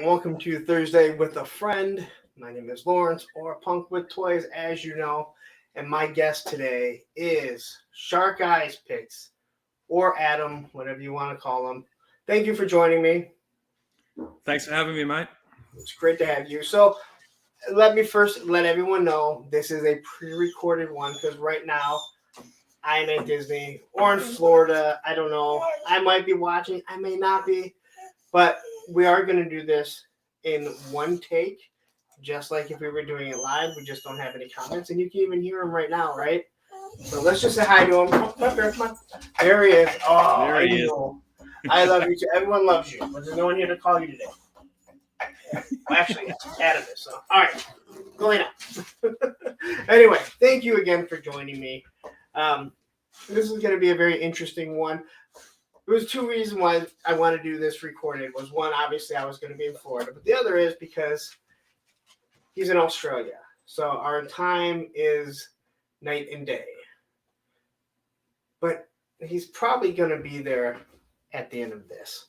and welcome to Thursday with a Friend. My name is Lawrence, or Punk with Toys, as you know, and my guest today is Shark Eyes Picks, or Adam, whatever you want to call him. Thank you for joining me. Thanks for having me, mate. It's great to have you. So, let me first let everyone know this is a pre-recorded one because right now I'm at Disney or in Florida. I don't know. I might be watching. I may not be. But we are going to do this in one take, just like if we were doing it live. We just don't have any comments, and you can even hear him right now, right? So let's just say hi to him. Come on. There he is. Oh, there he is. I love you too. Everyone loves you, but there's no one here to call you today. Well, actually, Adam is. So, all right, going on. Anyway, thank you again for joining me. This is going to be a very interesting one. There was two reasons why I want to do this recorded. Was one, obviously, I was going to be in Florida, but the other is because he's in Australia. So our time is night and day. But he's probably going to be there at the end of this.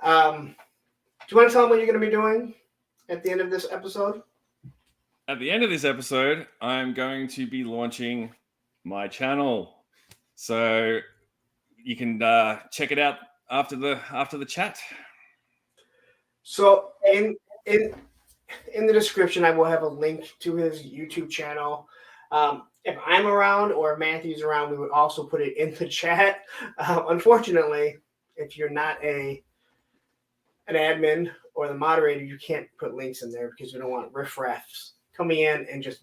Do you want to tell him what you're going to be doing at the end of this episode? At the end of this episode, I'm going to be launching my channel. So you can check it out after the chat. So in the description, I will have a link to his YouTube channel. If I'm around or if Matthew's around, we would also put it in the chat. Unfortunately, if you're not an admin or the moderator, you can't put links in there because we don't want riffraffs coming in and just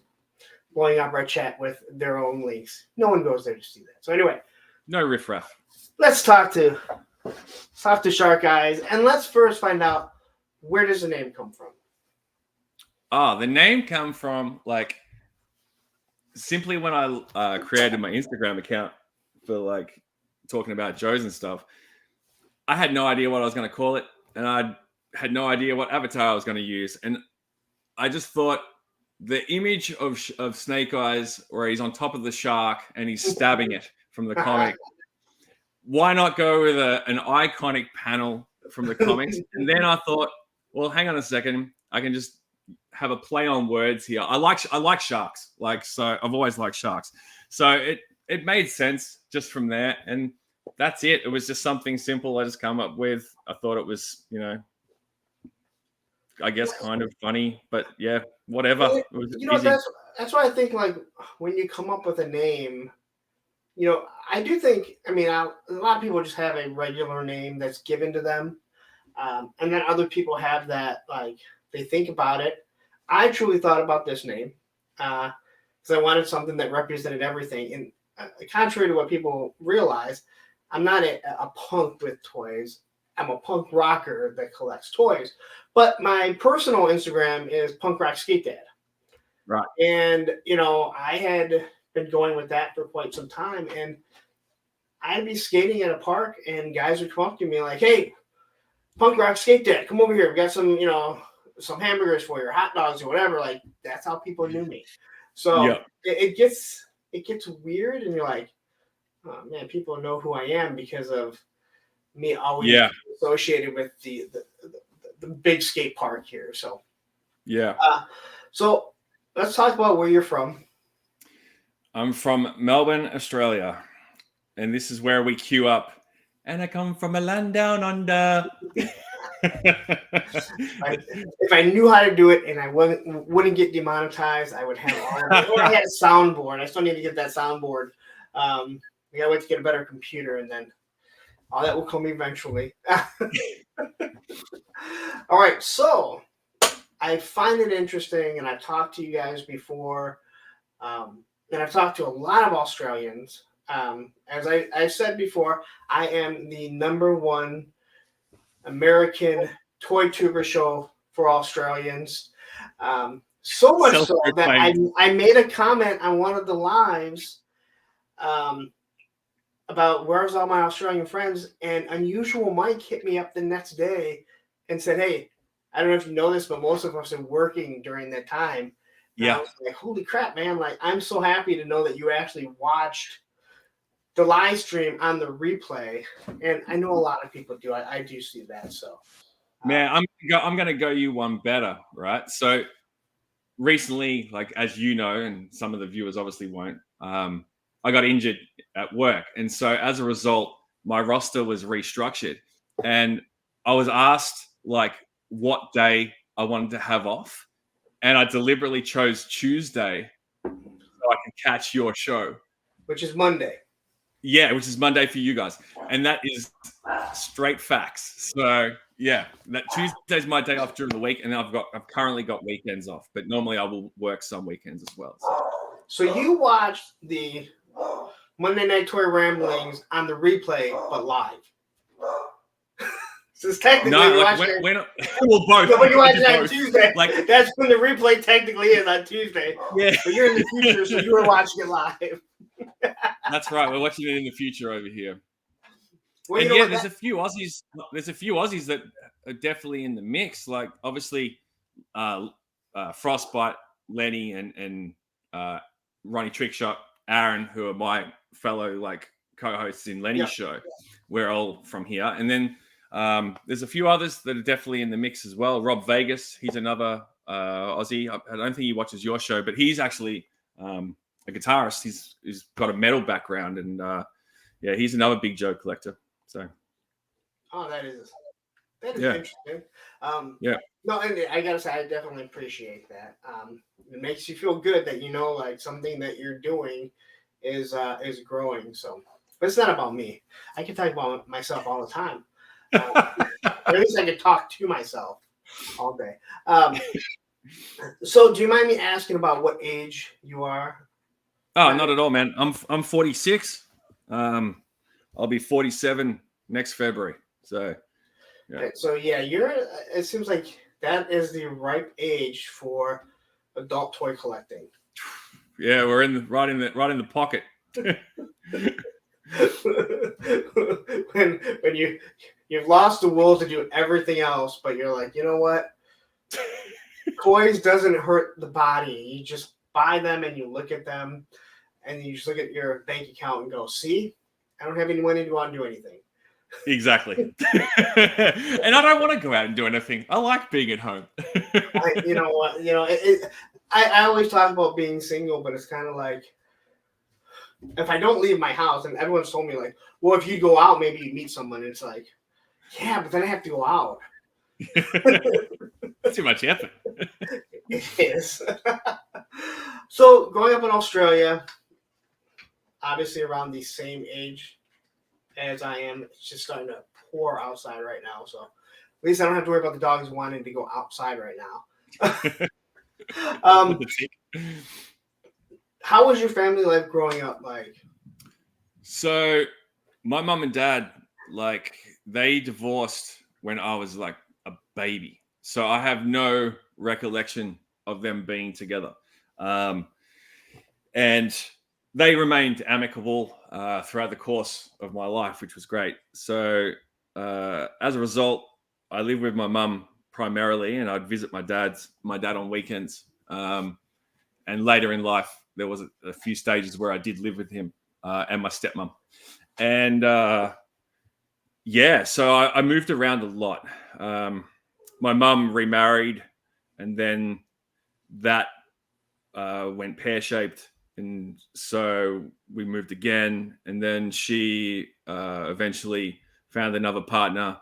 blowing up our chat with their own links. No one goes there to see that. So anyway. No riffraff. Let's talk to Shark Eyes, and let's first find out, where does the name come from? The name come from simply when I created my Instagram account for talking about Joes and stuff. I had no idea what I was going to call it, and I had no idea what avatar I was going to use, and I just thought the image of Snake Eyes, where he's on top of the shark and he's stabbing it from the comic. Why not go with an iconic panel from the comics? And then I thought, well, hang on a second. I can just have a play on words here. I like sharks. So I've always liked sharks. So it made sense just from there. And that's it. It was just something simple I just come up with. I thought it was, I guess kind of funny, but yeah, whatever. It was easy. That's why I think when you come up with a name, I do think, a lot of people just have a regular name that's given to them. And then other people have that, they think about it. I truly thought about this name because I wanted something that represented everything. And contrary to what people realize, I'm not a punk with toys. I'm a punk rocker that collects toys. But my personal Instagram is Punk Rock Skate Dad. Right. And, I had been going with that for quite some time, and I'd be skating at a park and guys would come up to me like, hey, Punk Rock Skate Dad, come over here, we got some some hamburgers for you, or hot dogs or whatever. That's how people knew me. So yeah. it gets weird, and you're like, oh man, people know who I am because of me always associated with the big skate park here. So yeah. So let's talk about where you're from. I'm from Melbourne, Australia, and this is where we queue up. And I come from a land down under. If I knew how to do it and I wouldn't get demonetized, I would have all of it. Or I had a soundboard. I still need to get that soundboard. I gotta wait to get a better computer, and then all that will come eventually. All right, so I find it interesting, and I've talked to you guys before. And I've talked to a lot of Australians. As I said before, I am the #1 American toy tuber show for Australians. So much so that I made a comment on one of the lives about where's all my Australian friends, and Unusual Mike hit me up the next day and said, hey, I don't know if you know this, but most of us are working during that time. Yeah. I was like, holy crap, man. I'm so happy to know that you actually watched the live stream on the replay. And I know a lot of people do. I do see that. So Man, I'm gonna go you one better, right? So recently, like as you know, and some of the viewers obviously won't, I got injured at work, and so as a result, my roster was restructured, and I was asked like what day I wanted to have off, and I deliberately chose Tuesday so I can catch your show. which is Monday. Yeah, which is Monday for you guys, and that is straight facts. So yeah, that Tuesday's my day off during the week, and I've currently got weekends off, but normally I will work some weekends as well. So you watched the Monday Night Toy Ramblings on the replay, but live. So it's technically No, you're like watching when well, both. yeah, when you watch it on Both. Tuesday. Like That's when the replay technically is on Tuesday. yeah, But you're in the future, so you were watching it live. that's right. We're watching it in the future over here. Well, And you know yeah, what, there's a few Aussies. There's a few Aussies that are definitely in the mix. Like obviously, Frostbite, Lenny, and Ronnie Trickshot, Aaron, who are my fellow like co-hosts in Lenny's show. We're all from here, and then there's a few others that are definitely in the mix as well. Rob Vegas, he's another Aussie. I don't think he watches your show, but he's actually a guitarist. He's got a metal background, and yeah, he's another big Joe collector. So, oh, that is yeah. interesting. Yeah. No, and I gotta say, I definitely appreciate that. It makes you feel good that you know, like something that you're doing is growing. So, but it's not about me. I can talk about myself all the time. Or at least I can talk to myself all day. So, do you mind me asking about what age you are? Oh, not at all, man. I'm 46. I'll be 47 next February. So, yeah. Okay, so yeah, it seems like that is the ripe age for adult toy collecting. Yeah, we're right in the pocket. when you've lost the will to do everything else, but you're like, you know what? Toys doesn't hurt the body. You just buy them and you look at them and you just look at your bank account and go, see, I don't have any money to go out and do anything. Exactly. And I don't want to go out and do anything. I like being at home. You know what? You know, I always talk about being single, but it's kind of like, if I don't leave my house, and everyone's told me like, well, if you go out, maybe you meet someone. And it's like, yeah, but then I have to go out. That's too much effort. It is. So growing up in Australia, obviously around the same age as I am, it's just starting to pour outside right now. So at least I don't have to worry about the dogs wanting to go outside right now. How was your family life growing up like? So my mom and dad, like, they divorced when I was like a baby. So I have no recollection of them being together. And they remained amicable throughout the course of my life, which was great. So as a result, I lived with my mum primarily, and I'd visit my dad on weekends. And later in life, there was a few stages where I did live with him and my stepmom. And yeah, so I moved around a lot. My mum remarried, and then that went pear-shaped. And so we moved again, and then she eventually found another partner,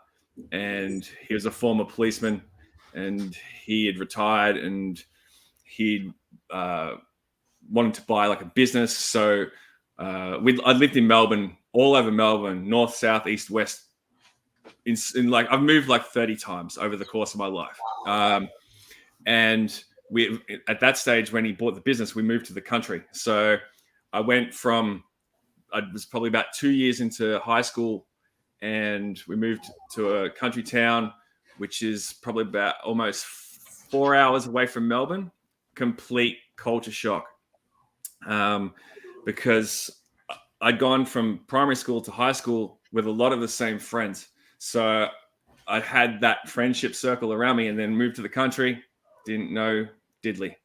and he was a former policeman, and he had retired, and he wanted to buy like a business. So I lived in Melbourne, all over Melbourne, north, south, east, west. In like I've moved like 30 times over the course of my life, and we at that stage when he bought the business, we moved to the country. So I went from I was probably about 2 years into high school, and we moved to a country town, which is probably about almost 4 hours away from Melbourne. Complete culture shock, because I'd gone from primary school to high school with a lot of the same friends. So I had that friendship circle around me, and then moved to the country, didn't know diddly,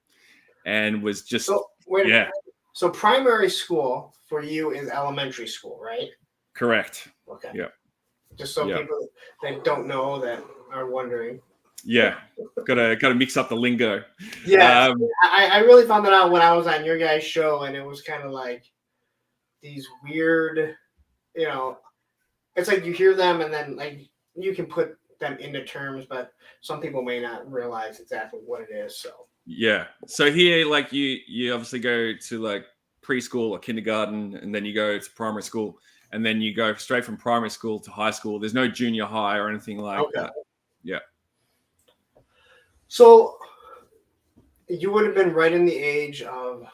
and was just So primary school for you is elementary school, right? Correct. Okay. Yeah. Just so people that don't know that are wondering. Yeah, gotta mix up the lingo. Yeah, I really found that out when I was on your guys' show, and it was kind of like these weird, you know, it's like you hear them and then like you can put them into terms, but some people may not realize exactly what it is. So Yeah. So here, like you obviously go to like preschool or kindergarten, and then you go to primary school, and then you go straight from primary school to high school. There's no junior high or anything like okay, that. Yeah. so you would have been right in the age of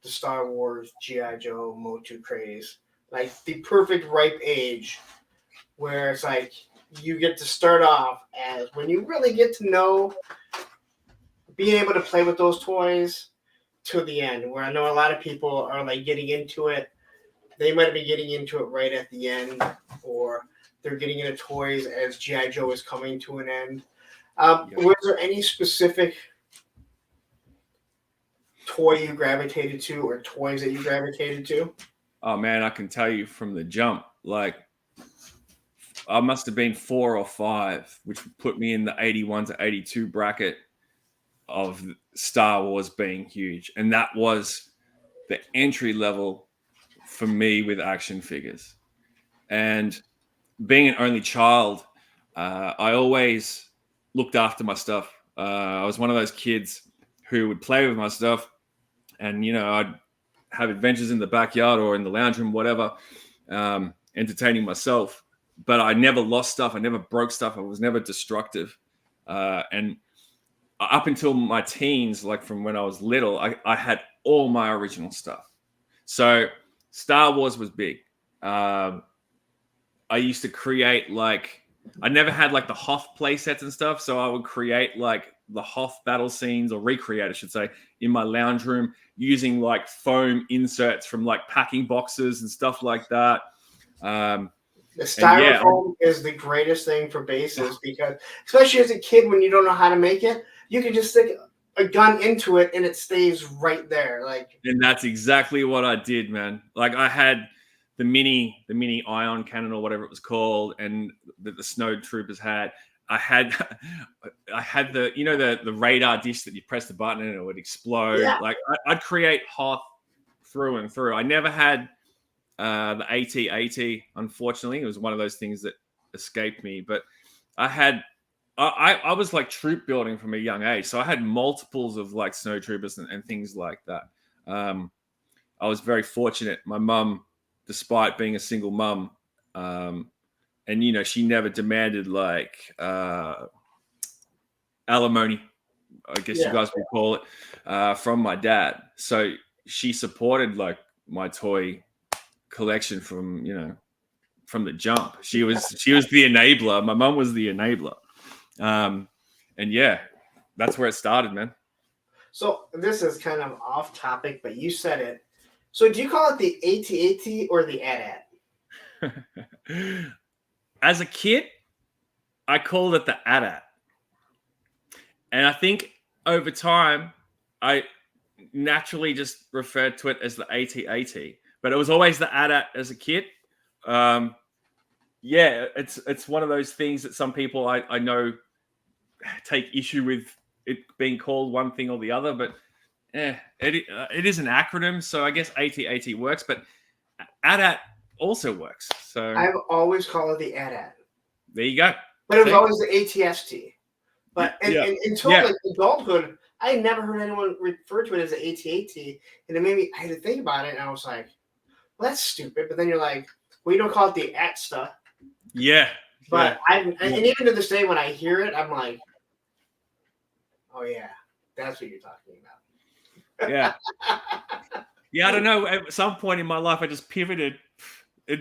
the Star Wars GI Joe Motu craze, like the perfect ripe age where it's like you get to start off as when you really get to know being able to play with those toys to the end, where I know a lot of people are like getting into it. They might be getting into it right at the end, or they're getting into toys as GI Joe is coming to an end. Was there any specific toy you gravitated to, or toys that you gravitated to? Oh man, I can tell you from the jump, like I must have been 4 or 5, which put me in the 81 to 82 bracket of Star Wars being huge. And that was the entry level for me with action figures. And being an only child, I always looked after my stuff. I was one of those kids who would play with my stuff, and I'd have adventures in the backyard or in the lounge room, whatever, entertaining myself. But I never lost stuff. I never broke stuff. I was never destructive. And up until my teens, like from when I was little, I had all my original stuff. So Star Wars was big. I used to create I never had like the Hoth play sets and stuff. So I would create like the Hoth battle scenes, or recreate, I should say, in my lounge room using like foam inserts from like packing boxes and stuff like that. The styrofoam is the greatest thing for bases, because especially as a kid, when you don't know how to make it, you can just stick a gun into it and it stays right there. And that's exactly what I did, man. Like I had the mini ion cannon or whatever it was called, and that the snow troopers had. I had the radar dish that you press the button and it would explode. Yeah. Like I'd create Hoth through and through. I never had the AT-AT. Unfortunately, it was one of those things that escaped me. But I was like troop building from a young age, so I had multiples of like snow troopers and things like that. I was very fortunate. My mum, despite being a single mum, and she never demanded like alimony, I guess you guys would call it, from my dad. So she supported like my toy collection from the jump. She was the enabler. My mum was the enabler. And yeah, that's where it started, man. So this is kind of off topic, but you said it. So do you call it the AT-AT or the AT-AT? As a kid, I called it the AT-AT. And I think over time, I naturally just referred to it as the AT-AT. But it was always the AT-AT as a kid. Yeah, it's one of those things that some people I know take issue with it being called one thing or the other, but it is an acronym, so I guess AT-AT works, but AT-AT also works. So I've always called it the AT-AT. There you go. But it was always the AT-ST. But until like adulthood, I never heard anyone refer to it as the AT-AT, and it made me. I had to think about it, and I was like, "Well, that's stupid." But then you're like, "Well, you don't call it the AT-STA." Yeah. But and even to this day, when I hear it, I'm like, "Oh yeah, that's what you're talking about." Yeah. Yeah, I don't know. At some point in my life, I just pivoted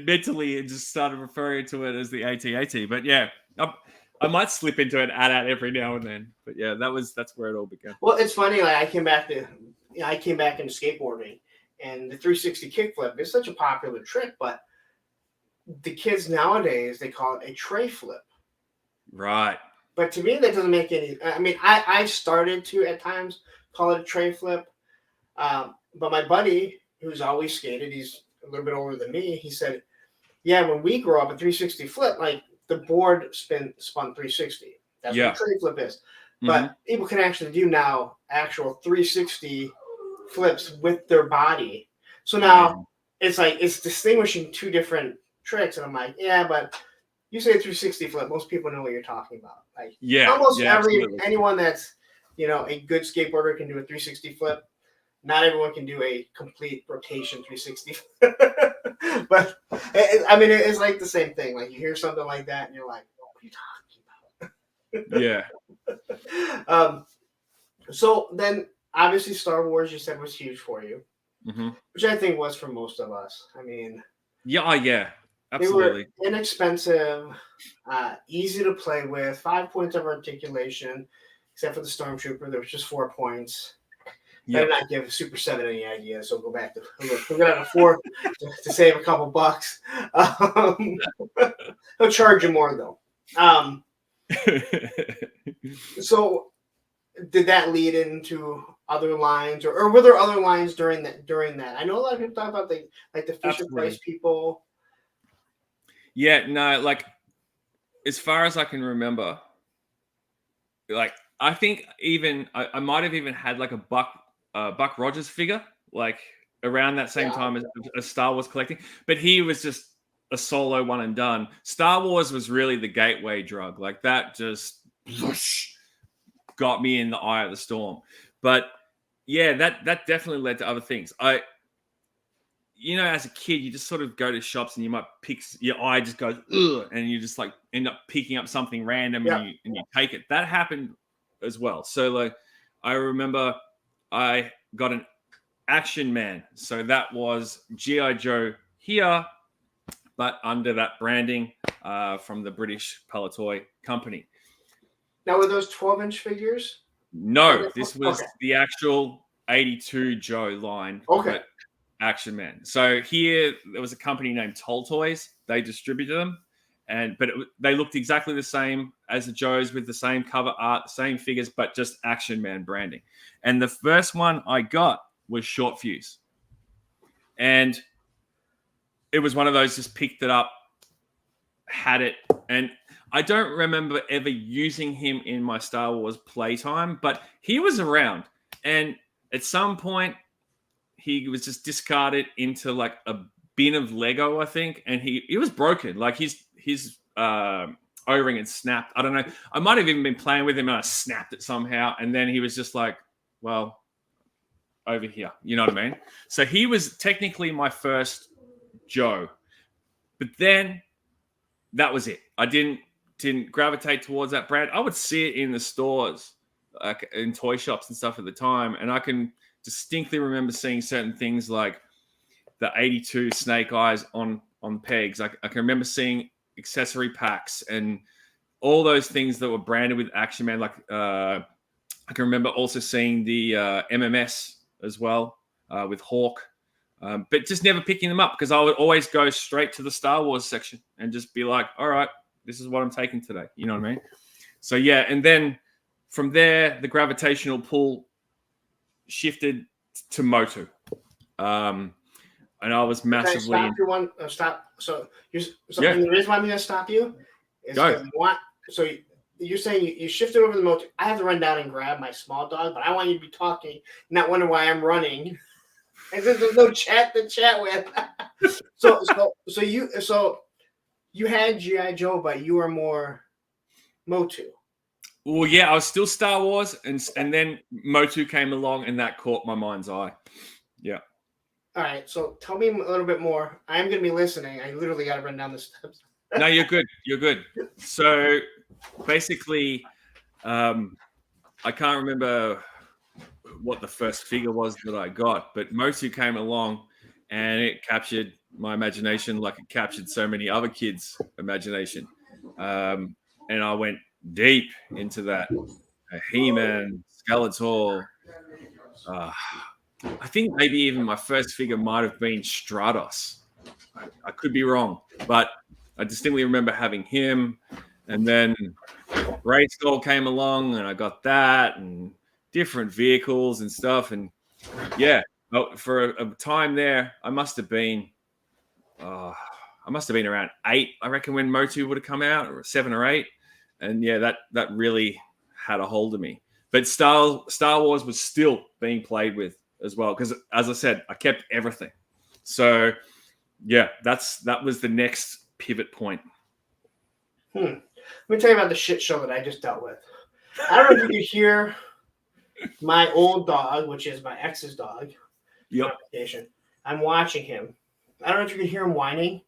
mentally and just started referring to it as the AT-AT. But yeah, I might slip into an AT-AT every now and then. But yeah, that's where it all began. Well, it's funny. Like I came back into skateboarding, and the 360 kickflip is such a popular trick, but the kids nowadays, they call it a tray flip. Right. But to me, that doesn't make any. I mean, I started to at times call it a tray flip, but my buddy, who's always skated, he's a little bit older than me. He said, "Yeah, when we grow up, a 360 flip, like the board spun 360. That's Yeah. what a tray flip is. But people can actually do now actual 360 flips with their body. So now it's like it's distinguishing two different tricks, and I'm like, yeah, but you say 360 flip, most people know what you're talking about. Like almost anyone that's a good skateboarder can do a 360 flip. Not everyone can do a complete rotation 360. But I mean, it's like the same thing. Like you hear something like that, and you're like, what are you talking Yeah. about? So then, obviously, Star Wars, you said, was huge for you, which I think was for most of us. I mean, yeah, absolutely. They were inexpensive, easy to play with, 5 points of articulation, except for the Stormtrooper. There was just 4 points. Better not give Super 7 any ideas, so go back to we're gonna have a 4 to save a couple bucks. He'll charge you more though. So did that lead into other lines, or were there other lines during that? I know a lot of people talk about the Fisher Price people. Yeah, no, like as far as I can remember, like I think even I might have even had like a Buck Rogers figure, like around that same time as Star Wars collecting, but he was just a solo one and done. Star Wars was really the gateway drug, like that just got me in the eye of the storm. But yeah, that definitely led to other things. As a kid, you just sort of go to shops and you might pick, your eye just goes, ugh, and you just like end up picking up something random and you take it. That happened as well. So like, I remember I got an Action Man. So that was G.I. Joe here, but under that branding from the British Palitoy company. Now, were those 12-inch figures? No, this was the actual 82 Joe line. Okay. Action Man. So here there was a company named Toll Toys. They distributed them, but they looked exactly the same as the Joes with the same cover art, same figures, but just Action Man branding. And the first one I got was Short Fuse, and it was one of those, just picked it up, had it, and I don't remember ever using him in my Star Wars playtime, but he was around, and at some point he was just discarded into like a bin of Lego, I think, and he was broken. Like his O-ring had snapped. I don't know. I might have even been playing with him and I snapped it somehow, and then he was just like, well, over here. You know what I mean? So he was technically my first Joe, but then that was it. I didn't gravitate towards that brand. I would see it in the stores, like in toy shops and stuff at the time, and I can distinctly remember seeing certain things like the 82 Snake Eyes on pegs. I can remember seeing accessory packs and all those things that were branded with Action Man. Like I can remember also seeing the MMS as well with Hawk, but just never picking them up because I would always go straight to the Star Wars section and just be like, all right, this is what I'm taking today. You know what I mean? So yeah, and then from there, the gravitational pull shifted to Motu. And I was massively... Can I stop you one? Stop. So the reason why I'm going to stop you is because you're saying you shifted over the Motu. I have to run down and grab my small dog, but I want you to be talking, not wonder why I'm running. And there's no chat to chat with. So you had G.I. Joe, but you were more Motu. Well, yeah, I was still Star Wars, and then Motu came along, and that caught my mind's eye. Yeah. All right, so tell me a little bit more. I'm going to be listening. I literally got to run down the steps. No, you're good. You're good. So basically, I can't remember what the first figure was that I got, but Motu came along, and it captured my imagination like it captured so many other kids' imagination. And I went deep into that. He-Man, Skeletor. I think maybe even my first figure might have been Stratos. I could be wrong, but I distinctly remember having him. And then Grayskull came along, and I got that, and different vehicles and stuff. And yeah, for a time there, I must have been around 8, I reckon, when Motu would have come out, or 7 or 8. and yeah, that really had a hold of me. But Star Wars was still being played with as well because, as I said, I kept everything. So yeah, that was the next pivot point. Let me tell you about the shit show that I just dealt with. I don't know if you could hear my old dog, which is my ex's dog. Yep. I'm watching him. I don't know if you could hear him whining.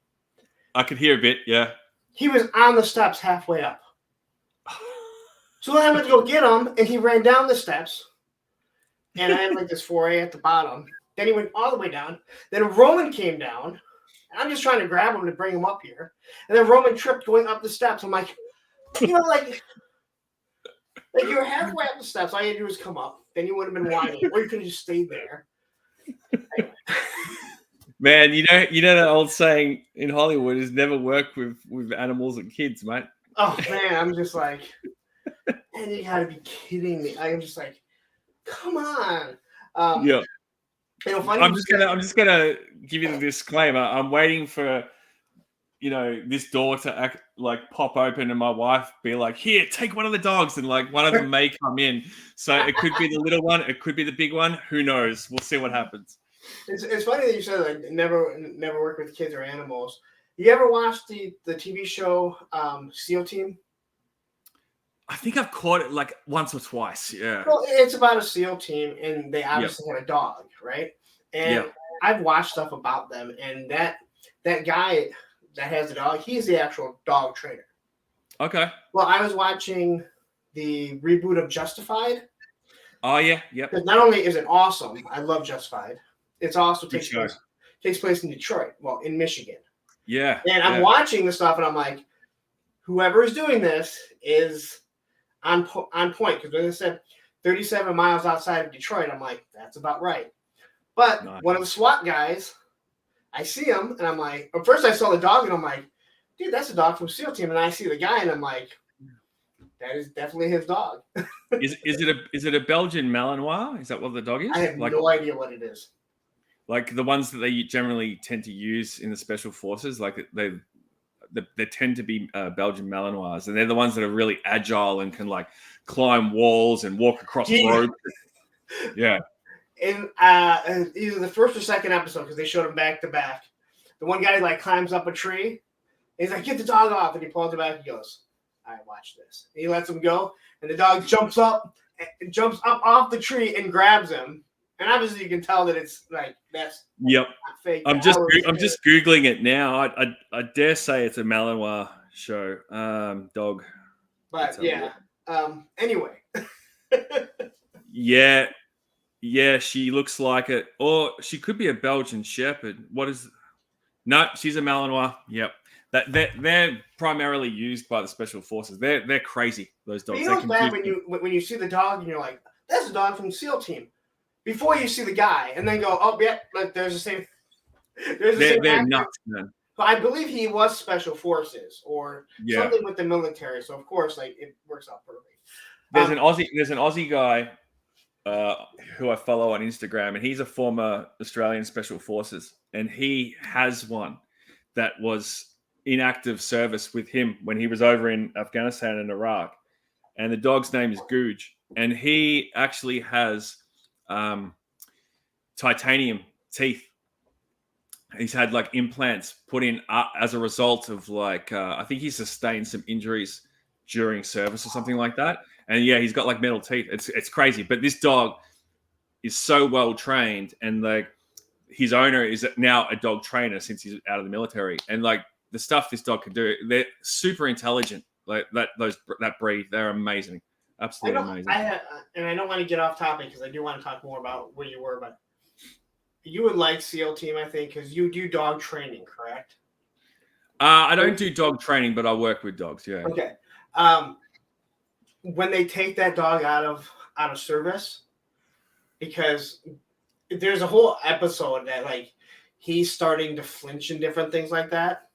I could hear a bit, yeah. He was on the steps halfway up. So then I went to go get him, and he ran down the steps. And I had like this foray at the bottom. Then he went all the way down. Then Roman came down. And I'm just trying to grab him to bring him up here. And then Roman tripped going up the steps. I'm like, like you were halfway up the steps. All you had to do was come up. Then you would have been whining. Or you could have just stayed there. Man, you know that old saying in Hollywood is never work with animals and kids, mate. Oh man, I'm just like, man, you gotta be kidding me. I'm just like, come on. Yeah. Funny I'm just gonna give you the disclaimer. I'm waiting for this door to pop open and my wife be like, here, take one of the dogs, and like one of them may come in. So it could be the little one, it could be the big one. Who knows? We'll see what happens. It's funny that you said like never work with kids or animals. You ever watched the TV show SEAL Team? I think I've caught it like once or twice. Yeah. Well, it's about a SEAL team, and they obviously have a dog, right? And I've watched stuff about them, and that guy that has the dog, he's the actual dog trainer. Okay. Well, I was watching the reboot of Justified. Oh yeah, yep. Because not only is it awesome, I love Justified. It's also takes place in Detroit, well, in Michigan. Yeah. And I'm watching the stuff, and I'm like, whoever is doing this is on point. Because when they said 37 miles outside of Detroit, I'm like, that's about right. But one of the SWAT guys, I see him, and I'm like, at first I saw the dog, and I'm like, dude, that's a dog from SEAL Team. And I see the guy, and I'm like, that is definitely his dog. Is it a Belgian Malinois? Is that what the dog is? I have no idea what it is. Like the ones that they generally tend to use in the special forces, like they tend to be Belgian Malinois, and they're the ones that are really agile and can like climb walls and walk across ropes. Yeah. In either the first or second episode, because they showed them back to back, the one guy like climbs up a tree. He's like, "Get the dog off!" And he pulls it back. And he goes, "All right, watch this." And he lets him go, and the dog jumps up off the tree and grabs him. And obviously, you can tell that it's like that's not fake. I'm just googling it now. I dare say it's a Malinois show dog. But anyway. Yeah, she looks like it, or she could be a Belgian Shepherd. No, she's a Malinois. Yep. They're primarily used by the special forces. They're crazy. Those dogs. But you know what's bad when you see the dog and you're like, that's a dog from SEAL Team. Before you see the guy, and then go, oh yeah, like there's the same. They're nuts, man. But I believe he was special forces or something with the military. So of course, like it works out perfectly. There's an Aussie guy who I follow on Instagram, and he's a former Australian Special Forces, and he has one that was in active service with him when he was over in Afghanistan and Iraq, and the dog's name is Googe, and he actually has titanium teeth. He's had like implants put in as a result of like I think he sustained some injuries during service or something like that. And yeah, he's got like metal teeth. It's crazy. But this dog is so well trained, and like his owner is now a dog trainer since he's out of the military. And like the stuff this dog can do, they're super intelligent. Like that breed, they're amazing, absolutely amazing. And I don't want to get off topic because I do want to talk more about where you were, but you would like SEAL Team, I think, because you do dog training, correct? I don't do dog training, but I work with dogs. Yeah. Okay. When they take that dog out of service, because there's a whole episode that like he's starting to flinch and different things like that.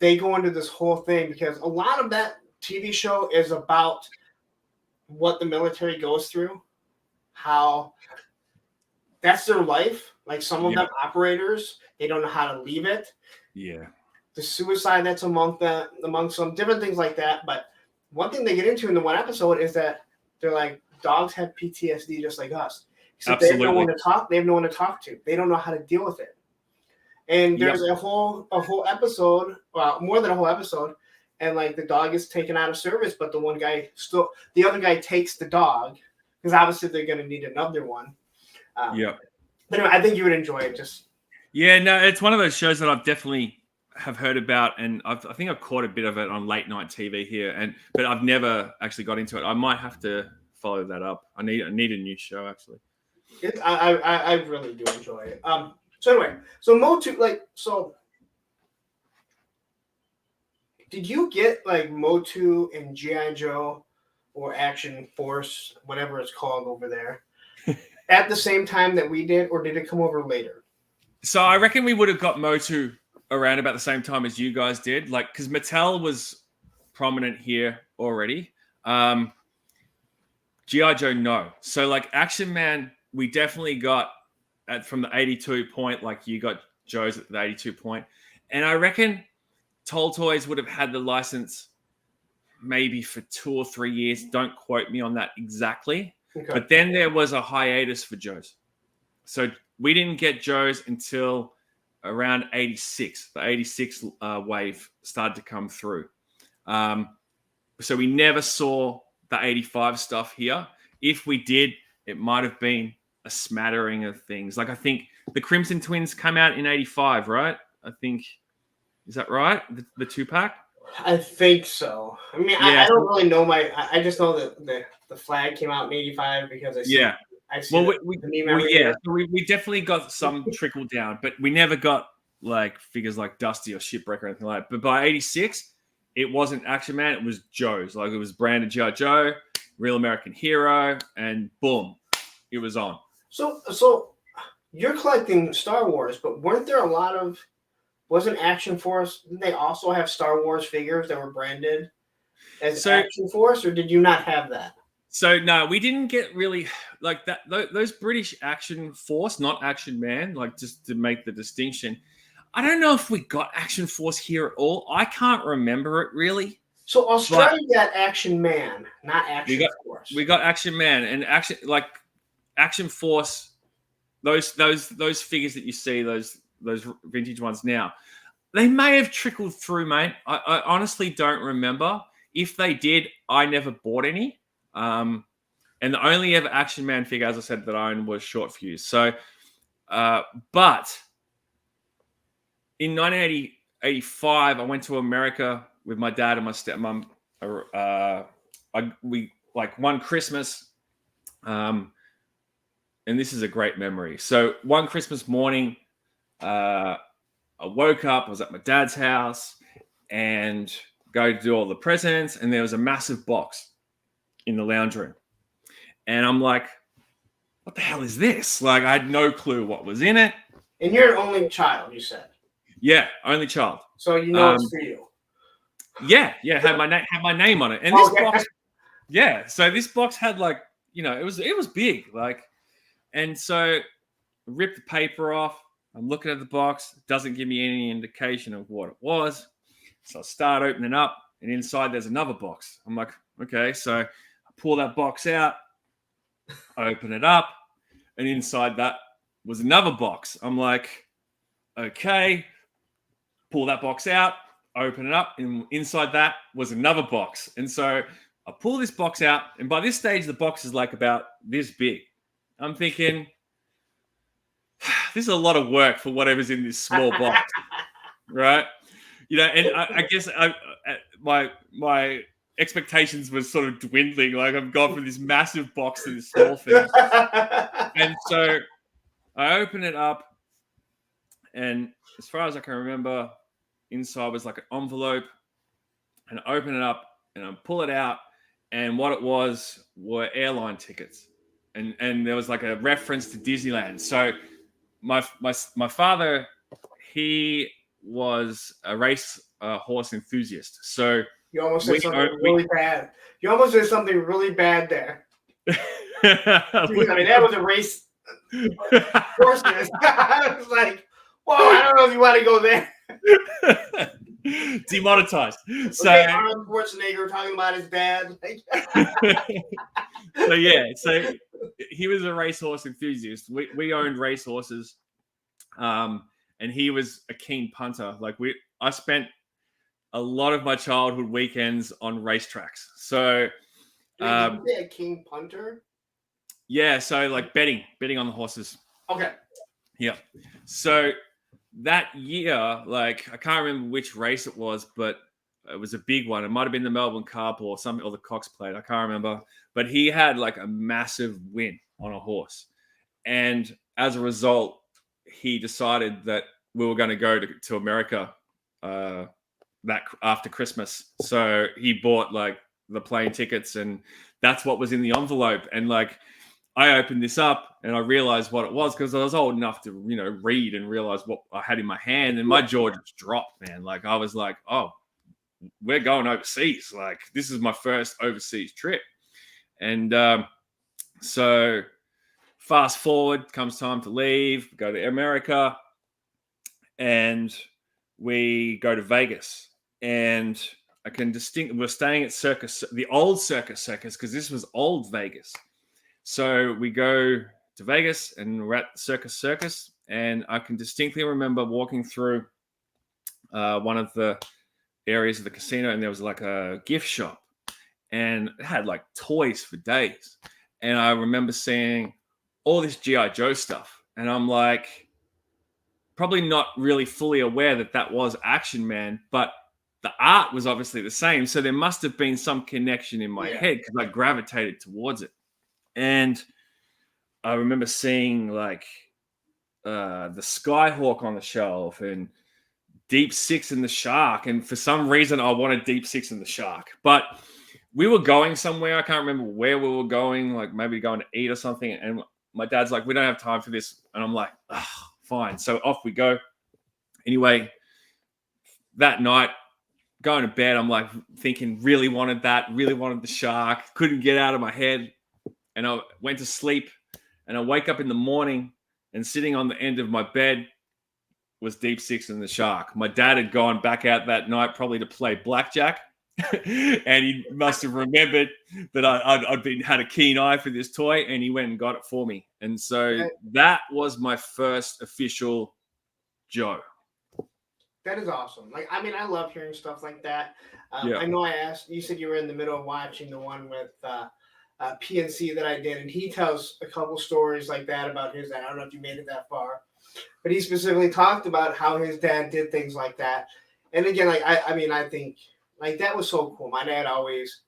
They go into this whole thing because a lot of that TV show is about what the military goes through, how that's their life. Like some of them operators, they don't know how to leave it. Yeah. The suicide that's among them, different things like that. But one thing they get into in the one episode is that they're like, dogs have PTSD just like us. Except they have no one to talk. They have no one to talk to. They don't know how to deal with it. And there's a whole episode, well, more than a whole episode, and like the dog is taken out of service, but the other guy takes the dog because obviously they're going to need another one. But anyway, I think you would enjoy it. It's one of those shows that I've definitely have heard about, and I think I've caught a bit of it on late night TV here, but I've never actually got into it. I might have to follow that up. I need a new show actually. I really do enjoy it. So anyway, so Motu, did you get like Motu and G.I. Joe or Action Force, whatever it's called over there, at the same time that we did, or did it come over later? So I reckon we would have got Motu around about the same time as you guys did, like because Mattel was prominent here already. G.I. Joe, no. So like Action Man, we definitely got from the 82 point, like you got Joe's at the 82 point. And I reckon Tall Toys would have had the license maybe for 2 or 3 years. Don't quote me on that exactly. Okay. But then there was a hiatus for Joe's. So we didn't get Joe's until around 86. The 86 wave started to come through. So we never saw the 85 stuff here. If we did, it might have been a smattering of things. Like I think the Crimson Twins come out in 85, right? I think, is that right? The 2-pack? I think so. I mean, I don't really know I just know that the flag came out in 85 because I see we definitely got some trickle down, but we never got like figures like Dusty or Shipwreck or anything like that. But by 86, it wasn't Action Man, it was Joe's. Like it was branded G.I. Joe, Real American Hero, and boom, it was on. So you're collecting Star Wars, but weren't there a lot of, wasn't Action Force, didn't they also have Star Wars figures that were branded as Action Force, or did you not have that? So no, we didn't get really like that. Those British Action Force, not Action Man, like just to make the distinction. I don't know if we got Action Force here at all. I can't remember it really. So Australia got Action Man, not Action Force. We got Action Man and Action Force. Those figures that you see, those vintage ones now, they may have trickled through, mate. I honestly don't remember. If they did, I never bought any. And the only ever Action Man figure, as I said, that I owned was Short Fuse. So, but in 1985, I went to America with my dad and my stepmom. We one Christmas, and this is a great memory. So one Christmas morning, I woke up. I was at my dad's house and go to do all the presents, and there was a massive box in the lounge room, and I'm like, "What the hell is this?" Like I had no clue what was in it. And you're an only child, you said. Yeah, only child. So you know it's for you. Yeah, had my name on it, and this box. Yeah, so this box had it was big, and so I ripped the paper off. I'm looking at the box. It doesn't give me any indication of what it was. So I start opening up, and inside there's another box. I'm like, okay, so I pull that box out, I open it up, and inside that was another box. I'm like, okay. Pull that box out, open it up, and inside that was another box. And so I pull this box out, and by this stage, the box is like about this big. I'm thinking, this is a lot of work for whatever's in this small box, right? And I guess my expectations were sort of dwindling. Like I've gone from this massive box to this small thing. And so I open it up, and as far as I can remember, inside was like an envelope, and I open it up and I pull it out, and what it was were airline tickets, and there was like a reference to Disneyland. So my father, he was a race horse enthusiast. So you almost said something really bad. You almost did something really bad there. I mean, that was a race horses. I was like, whoa, I don't know if you want to go there. Demonetized. So, Okay, Arnold Schwarzenegger talking about his dad. so he was a racehorse enthusiast. We owned racehorses, and he was a keen punter. I spent a lot of my childhood weekends on racetracks. So, Did you say a king punter? yeah, so like betting on the horses. Okay. Yeah. So that year, like I can't remember which race it was, but it was a big one. It might have been the Melbourne Cup or something, or the Cox Plate. I can't remember. But he had like a massive win on a horse. And as a result, he decided that we were going to go to America that after Christmas. So he bought like the plane tickets, and that's what was in the envelope. And like I opened this up and I realized what it was because I was old enough to, read and realize what I had in my hand, and my jaw just dropped, man. Like I was like, oh, we're going overseas. Like this is my first overseas trip. And so fast forward, comes time to leave, go to America, and we go to Vegas. And I can we're staying at the old Circus, because this was old Vegas. So we go to Vegas and we're at Circus, and I can distinctly remember walking through one of the areas of the casino, and there was like a gift shop, and it had like toys for days. And I remember seeing all this G.I. Joe stuff, and I'm like, probably not really fully aware that was Action Man, but the art was obviously the same. So there must have been some connection in my head because I gravitated towards it. And I remember seeing like the Skyhawk on the shelf and Deep Six and the Shark. And for some reason, I wanted Deep Six and the Shark. But we were going somewhere. I can't remember where we were going, like maybe going to eat or something. And my dad's like, we don't have time for this. And I'm like, oh, fine. So off we go. Anyway, that night, going to bed, I'm like thinking, really wanted the shark. Couldn't get out of my head. And I went to sleep, and I wake up in the morning, and sitting on the end of my bed was Deep Six and the Shark. My dad had gone back out that night probably to play blackjack, and he must have remembered that I'd had a keen eye for this toy, and he went and got it for me. And so that was my first official Joe. That is awesome. Like, I mean, I love hearing stuff like that. I know I asked, you said you were in the middle of watching the one with PNC that I did, and he tells a couple stories like that about his dad. I don't know if you made it that far, but he specifically talked about how his dad did things like that. And again, like I think like that was so cool. My dad always,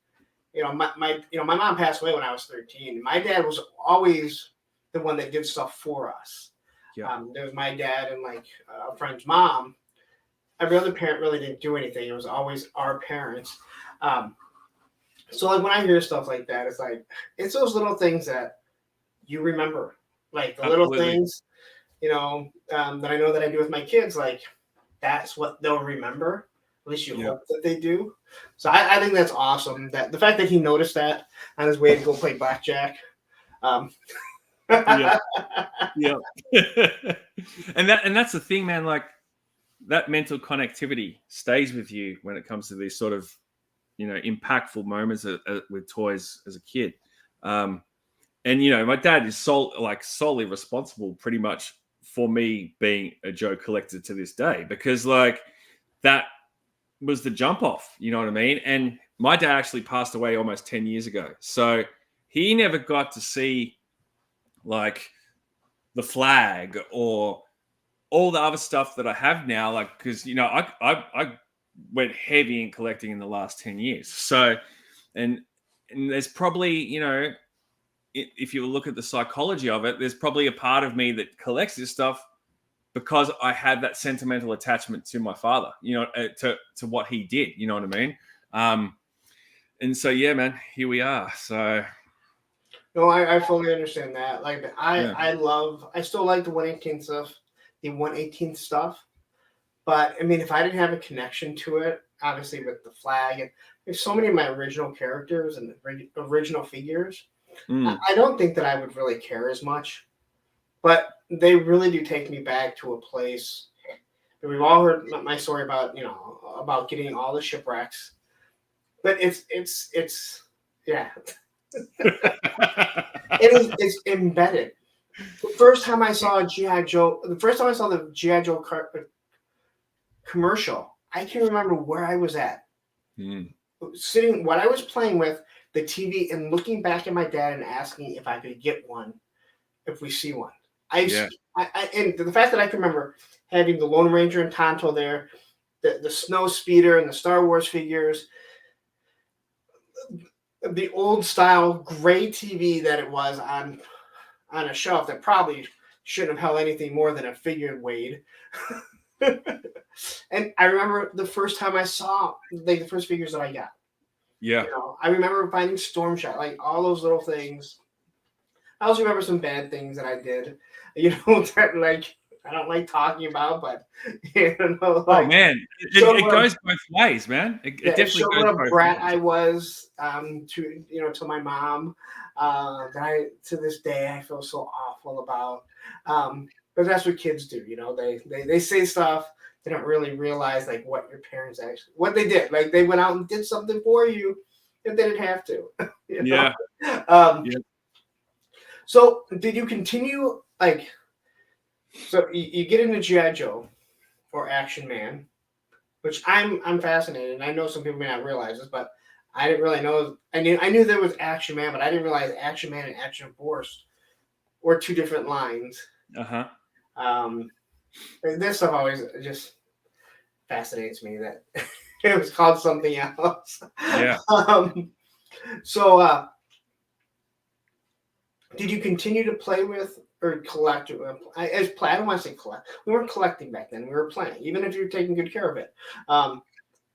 my mom passed away when I was 13. My dad was always the one that did stuff for us. Yeah. There was my dad and like a friend's mom. Every other parent really didn't do anything. It was always our parents. So like when I hear stuff like that, it's like it's those little things that you remember, like the little things, that I know that I do with my kids. Like that's what they'll remember. At least you hope that they do. So I think that's awesome. That the fact that he noticed that on his way to go play blackjack. Yeah. And that's the thing, man. Like that mental connectivity stays with you when it comes to these sort of impactful moments with toys as a kid. And my dad is solely responsible pretty much for me being a Joe collector to this day, because like that was the jump off, you know what I mean? And my dad actually passed away almost 10 years ago. So he never got to see like the flag or all the other stuff that I have now, like, because, I went heavy in collecting in the last 10 years. So, and there's probably, if you look at the psychology of it, there's probably a part of me that collects this stuff because I had that sentimental attachment to my father, to what he did, you know what I mean? And so, yeah, man, here we are. So. No, I fully understand that. Like I still like the 1/18 stuff, the 1/18 stuff. But I mean, if I didn't have a connection to it, obviously with the flag, and there's so many of my original characters and original figures, I don't think that I would really care as much. But they really do take me back to a place We've all heard my story about about getting all the shipwrecks, but it's yeah, it's embedded. The first time I saw GI Joe, the first time I saw the GI Joe commercial, I can remember where I was at, sitting what I was playing with the TV and looking back at my dad and asking if I could get one if we see one. And the fact that I can remember having the Lone Ranger and Tonto there, the Snow Speeder and the Star Wars figures, the old style gray TV that it was on a shelf that probably shouldn't have held anything more than a figure weighed. And I remember the first time I saw the first figures that I got. Yeah. I remember finding Storm Shadow, like all those little things. I also remember some bad things that I did, that like I don't like talking about, but oh man, it goes both ways, man. It definitely goes goes what a brat I was to my mom. That I to this day I feel so awful about. But that's what kids do, they say stuff. They don't really realize like what your parents actually what they did. Like they went out and did something for you if they didn't have to. Yeah. So did you continue so you get into G.I. Joe or Action Man, which I'm fascinated, and I know some people may not realize this, but I didn't really know. I knew there was Action Man, but I didn't realize Action Man and Action Force were two different lines. This stuff always just fascinates me that it was called something else. Yeah. So did you continue to play with or collect? I don't want to say collect. We weren't collecting back then. We were playing, even if you were taking good care of it.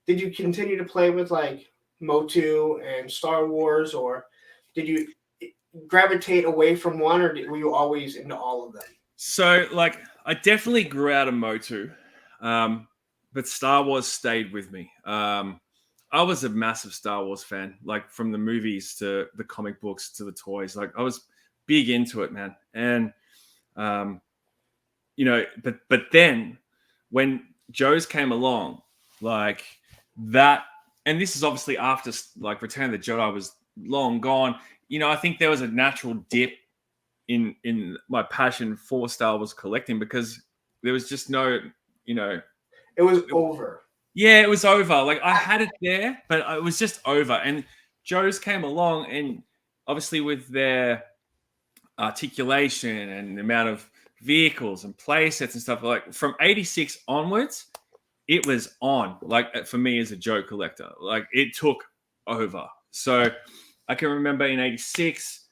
Did you continue to play with like Motu and Star Wars, or did you gravitate away from one, or were you always into all of them? So, like, I definitely grew out of Motu, but Star Wars stayed with me. I was a massive Star Wars fan, like from the movies to the comic books to the toys. Like, I was big into it, man. And but then when Joe's came along, like that, and this is obviously after like Return of the Jedi was long gone. I think there was a natural dip in my passion for Star Wars collecting because there was just no, it was over. Yeah, it was over. Like I had it there, but it was just over. And Joe's came along, and obviously with their articulation and the amount of vehicles and play sets and stuff, like from 86 onwards, it was on. Like for me as a Joe collector, like it took over. So I can remember in 86,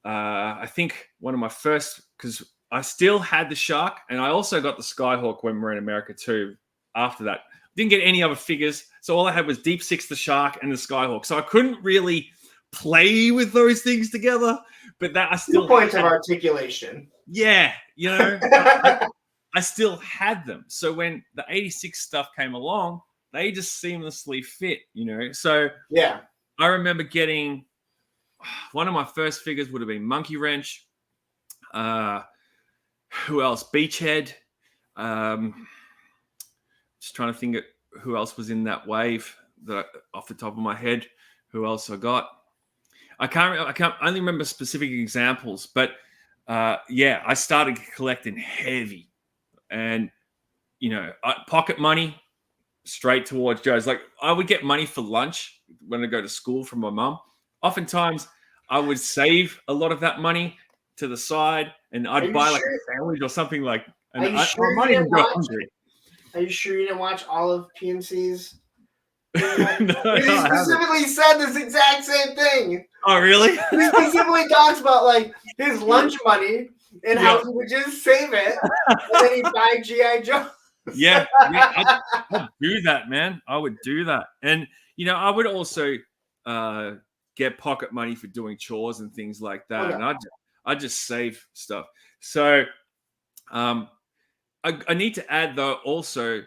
I think one of my first, because I still had the Shark, and I also got the Skyhawk when we were in America too. After that, didn't get any other figures, so all I had was Deep Six, the Shark, and the Skyhawk. So I couldn't really play with those things together. But that I still 2 points of articulation. Yeah, I still had them. So when the 86 stuff came along, they just seamlessly fit. So yeah, I remember getting one of my first figures would have been Monkey Wrench. Who else? Beachhead. Just trying to think of who else was in that wave that off the top of my head. Who else I got? I can't only remember specific examples, but I started collecting heavy, and pocket money straight towards Joe's. Like I would get money for lunch when I go to school from my mum. Oftentimes, I would save a lot of that money to the side, and I'd buy like a sandwich or something like. And Are you sure you didn't watch all of PNC's? He specifically said this exact same thing. Oh, really? He specifically talks about like his lunch money and how he would just save it and then he'd buy G.I. Joe. Yeah, I'd do that, man. I would do that. And, I would also get pocket money for doing chores and things like that. And I'd just save stuff. So I need to add, though, also,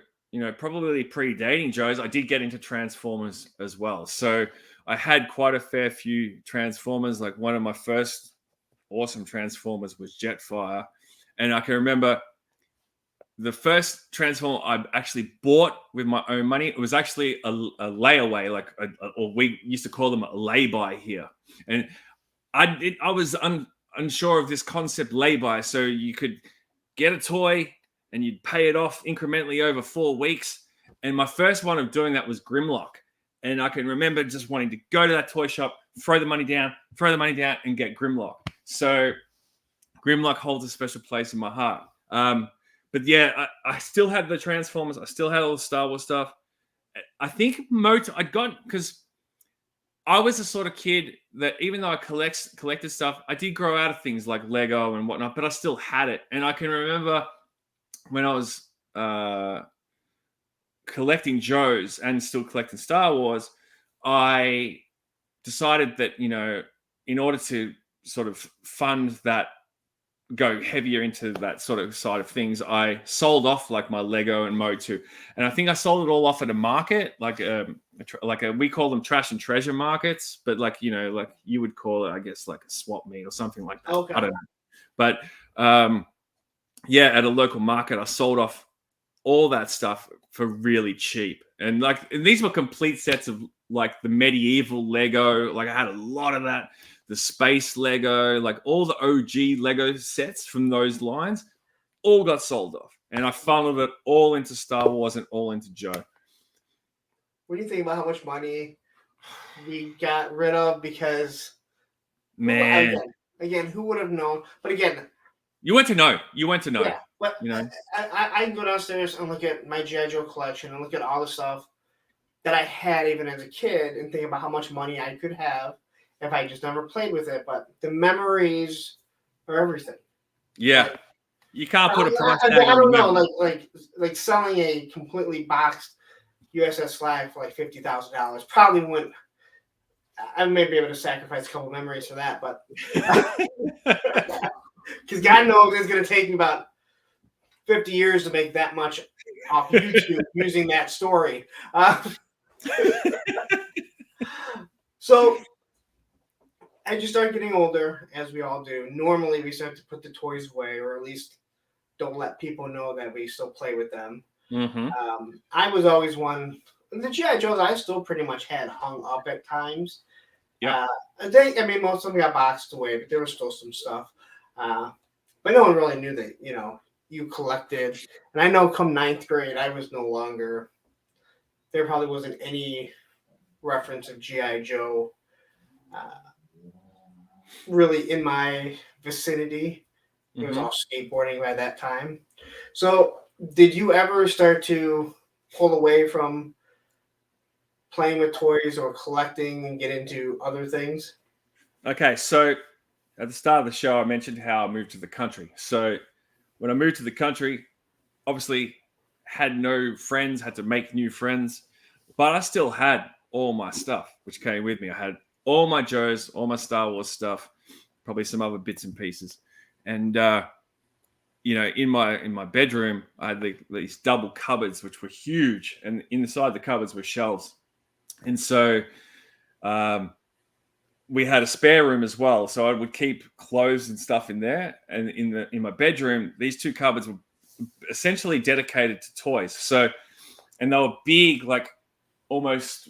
probably predating Joe's, I did get into Transformers as well. So I had quite a fair few Transformers. Like one of my first awesome Transformers was Jetfire. And I can remember the first Transformer I actually bought with my own money. It was actually a layaway, or we used to call them a lay-by here. And I was unsure of this concept lay-by. So you could get a toy and you'd pay it off incrementally over 4 weeks. And my first one of doing that was Grimlock. And I can remember just wanting to go to that toy shop, throw the money down, and get Grimlock. So Grimlock holds a special place in my heart. But yeah, I still had the Transformers. I still had all the Star Wars stuff. I think I got, because I was the sort of kid that even though I collected stuff, I did grow out of things like Lego and whatnot, but I still had it. And I can remember when I was collecting Joes and still collecting Star Wars, I decided that, in order to sort of fund that, go heavier into that sort of side of things, I sold off like my Lego and Motu, and I think I sold it all off at a market, we call them trash and treasure markets, but like you would call it, I guess, like a swap meet or something like that. Okay. I don't know, but yeah, at a local market, I sold off all that stuff for really cheap, and these were complete sets of like the medieval Lego. Like I had a lot of that. The space Lego, like all the OG Lego sets from those lines, all got sold off. And I funneled it all into Star Wars and all into Joe. What do you think about how much money we got rid of? Because, man, again, who would have known? But again, you went to know. Yeah, but I can go downstairs and look at my G.I. Joe collection and look at all the stuff that I had even as a kid and think about how much money I could have if I just never played with it. But the memories are everything. Yeah. Like, you can't put a price tag I don't know, like selling a completely boxed USS Flag for like $50,000 probably wouldn't. I may be able to sacrifice a couple memories for that, but because God knows it's going to take me about 50 years to make that much off YouTube using that story. So as you start getting older, as we all do, normally we start to put the toys away, or at least don't let people know that we still play with them. Mm-hmm. I was always one. The G.I. Joes I still pretty much had hung up at times. Yeah. Most of them got boxed away, but there was still some stuff. But no one really knew that, you collected. And I know come 9th grade, I was no longer. There probably wasn't any reference of G.I. Joe really in my vicinity. It was all skateboarding by that time. So did you ever start to pull away from playing with toys or collecting and get into other things? Okay, so at the start of the show, I mentioned how I moved to the country. So when I moved to the country, obviously had no friends, had to make new friends, but I still had all my stuff, which came with me. I had all my Joes, all my Star Wars stuff, probably some other bits and pieces. And, in my bedroom, I had these double cupboards, which were huge. And inside the cupboards were shelves. And so we had a spare room as well. So I would keep clothes and stuff in there. And in my bedroom, these two cupboards were essentially dedicated to toys. So, and they were big, like almost,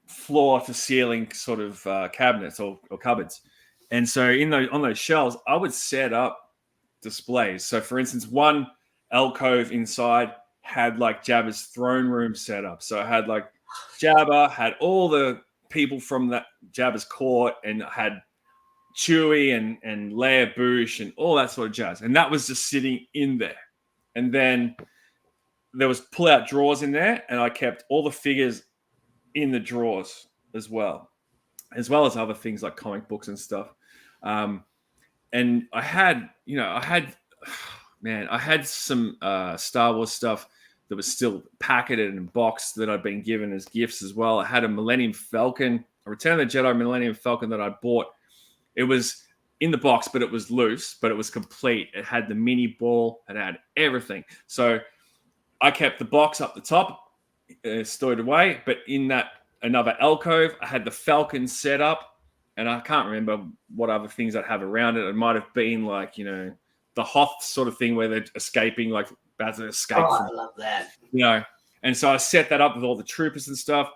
floor to ceiling sort of cabinets or cupboards. And so on those shelves, I would set up displays. So for instance, one alcove inside had like Jabba's throne room set up. So I had like Jabba, had all the people from that Jabba's court, and had Chewie and Leia Bouche and all that sort of jazz. And that was just sitting in there. And then there was pull-out drawers in there, and I kept all the figures in the drawers as well as other things like comic books and stuff. And I had some Star Wars stuff that was still packeted and boxed that I'd been given as gifts as well. I had a Millennium Falcon, a Return of the Jedi Millennium Falcon that I bought. It was in the box, but it was loose, but it was complete. It had the mini ball, it had everything. So I kept the box up the top, stored away, but in that another alcove, I had the Falcon set up, and I can't remember what other things I'd have around it. It might have been like, the Hoth sort of thing where they're escaping, like about to escape Oh, from, I love that. And so I set that up with all the troopers and stuff.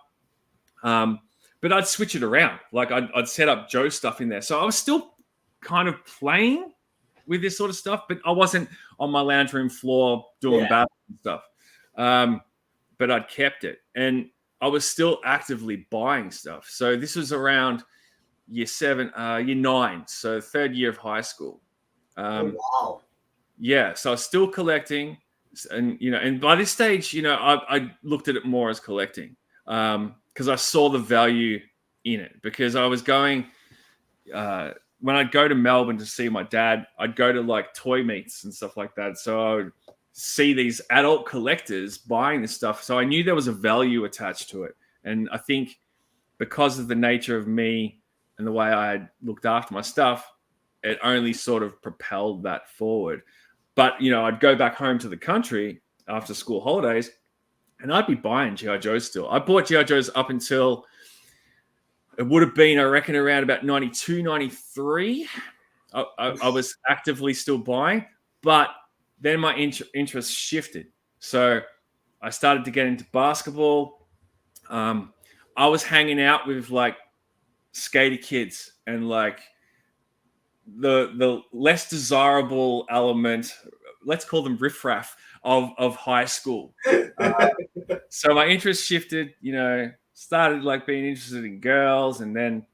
But I'd switch it around. Like I'd set up Joe stuff in there. So I was still kind of playing with this sort of stuff, but I wasn't on my lounge room floor doing bad stuff. But I'd kept it. And I was still actively buying stuff. So this was around year 9. So 3rd year of high school. Wow. Yeah. So I was still collecting. And by this stage, I looked at it more as collecting. Because I saw the value in it. Because I was going, when I'd go to Melbourne to see my dad, I'd go to like toy meets and stuff like that. So I would see these adult collectors buying this stuff. So I knew there was a value attached to it. And I think because of the nature of me and the way I had looked after my stuff, it only sort of propelled that forward. But, I'd go back home to the country after school holidays, and I'd be buying G.I. Joes still. I bought G.I. Joes up until it would have been, I reckon, around about 92, 93. I was actively still buying, but then my interest shifted. So I started to get into basketball. I was hanging out with like skater kids and like the less desirable element, let's call them riffraff of high school. So my interest shifted, started like being interested in girls, and then,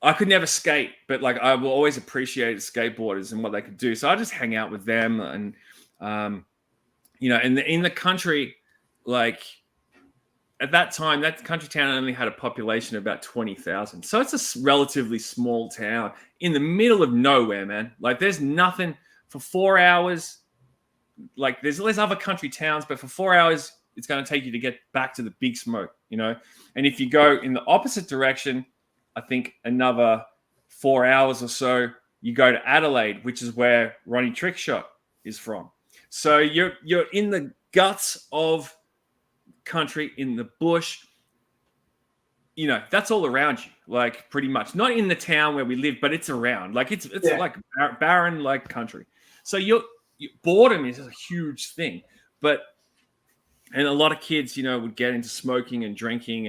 I could never skate, but like I will always appreciate skateboarders and what they could do. So I just hang out with them, and in the country, like at that time, that country town only had a population of about 20,000. So it's a relatively small town in the middle of nowhere, man. Like there's nothing for 4 hours. Like there's other country towns, but for 4 hours, it's going to take you to get back to the big smoke, And if you go in the opposite direction, I think another 4 hours or so, you go to Adelaide, which is where Ronnie Trickshot is from. So you're in the guts of country, in the bush. That's all around you, like pretty much. Not in the town where we live, but it's around. Like it's like barren, like country. So boredom is a huge thing, and a lot of kids, would get into smoking and drinking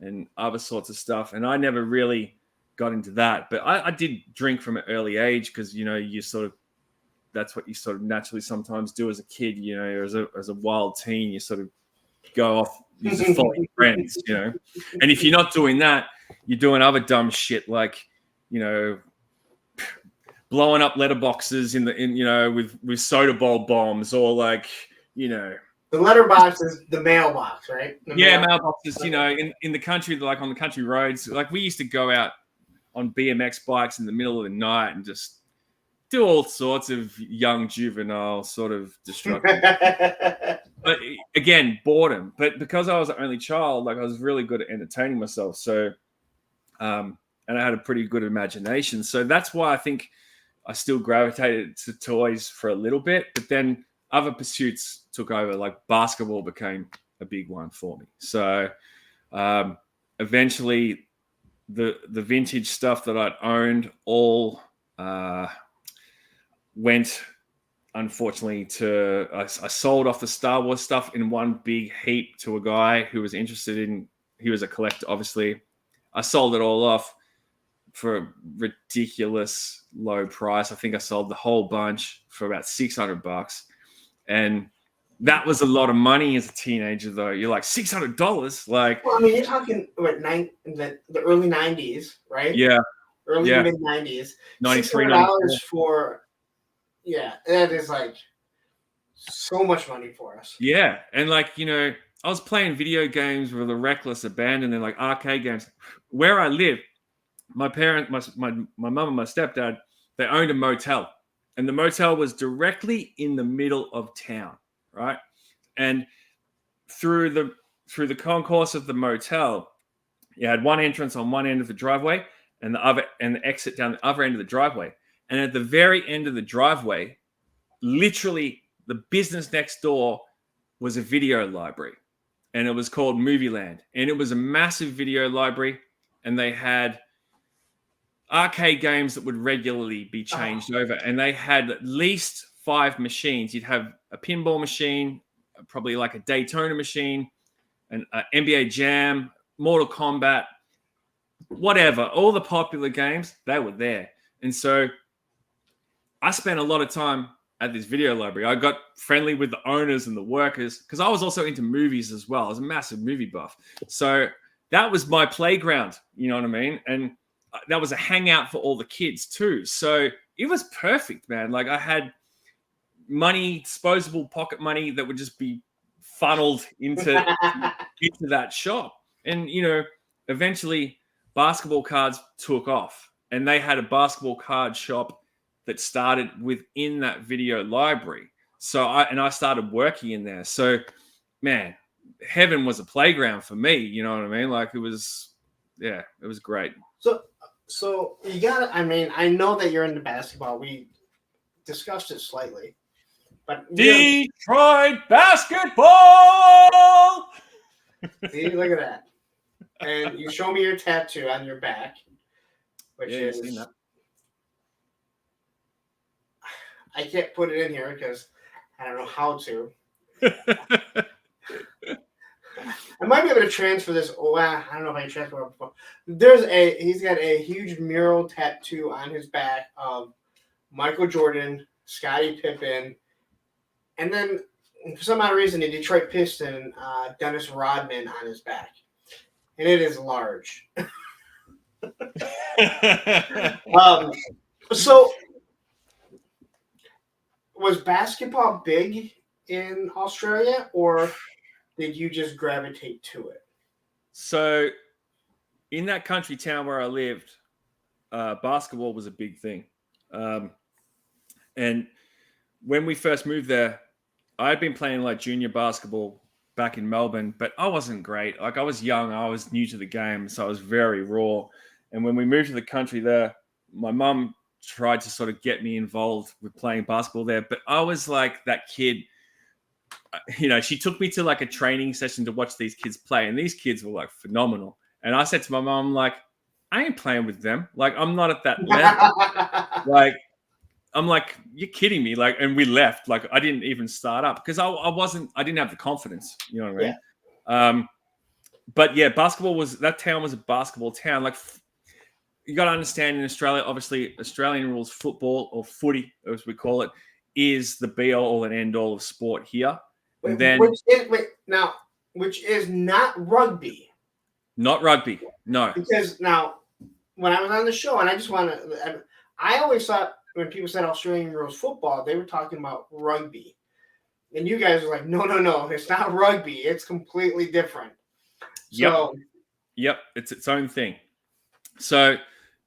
and other sorts of stuff. And I never really got into that, but I did drink from an early age because, that's what you sort of naturally sometimes do as a kid, as a wild teen, you sort of go off, you just follow your friends, and if you're not doing that, you're doing other dumb shit like, blowing up letterboxes with soda bowl bombs, or like, the letterbox is the mailbox, right? Mailboxes, in the country, like on the country roads, like we used to go out on BMX bikes in the middle of the night and just do all sorts of young juvenile sort of destructive. But again, boredom. But because I was an only child, like I was really good at entertaining myself. So, and I had a pretty good imagination. So that's why I think I still gravitated to toys for a little bit. But then other pursuits took over, like basketball became a big one for me. So eventually the vintage stuff that I'd owned all went, unfortunately, I sold off the Star Wars stuff in one big heap to a guy who was interested in, he was a collector, obviously. I sold it all off for a ridiculous low price. I think I sold the whole bunch for about $600. And that was a lot of money as a teenager, though. You're like, $600? Like, well, I mean, you're talking the early 90s, right? Yeah. Early to mid 90s. 93, $600 for, that is like so much money for us. Yeah. And like, I was playing video games with a reckless abandon and like arcade games. Where I live, my parents, my mum and my stepdad, they owned a motel. And the motel was directly in the middle of town, right? And through the concourse of the motel, you had one entrance on one end of the driveway and the exit down the other end of the driveway. And at the very end of the driveway, literally the business next door was a video library. And it was called Movie Land. And it was a massive video library. And they had arcade games that would regularly be changed over. And they had at least 5 machines. You'd have a pinball machine, probably like a Daytona machine, an NBA Jam, Mortal Kombat, whatever. All the popular games, they were there. And so I spent a lot of time at this video library. I got friendly with the owners and the workers because I was also into movies as well. I was a massive movie buff. So that was my playground, you know what I mean? And that was a hangout for all the kids too. So it was perfect, man. Like I had money, disposable pocket money that would just be funneled into that shop. And, you know, eventually basketball cards took off and they had a basketball card shop that started within that video library. So I started working in there. So, man, heaven was a playground for me. You know what I mean? Like it was great. So you got. I mean, I know that you're into basketball. We discussed it slightly, but Detroit basketball. See, look at that. And you show me your tattoo on your back, which is. I can't put it in here because I don't know how to. I might be able to transfer this. Oh, I don't know if I can transfer it before. He's got a huge mural tattoo on his back of Michael Jordan, Scottie Pippen, and then for some odd reason, a Detroit Piston, Dennis Rodman on his back. And it is large. So was basketball big in Australia, or did you just gravitate to it? So, in that country town where I lived, basketball was a big thing. And when we first moved there, I had been playing like junior basketball back in Melbourne, but I wasn't great. Like I was young, I was new to the game, so I was very raw. And when we moved to the country there, my mum tried to sort of get me involved with playing basketball there, but I was like that kid, you know, she took me to like a training session to watch these kids play, and these kids were like phenomenal. And I said to my mom, like, I ain't playing with them. Like, I'm not at that level. Like, I'm like, you're kidding me. Like, and we left. Like, I didn't even start up because I didn't have the confidence. You know what I mean? Yeah. But yeah, that town was a basketball town. Like, you got to understand in Australia, obviously, Australian rules football or footy, as we call it, is the be all and end all of sport here. And then, which is not rugby. Not rugby, no. Because now, when I was on the show, and I always thought when people said Australian rules football, they were talking about rugby. And you guys were like, no, it's not rugby. It's completely different. Yep, it's its own thing. So,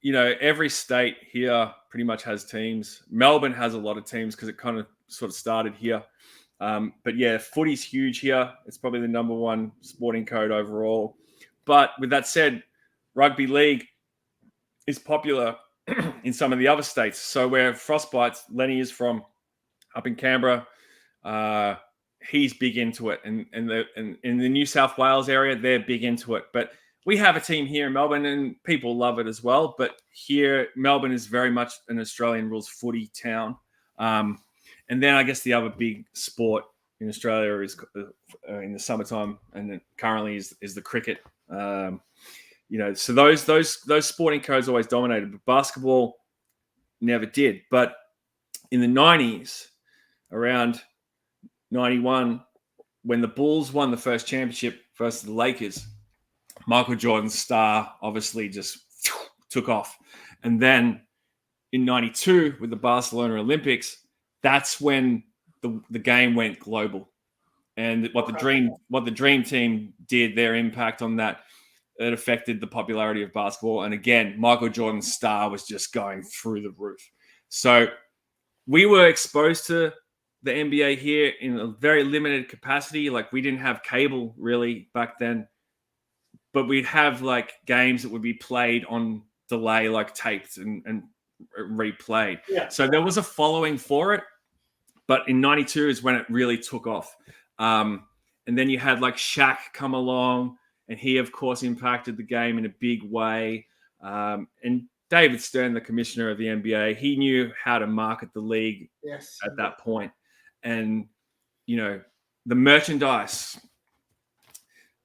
you know, every state here pretty much has teams. Melbourne has a lot of teams because it kind of sort of started here. But yeah, footy's huge here. It's probably the number one sporting code overall. But with that said, rugby league is popular in some of the other states. So where Frostbites, Lenny is from, up in Canberra, he's big into it. And in the New South Wales area, they're big into it. But we have a team here in Melbourne and people love it as well. But here, Melbourne is very much an Australian rules footy town. And then I guess the other big sport in Australia is in the summertime and currently is the cricket. You know, so those sporting codes always dominated, but basketball never did. But in the 90s, around 91, when the Bulls won the first championship versus the Lakers, Michael Jordan's star obviously just took off. And then in 92 with the Barcelona Olympics, that's when the game went global. And what the dream team did, their impact on that, it affected the popularity of basketball. And again, Michael Jordan's star was just going through the roof. So we were exposed to the NBA here in a very limited capacity. Like we didn't have cable really back then, but we'd have like games that would be played on delay, like taped and replayed. Yeah. So there was a following for it. But in 92 is when it really took off. And then you had like Shaq come along, and he, of course, impacted the game in a big way. And David Stern, the commissioner of the NBA, he knew how to market the league Yes. at that point. And, the merchandise,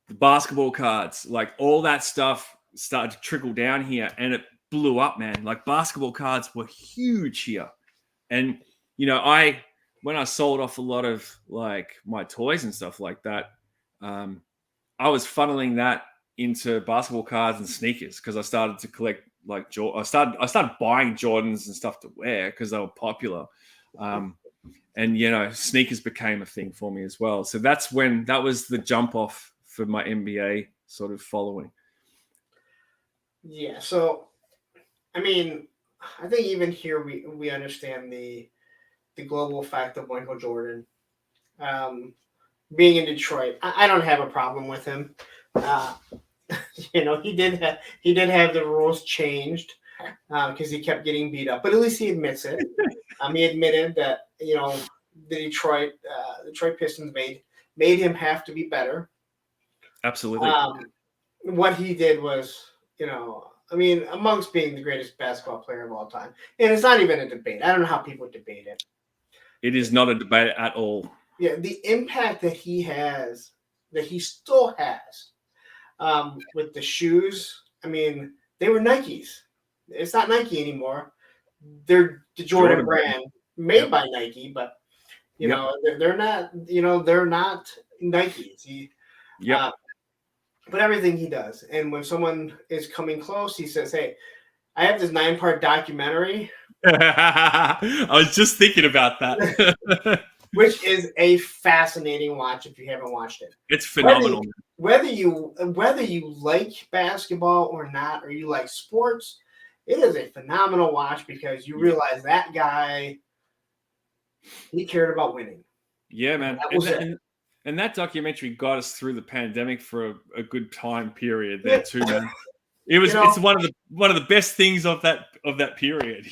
the basketball cards, like all that stuff started to trickle down here and it blew up, man. Like basketball cards were huge here. And, when I sold off a lot of like my toys and stuff like that, I was funneling that into basketball cards and sneakers because I started to collect like I started buying Jordans and stuff to wear because they were popular. And sneakers became a thing for me as well. So that was the jump off for my NBA sort of following. Yeah. So, I mean, I think even here we understand the global effect of Michael Jordan. Being in Detroit, I don't have a problem with him. He did have the rules changed because he kept getting beat up, but at least he admits it. He admitted that the Detroit Pistons made him have to be better. Absolutely. What he did was, amongst being the greatest basketball player of all time, and it's not even a debate. I don't know how people debate it. It is not a debate at all. Yeah, the impact that he still has, with the shoes. I mean, they were Nikes. It's not Nike anymore. They're the Jordan brand made by Nike, but they're not. They're not Nikes. But everything he does, and when someone is coming close, he says, "Hey, I have this 9-part documentary." I was just thinking about that. Which is a fascinating watch if you haven't watched it. It's phenomenal. Whether you like basketball or not, or you like sports, it is a phenomenal watch because you realize that guy, he cared about winning. Yeah, man. And that documentary got us through the pandemic for a good time period there too, man. It's one of the best things of that period,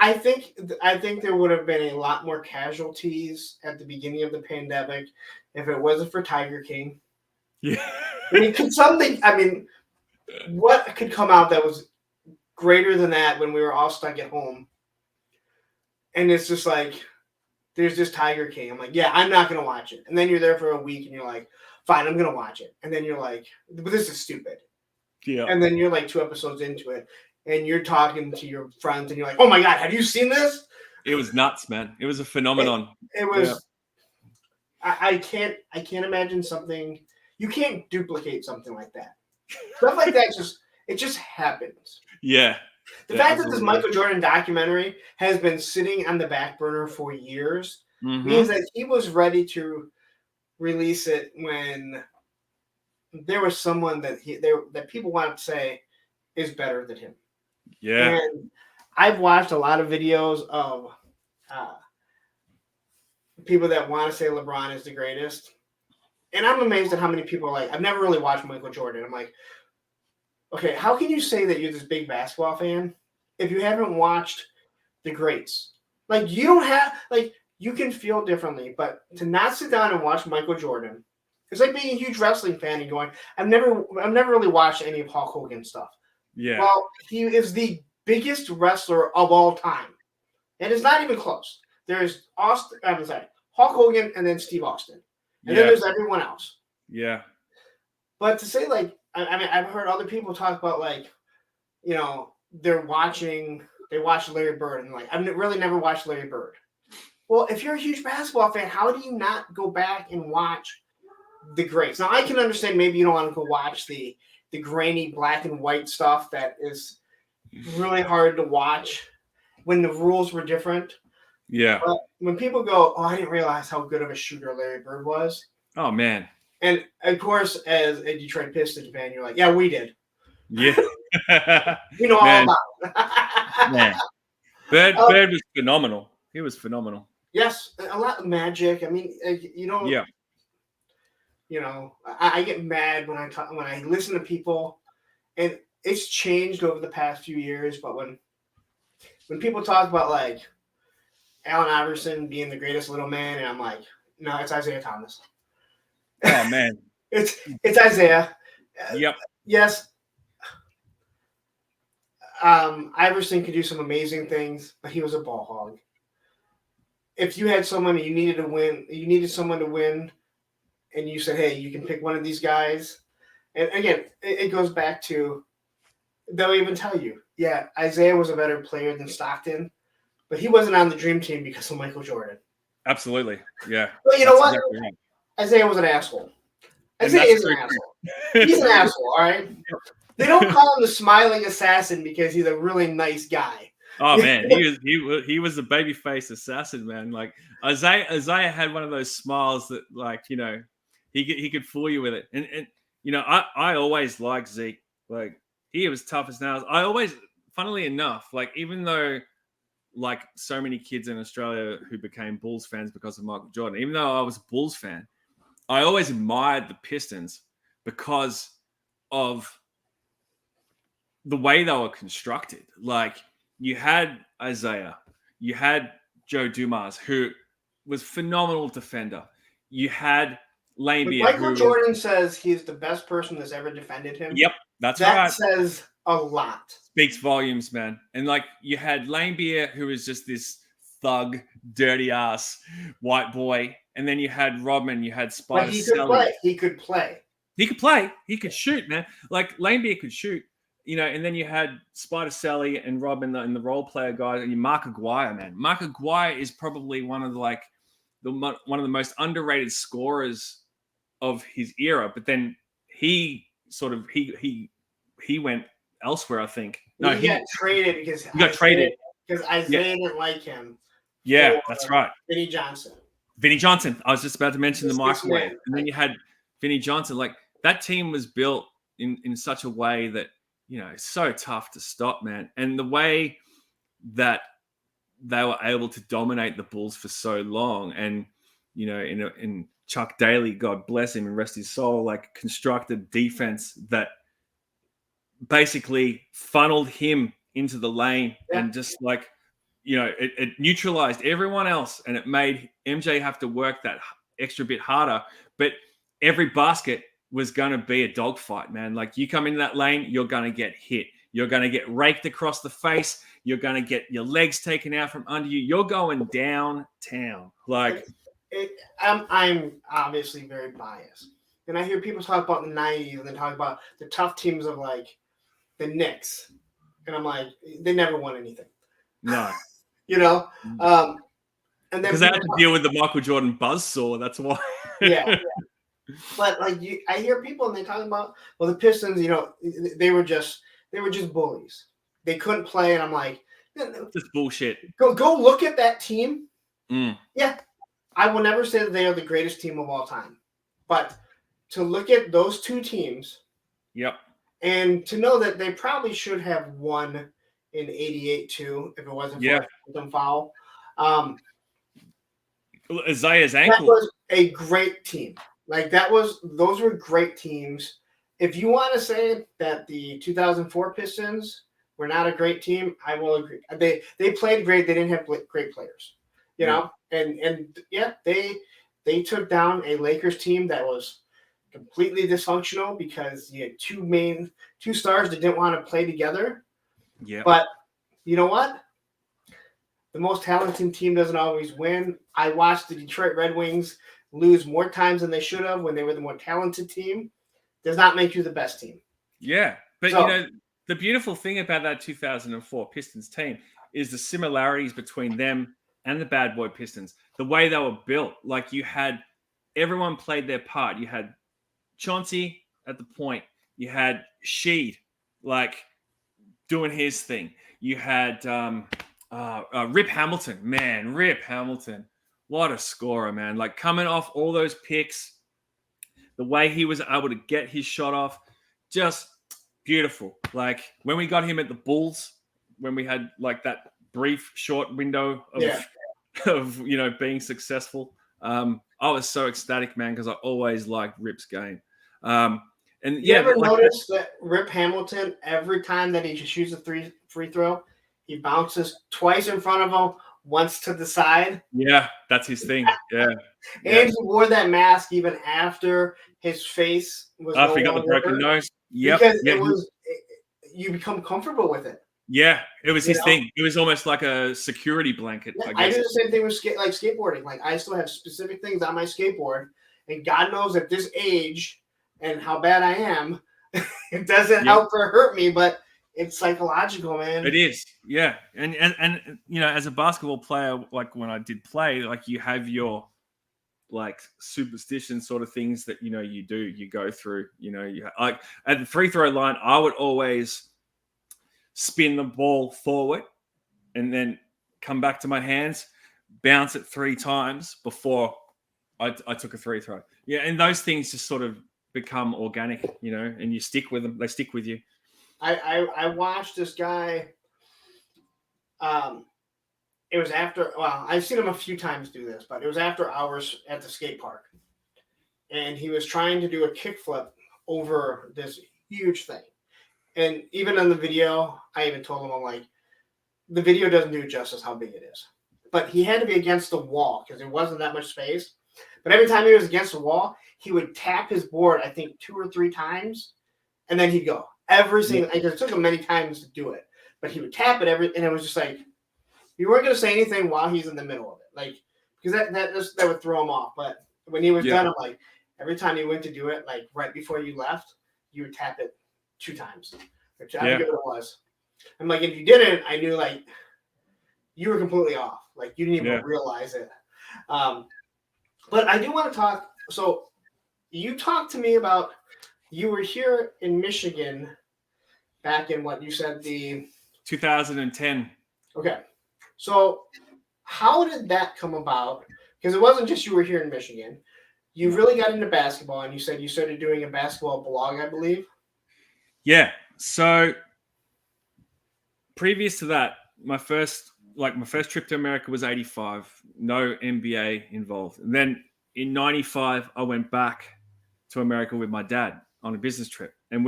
I think there would have been a lot more casualties at the beginning of the pandemic if it wasn't for Tiger King. Yeah. What could come out that was greater than that when we were all stuck at home? And it's just like, there's this Tiger King. I'm like, yeah, I'm not going to watch it. And then you're there for a week and you're like, fine, I'm going to watch it. And then you're like, but this is stupid. Yeah. And then you're like 2 episodes into it. And you're talking to your friends, and you're like, "Oh my god, have you seen this?" It was nuts, man. It was a phenomenon. It was. Yeah. I can't imagine something. You can't duplicate something like that. Stuff like that just happens. Yeah. The fact that this Michael Jordan documentary has been sitting on the back burner for years means that he was ready to release it when there was someone that people wanted to say is better than him. Yeah. And I've watched a lot of videos of people that want to say LeBron is the greatest. And I'm amazed at how many people are like, I've never really watched Michael Jordan. I'm like, okay, how can you say that you're this big basketball fan if you haven't watched the greats? Like, you don't have, like, you can feel differently, but to not sit down and watch Michael Jordan, it's like being a huge wrestling fan and going, I've never really watched any of Hulk Hogan stuff. Yeah. Well, he is the biggest wrestler of all time. And it's not even close. There's Hulk Hogan and then Steve Austin. And then there's everyone else. Yeah. But to say, like, I've heard other people talk about, like, they watch Larry Bird and like, I've really never watched Larry Bird. Well, if you're a huge basketball fan, how do you not go back and watch the greats? Now, I can understand maybe you don't want to go watch the grainy black and white stuff that is really hard to watch when the rules were different. Yeah. But when people go, oh, I didn't realize how good of a shooter Larry Bird was. Oh, man. And, of course, as a Detroit Pistons fan, you're like, yeah, we did. Yeah. We know all about it. Man. Bird was phenomenal. He was phenomenal. Yes. A lot of magic. I mean, Yeah. I get mad when I listen to people, and it's changed over the past few years. But when people talk about like Allen Iverson being the greatest little man, and I'm like, no, it's Isaiah Thomas. Oh man, it's Isaiah. Yep. Yes. Iverson could do some amazing things, but he was a ball hog. If you had someone you needed to win, you needed someone to win, and you said, "Hey, you can pick one of these guys." And again, it goes back to they'll even tell you, yeah, Isaiah was a better player than Stockton, but he wasn't on the dream team because of Michael Jordan. Absolutely, yeah. But you know what? Exactly right. Isaiah was an asshole. And Isaiah that's is an true. asshole. He's an asshole, all right? They don't call him the smiling assassin because he's a really nice guy. Oh man, he was a babyface assassin, man. Like Isaiah had one of those smiles that, like, you know, he could fool you with it. And you know, I always liked Zeke. Like, he was tough as nails. I always, funnily enough, like, even though, like, so many kids in Australia who became Bulls fans because of Michael Jordan, even though I was a Bulls fan, I always admired the Pistons because of the way they were constructed. Like, you had Isaiah, you had Joe Dumas, who was phenomenal defender. You had Lane When Beer, Michael Jordan says he's the best person that's ever defended him, yep, that's that right. says a lot. Speaks volumes, man. And like, you had Lane Beer, who was just this thug, dirty ass white boy, and then you had Rodman, you had Spider But he could Sally. play. He could play. He could play. He could shoot, man. Like, Lane Beer could shoot, you know. And then you had Spider Sally and Rodman and the role player guys, and you Mark Aguirre, man. Mark Aguirre is probably one of the most underrated scorers of his era. But then he sort of he went elsewhere, I think. No, he got traded because he got traded because Isaiah didn't like him. Yeah, that's right. Vinny Johnson. Vinny Johnson. I was just about to mention the This microwave. man. And then you had Vinny Johnson. Like, that team was built in such a way that, you know, it's so tough to stop, man. And the way that they were able to dominate the Bulls for so long, and, you know, in Chuck Daly, God bless him and rest his soul, like, constructed defense that basically funneled him into the lane and just, like, you know, it neutralized everyone else, and it made MJ have to work that extra bit harder. But every basket was going to be a dogfight, man. Like, you come into that lane, you're going to get hit. You're going to get raked across the face. You're going to get your legs taken out from under you. You're going downtown. Like, I'm obviously very biased. And I hear people talk about the 90s and they talk about the tough teams of, like, the Knicks. And I'm like, they never won anything. no. You know? And then because they had to deal with the Michael Jordan buzzsaw. That's why. yeah. But, like, I hear people and they talk about, well, the Pistons, you know, they were just bullies. They couldn't play, and I'm like, just bullshit. Go look at that team. Mm. Yeah, I will never say that they are the greatest team of all time, but to look at those two teams, yep, and to know that they probably should have won in '88 too if it wasn't for them foul. Isaiah's ankle. That was a great team. Like, those were great teams. If you want to say that the 2004 Pistons were not a great team, I will agree. They played great. They didn't have great players, you know. And yeah, they took down a Lakers team that was completely dysfunctional because you had two stars that didn't want to play together. Yeah. But you know what? The most talented team doesn't always win. I watched the Detroit Red Wings lose more times than they should have when they were the more talented team. Does not make you the best team. Yeah. But, you know, the beautiful thing about that 2004 Pistons team is the similarities between them and the Bad Boy Pistons. The way they were built. Like, you had everyone played their part. You had Chauncey at the point. You had Sheed, like, doing his thing. You had Rip Hamilton. Man, Rip Hamilton. What a scorer, man. Like, coming off all those picks, the way he was able to get his shot off, just beautiful. Like, when we got him at the Bulls, when we had, like, that brief short window of you know, being successful, I was so ecstatic, man, because I always liked Rip's game. And you ever notice that Rip Hamilton, every time that he shoots a free throw, he bounces twice in front of him, once to the side? Yeah, that's his thing. Yeah. And he wore that mask even after his face was after he got the broken nose. Yeah. Because you become comfortable with it. Yeah, it was You his know? thing. It was almost like a security blanket, Yeah, I I guess. do the same thing with skateboarding. Like I still have specific things on my skateboard, and God knows at this age and how bad I am, it doesn't Yeah, help or hurt me, but it's psychological, it man. is. Yeah, and you know, as a basketball player, like when I did play, like you have your like superstition sort of things that you know you go through. You know, you like at the free throw line, I would always spin the ball forward and then come back to my hands, bounce it 3 times before I took a free throw. Yeah, and those things just sort of become organic, you know, and you stick with them. They stick with you. I watched this guy. Um, it was after. Well, I've seen him a few times do this, but it was after hours at the skate park, and he was trying to do a kickflip over this huge thing. And even in the video, I even told him, I'm like, the video doesn't do justice how big it is. But he had to be against the wall because there wasn't that much space. But every time he was against the wall, he would tap his board, I think 2 or 3 times, and then he'd go. Every Yeah, single, because it took him many times to do it. But he would tap it and it was just like, you weren't going to say anything while he's in the middle of it. Like, because that would throw him off. But when he was yeah, done, I'm like, every time he went to do it, like right before you left, you would tap it 2 times. Which I yeah, forget what it was. I'm like, if you didn't, I knew like you were completely off. Like you didn't even yeah. realize it. Um, but I do want to talk. So you talked to me about you were here in Michigan back in what you said 2010. okay. So how did that come about? Because it wasn't just you were here in Michigan. You really got into basketball, and you said you started doing a basketball blog, I believe. Yeah. So previous to that, my first trip to America was 85. No NBA involved. And then in 95, I went back to America with my dad on a business trip. And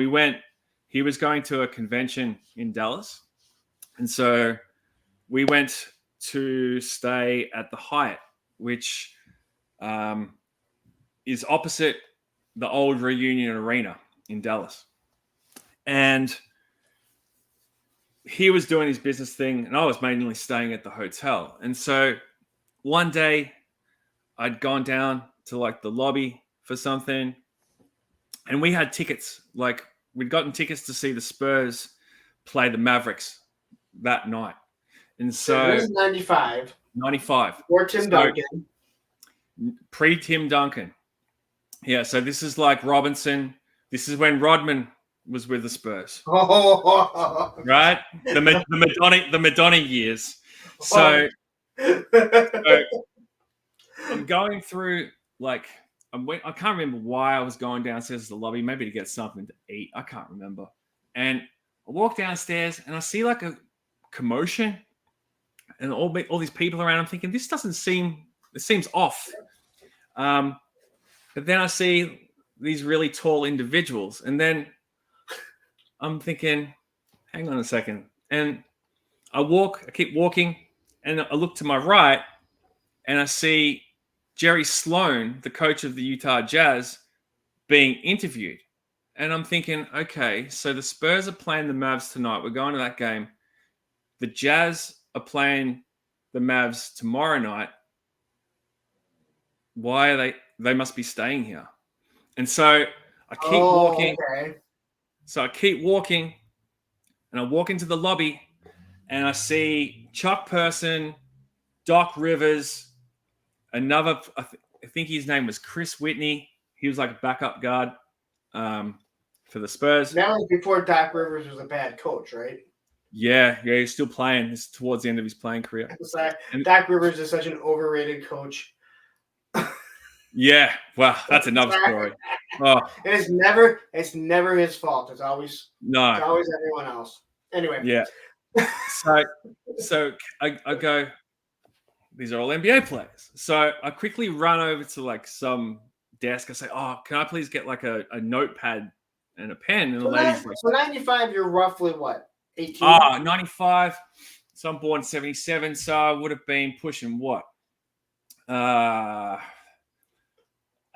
he was going to a convention in Dallas. And so we went to stay at the Hyatt, which um, is opposite the old Reunion Arena in Dallas. And he was doing his business thing, and I was mainly staying at the hotel. And so one day I'd gone down to like the lobby for something, and we had tickets. Like we'd gotten tickets to see the Spurs play the Mavericks that night. And So this so is 95 95. or Tim So Duncan. pre Tim Duncan. Yeah, so this is like Robinson. This is when Rodman was with the Spurs, Oh, right? The Madonna years. So, so I'm going through like I can't remember why I was going downstairs to the lobby, maybe to get something to eat. I can't remember. And I walk downstairs and I see like a commotion and all these people around. I'm thinking it seems off. But then I see these really tall individuals, and then I'm thinking, hang on a second. And I keep walking, and I look to my right, and I see Jerry Sloan, the coach of the Utah Jazz, being interviewed. And I'm thinking, okay, so the Spurs are playing the Mavs tonight. We're going to that game. The Jazz are playing the Mavs tomorrow night. Why are they? They must be staying here. And so I keep oh, walking. okay. So I keep walking, and I walk into the lobby, and I see Chuck Person, Doc Rivers, I think his name was Chris Whitney. He was like a backup guard for the Spurs. That was before Doc Rivers was a bad coach, right? Yeah, he's still playing. It's towards the end of his playing career. Sorry. And Doc Rivers is such an overrated coach. yeah, well, that's another story. Oh And it's never his fault. It's always no, everyone else. Anyway. yeah. So I go. These are all NBA players. So I quickly run over to like some desk. I say, "Oh, can I please get like a notepad and a pen?" And the lady's like, So 95, you're roughly what? 18? 95. So I'm born 77. So I would have been pushing what?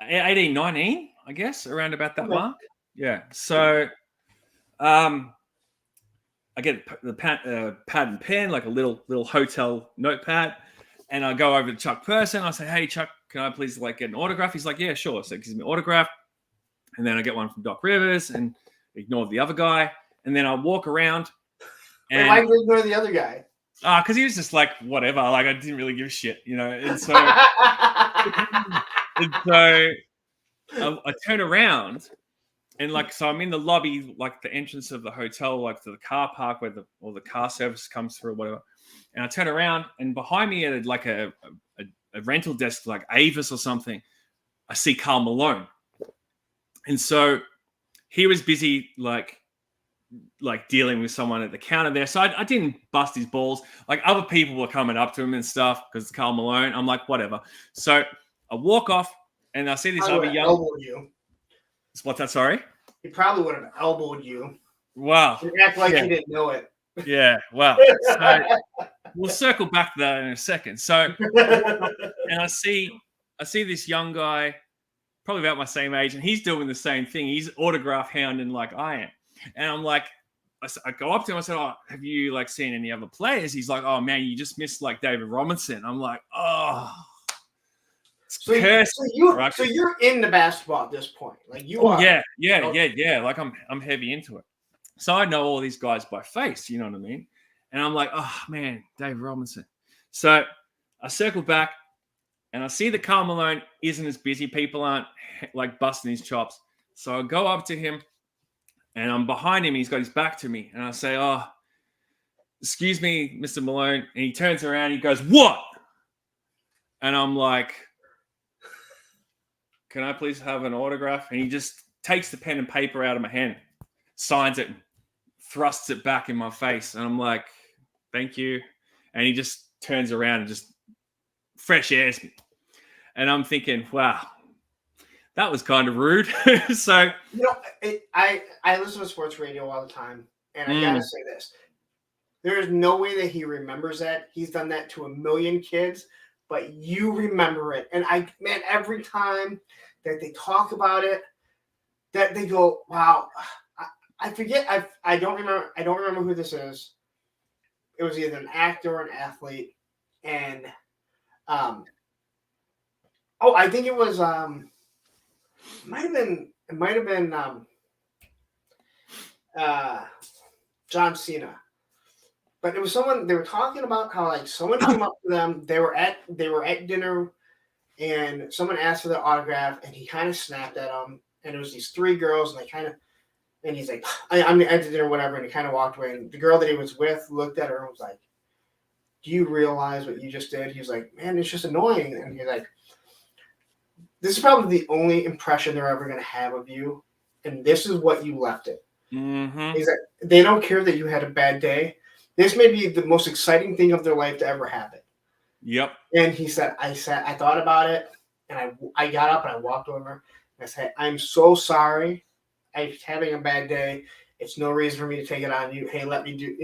18, 19, I guess, around about that Okay. mark. Yeah. So I get the pad and pen, like a little hotel notepad, and I go over to Chuck Person. I say, "Hey, Chuck, can I please like get an autograph?" He's like, "Yeah, sure." So he gives me an autograph, and then I get one from Doc Rivers, and ignore the other guy, and then I walk around, Wait, why and did you ignore the other guy? because he was just like whatever, like I didn't really give a shit, and so I turn around. And like, so I'm in the lobby, like the entrance of the hotel, like to the car park where the car service comes through, or whatever. And I turn around, and behind me at like a rental desk, like Avis or something, I see Karl Malone. And so he was busy like dealing with someone at the counter there. So I didn't bust his balls. Like other people were coming up to him and stuff because it's Karl Malone. I'm like, whatever. So I walk off, and I see this other young. Elbowed you. What's that? Sorry. He probably would have elbowed you. Wow. You act like you didn't know it. Yeah. Wow. So we'll circle back to that in a second. So, and I see this young guy, probably about my same age, and he's doing the same thing. He's autograph hounding like I am, and I'm like, I go up to him. I said, "Oh, have you like seen any other players?" He's like, "Oh man, you just missed like David Robinson." I'm like, "Oh." So you're into basketball at this point, like you are. Yeah. Like I'm heavy into it, so I know all these guys by face. You know what I mean? And I'm like, oh man, Dave Robinson. So I circle back, and I see that Karl Malone isn't as busy. People aren't like busting his chops. So I go up to him, and I'm behind him. He's got his back to me, and I say, "Oh, excuse me, Mr. Malone." And he turns around. He goes, "What?" And I'm like, "Can I please have an autograph?" And he just takes the pen and paper out of my hand, signs it, and thrusts it back in my face. And I'm like, "Thank you." And he just turns around and just fresh airs me. And I'm thinking, wow, that was kind of rude. So, I listen to sports radio all the time, and I gotta say this: there is no way that he remembers that. He's done that to a million kids, but you remember it. And every time that they talk about it, that they go, "Wow." I forget. I don't remember. I don't remember who this is. It was either an actor or an athlete, and I think it was it might have been John Cena. But it was someone, they were talking about how like someone came up to them, they were at dinner, and someone asked for their autograph, and he kind of snapped at them, and it was these three girls, and he's like, I'm at dinner or whatever, and he kind of walked away, and the girl that he was with looked at her and was like, "Do you realize what you just did?" He was like, "Man, it's just annoying." And he's like, "This is probably the only impression they're ever going to have of you, and this is what you left it." mm-hmm. He's like, "They don't care that you had a bad day. This may be the most exciting thing of their life to ever happen." Yep. And he said, I thought about it, and I got up and I walked over, and I said, "I'm so sorry. I'm having a bad day. It's no reason for me to take it on you. Hey, let me do,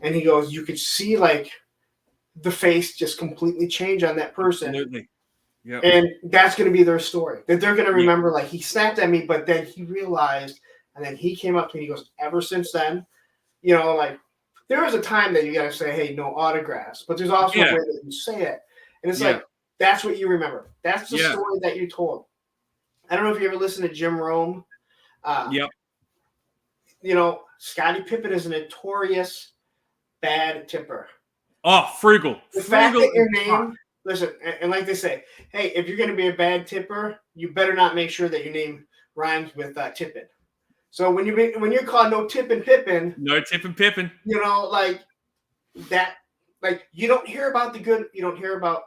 And he goes, you could see like the face just completely change on that person. Absolutely. Yep. And that's going to be their story, that they're going to remember, like, he snapped at me, but then he realized, and then he came up to me, he goes, ever since then, like, there is a time that you got to say, hey, no autographs, but there's also a way that you say it. And it's like, that's what you remember. That's the story that you told. I don't know if you ever listened to Jim Rome. Scottie Pippen is a notorious bad tipper. Oh, frugal. The fact that your name, listen, and like they say, hey, if you're going to be a bad tipper, you better not make sure that your name rhymes with tipping. So when you're called no tipping Pippen, like that, like you don't hear about the good, you don't hear about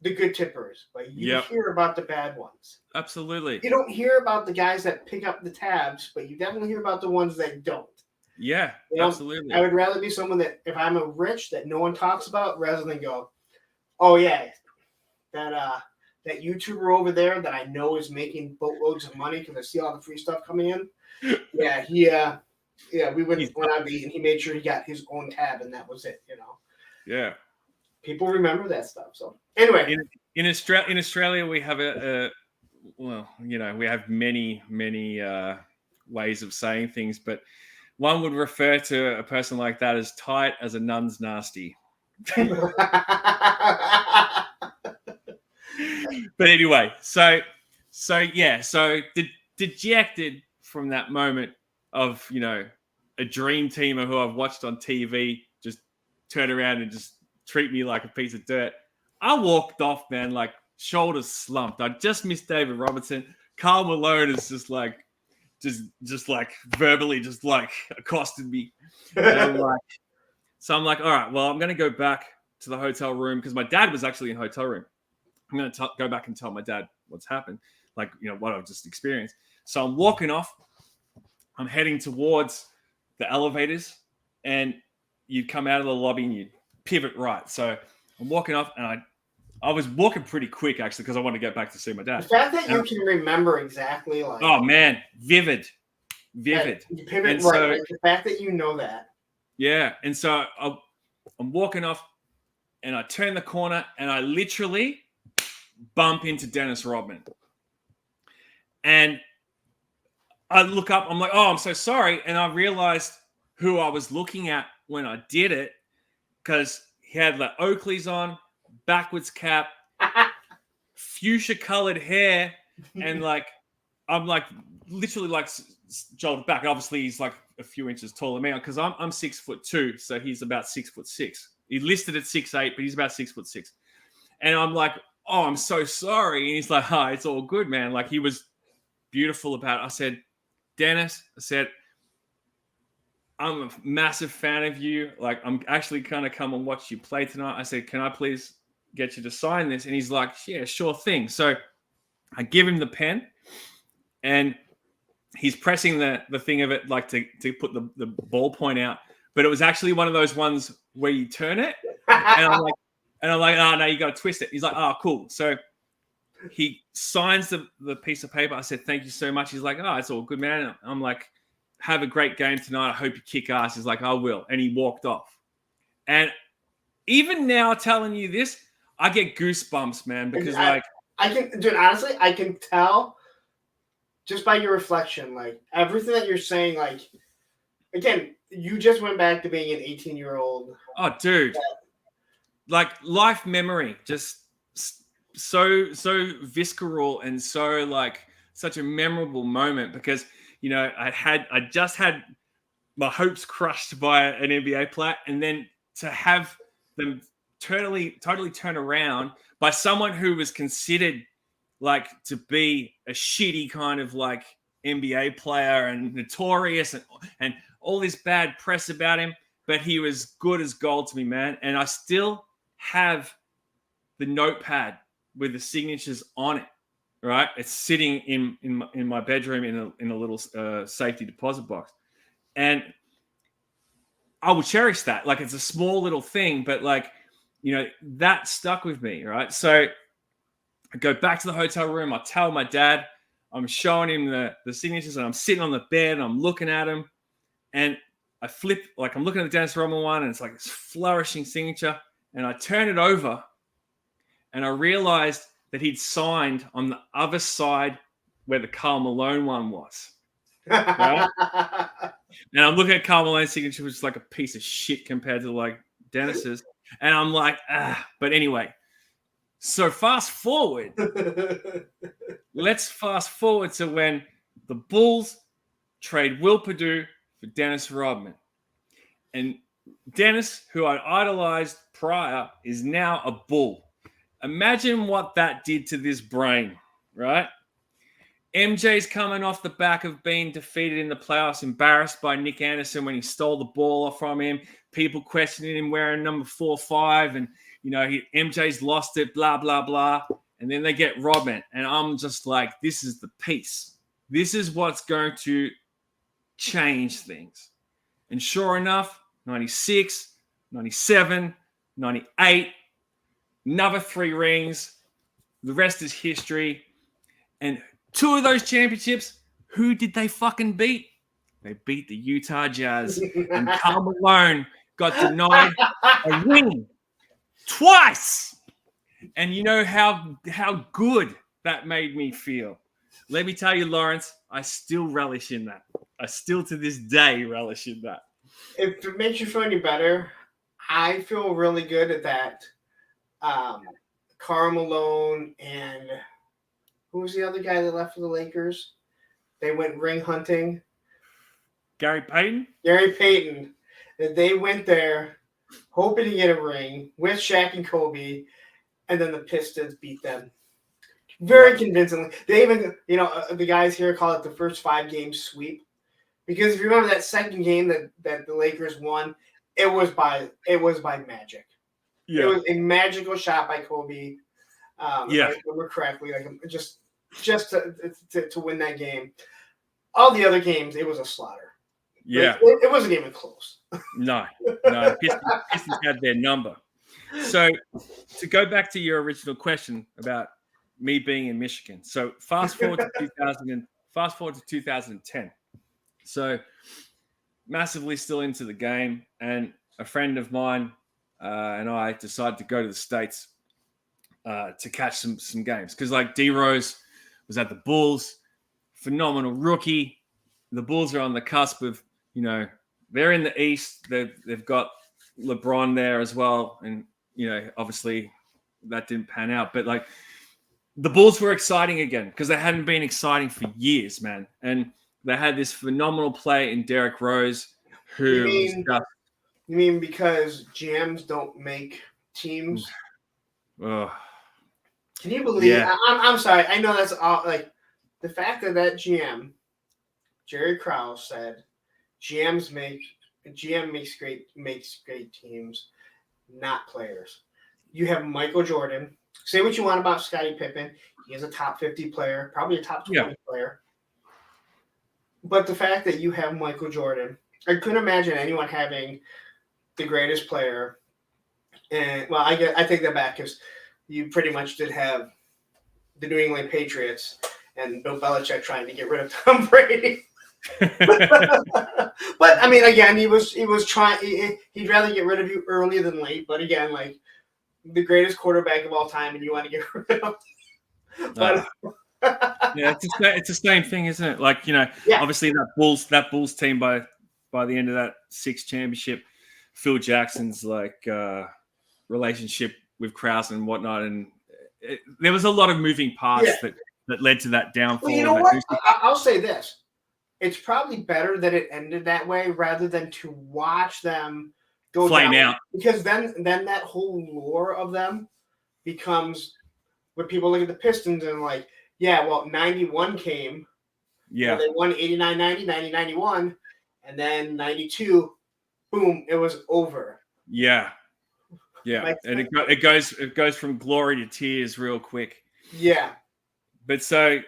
the good tippers, but you hear about the bad ones. Absolutely. You don't hear about the guys that pick up the tabs, but you definitely hear about the ones that don't. Yeah, absolutely. I would rather be someone that, if I'm a rich, that no one talks about, rather than go, oh yeah, that YouTuber over there that I know is making boatloads of money because I see all the free stuff coming in. Yeah, we went out to eat, and he made sure he got his own tab, and that was it. Yeah. People remember that stuff. So anyway, in Australia, we have we have many ways of saying things, but one would refer to a person like that as tight as a nun's nasty. But anyway, so dejected from that moment of, you know, a dream teamer who I've watched on TV just turn around and just treat me like a piece of dirt. I walked off, man, like shoulders slumped. I just missed David Robertson. Karl Malone is just like verbally just like accosted me. And I'm like, all right, well, I'm going to go back to the hotel room because my dad was actually in the hotel room. I'm going to go back and tell my dad what's happened, like, you know, what I've just experienced. So I'm walking off. I'm heading towards the elevators, and you'd come out of the lobby and you'd pivot right. So I'm walking off, and I was walking pretty quick, actually, because I wanted to get back to see my dad. The fact that you can remember exactly, like, oh man, vivid. you pivot And right. so- Like, the fact that you know that. Yeah, and so I'm walking off, and I turn the corner, and I literally bump into Dennis Rodman. And I look up, I'm like, oh, I'm so sorry. And I realized who I was looking at when I did it, because he had the Oakleys on, backwards cap, fuchsia colored hair, and like, I'm like literally like jolted back. Obviously, he's like a few inches taller than me because I'm 6'2", so he's about 6'6". He listed at 6'8", but he's about 6'6". And I'm like, oh, I'm so sorry. And he's like, hi, it's all good, man. Like, he was beautiful about it. I said, Dennis, I said, I'm a massive fan of you. Like, I'm actually going to come and watch you play tonight. I said, can I please get you to sign this? And he's like, yeah, sure thing. So I give him the pen, and he's pressing the thing of it, like to put the ballpoint out. But it was actually one of those ones where you turn it. And I'm like, oh, no, you got to twist it. He's like, oh, cool. So he signs the piece of paper. I said, thank you so much. He's like, oh, it's all good, man. I'm like, have a great game tonight. I hope you kick ass. He's like, I will. And he walked off. And even now telling you this, I get goosebumps, man, because I can, dude, honestly, I can tell just by your reflection, like everything that you're saying, like, again, you just went back to being an 18-year-old. Oh, dude. Like, life memory, just so visceral and so like such a memorable moment, because, you know, I just had my hopes crushed by an NBA player, and then to have them totally turn around by someone who was considered like to be a shitty kind of like NBA player and notorious and all this bad press about him, but he was good as gold to me, man. And I still have the notepad with the signatures on it, right? It's sitting in my bedroom in a little safety deposit box. And I will cherish that. Like, it's a small little thing, but like, you know, that stuck with me, right? So I go back to the hotel room. I tell my dad, I'm showing him the signatures, and I'm sitting on the bed and I'm looking at him, and I flip, like I'm looking at the Dennis Rodman one, and it's like this flourishing signature, and I turn it over, and I realized that he'd signed on the other side where the Karl Malone one was. Right? And I'm looking at Karl Malone's signature, which is like a piece of shit compared to like Dennis's, and I'm like, but anyway. So fast forward. Let's fast forward to when the Bulls trade Will Perdue for Dennis Rodman. And Dennis, who I idolized prior, is now a Bull. Imagine what that did to this brain, right? MJ's coming off the back of being defeated in the playoffs, embarrassed by Nick Anderson when he stole the ball from him. People questioning him wearing number 4-5, and you know, MJ's lost it, blah, blah, blah. And then they get Rodman. And I'm just like, this is the piece. This is what's going to change things. And sure enough, 96, 97, 98, another 3 rings. The rest is history. And 2 of those championships, who did they fucking beat? They beat the Utah Jazz. And Karl Malone got denied a ring. Twice. And you know how good that made me feel. Let me tell you, Lawrence, I still relish in that. I still to this day relish in that. If it makes you feel any better, I feel really good at that. Karl Malone and who was the other guy that left for the Lakers? They went ring hunting. Gary Payton? Gary Payton. That they went there hoping to get a ring with Shaq and Kobe, and then the Pistons beat them very convincingly. They even, the guys here call it the first 5 game sweep. Because if you remember that second game that the Lakers won, it was by magic. Yeah. It was a magical shot by Kobe. If I remember correctly, like just to win that game. All the other games, it was a slaughter. Yeah. It wasn't even close. No. Pistons had their number. So to go back to your original question about me being in Michigan. So fast forward to 2010. So massively still into the game, and a friend of mine and I decided to go to the States to catch some games because like D Rose was at the Bulls, phenomenal rookie. The Bulls are on the cusp of, they're in the East. They've got LeBron there as well, and obviously that didn't pan out. But like the Bulls were exciting again because they hadn't been exciting for years, man, and they had this phenomenal play in Derrick Rose, who You mean because GMs don't make teams? Oh, can you believe? Yeah. I'm sorry. I know that's all. Like the fact that GM, Jerry Krause, said GM makes great teams, not players. You have Michael Jordan. Say what you want about Scottie Pippen. He is a top 50 player, probably a top 20 player. But the fact that you have Michael Jordan, I couldn't imagine anyone having the greatest player. And well, I take that back because you pretty much did have the New England Patriots and Bill Belichick trying to get rid of Tom Brady. But I mean, again, he was trying. He'd rather get rid of you early than late. But again, like the greatest quarterback of all time, and you want to get rid of. But yeah, it's the same thing, isn't it? Like obviously that Bulls team by the end of that 6th championship, Phil Jackson's like relationship with Krause and whatnot, and there was a lot of moving parts that led to that downfall. Well, you know what? I'll say this. It's probably better that it ended that way rather than to watch them go flame down. out. Because then that whole lore of them becomes when people look at the Pistons and like, yeah, well, 91 came. Yeah. They won 89, 90, 90, 91. And then 92, boom, it was over. Yeah. Yeah. And it goes from glory to tears real quick. Yeah. But so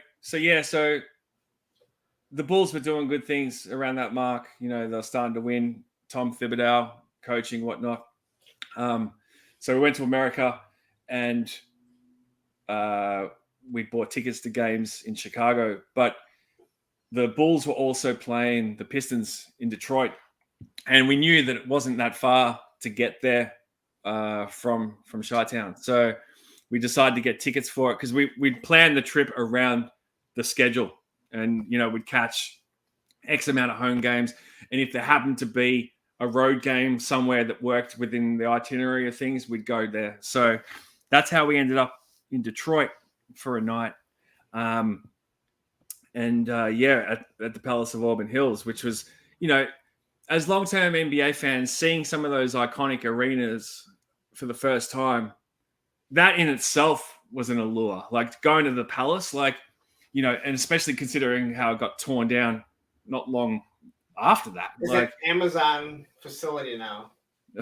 the Bulls were doing good things around that mark. They're starting to win. Tom Thibodeau coaching, whatnot. So we went to America and we bought tickets to games in Chicago. But the Bulls were also playing the Pistons in Detroit. And we knew that it wasn't that far to get there from Chi-Town. So we decided to get tickets for it because we'd planned the trip around the schedule. And, we'd catch X amount of home games. And if there happened to be a road game somewhere that worked within the itinerary of things, we'd go there. So that's how we ended up in Detroit for a night. At the Palace of Auburn Hills, which was, as long-term NBA fans, seeing some of those iconic arenas for the first time, that in itself was an allure. Like going to the Palace, and especially considering how it got torn down not long after that. It's an Amazon facility now.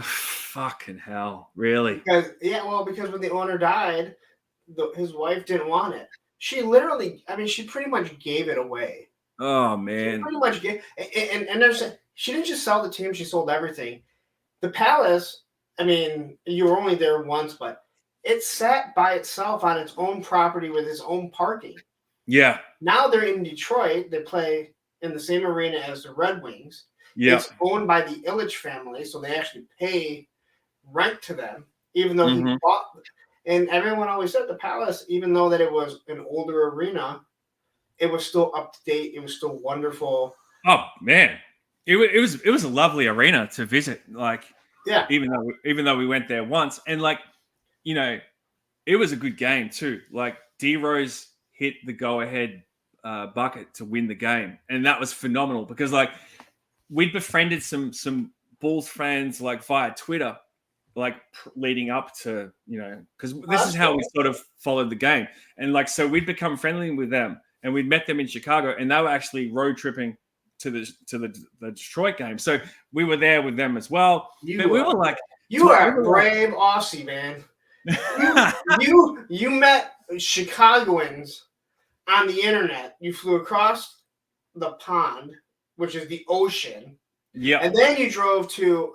Fucking hell, really? Because when the owner died, his wife didn't want it. She pretty much gave it away. Oh man! She pretty much gave, and she didn't just sell the team; she sold everything. The Palace. I mean, you were only there once, but it sat by itself on its own property with its own parking. Yeah. Now they're in Detroit. They play in the same arena as the Red Wings. Yeah. It's owned by the Ilitch family, so they actually pay rent to them, even though he bought. And everyone always said the Palace, even though that it was an older arena, it was still up to date. It was still wonderful. Oh man, it was a lovely arena to visit. Like, Yeah. even though we went there once, and like, you know, it was a good game too. Like D Rose hit the go ahead bucket to win the game, and that was phenomenal because like we'd befriended some Bulls fans like via Twitter, like leading up to, because this is how we sort of followed the game, and like so we'd become friendly with them, and we'd met them in Chicago, and they were actually road tripping to the Detroit game, so we were there with them as well. But we were like, you are a brave Aussie, man. You met Chicagoans on the internet. You flew across the pond, which is the ocean. Yeah. And then you drove to,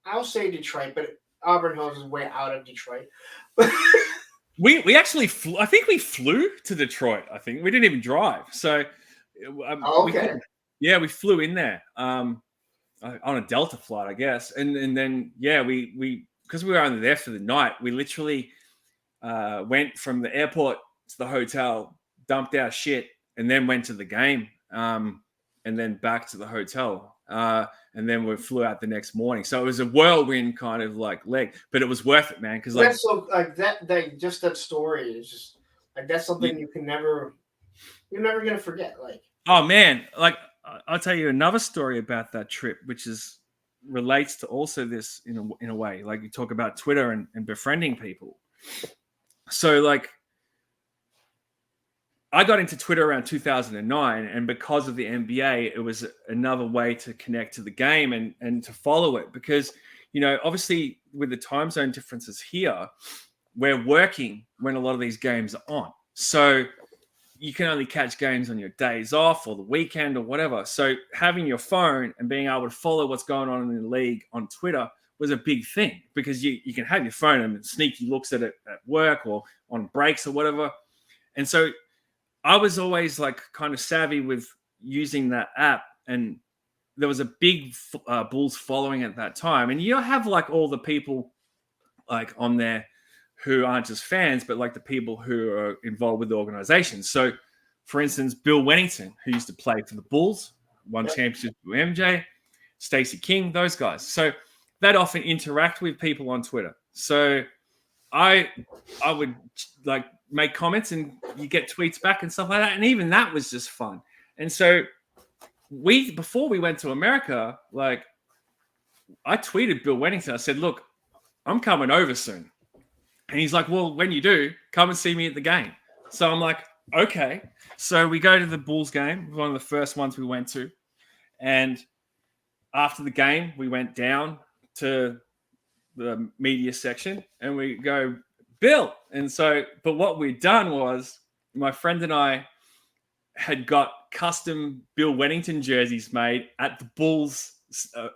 I'll say Detroit, but Auburn Hills is way out of Detroit. we actually flew. I think we flew to Detroit. I think we didn't even drive. So, okay. We flew in there on a Delta flight, I guess. And then, we because we were only there for the night, we literally went from the airport to the hotel, dumped our shit, and then went to the game, and then back to the hotel. And then we flew out the next morning. So it was a whirlwind kind of like leg, but it was worth it, man. Because like, that's so like that story is just like that's something you're never gonna forget. Like, oh man, like I'll tell you another story about that trip, which relates to also this in a way. Like you talk about Twitter and befriending people. So like I got into Twitter around 2009, and because of the NBA, it was another way to connect to the game and to follow it. Because, obviously with the time zone differences here, we're working when a lot of these games are on. So you can only catch games on your days off or the weekend or whatever. So having your phone and being able to follow what's going on in the league on Twitter was a big thing, because you can have your phone and sneaky looks at it at work or on breaks or whatever. And so I was always like kind of savvy with using that app, and there was a big Bulls following at that time. And you have like all the people like on there who aren't just fans, but like the people who are involved with the organization. So, for instance, Bill Wennington, who used to play for the Bulls, won championships with MJ, Stacey King, those guys. So they'd often interact with people on Twitter. So I would like make comments and you get tweets back and stuff like that. And even that was just fun. And so before we went to America, like I tweeted Bill Wennington. I said, look, I'm coming over soon. And he's like, well, when you do, come and see me at the game. So I'm like, okay. So we go to the Bulls game, one of the first ones we went to. And after the game, we went down to the media section and we go, Bill. And so, but what we'd done was my friend and I had got custom Bill Wennington jerseys made at the Bulls,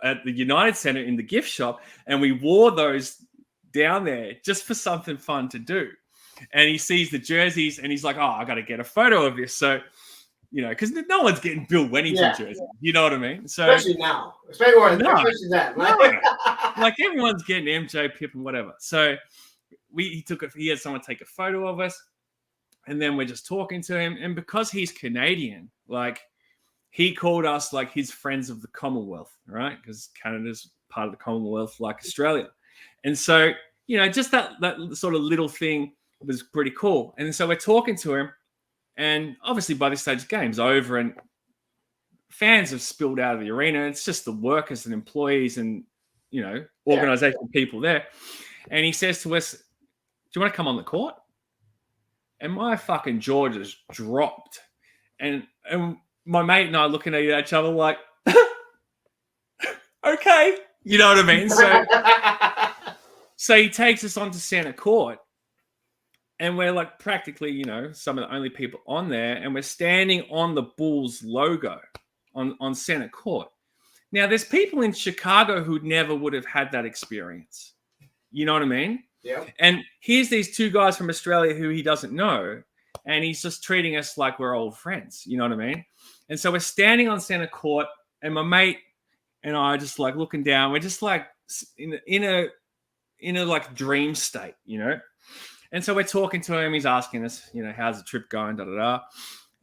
at the United Center in the gift shop. And we wore those down there just for something fun to do. And he sees the jerseys and he's like, oh, I got to get a photo of this. So, because no one's getting Bill Wennington jerseys. You know what I mean? So, especially now. Especially that. Like everyone's getting MJ, Pip, and whatever. So he had someone take a photo of us. And then we're just talking to him. And because he's Canadian, like he called us like his friends of the Commonwealth, right? Because Canada's part of the Commonwealth like Australia. And so, just that sort of little thing was pretty cool. And so we're talking to him. And obviously by this stage, the game's over and fans have spilled out of the arena. It's just the workers and employees and, organizational people there. And he says to us, do you want to come on the court? And my fucking jaw just dropped. And my mate and I looking at each other like, okay. You know what I mean? So he takes us onto center court. And we're like practically, some of the only people on there. And we're standing on the Bulls logo on center court. Now, there's people in Chicago who never would have had that experience. You know what I mean? Yeah. And here's these two guys from Australia who he doesn't know. And he's just treating us like we're old friends. You know what I mean? And so we're standing on center court. And my mate and I are just like looking down. We're just like in a like dream state, And so we're talking to him. He's asking us, how's the trip going? Da da da.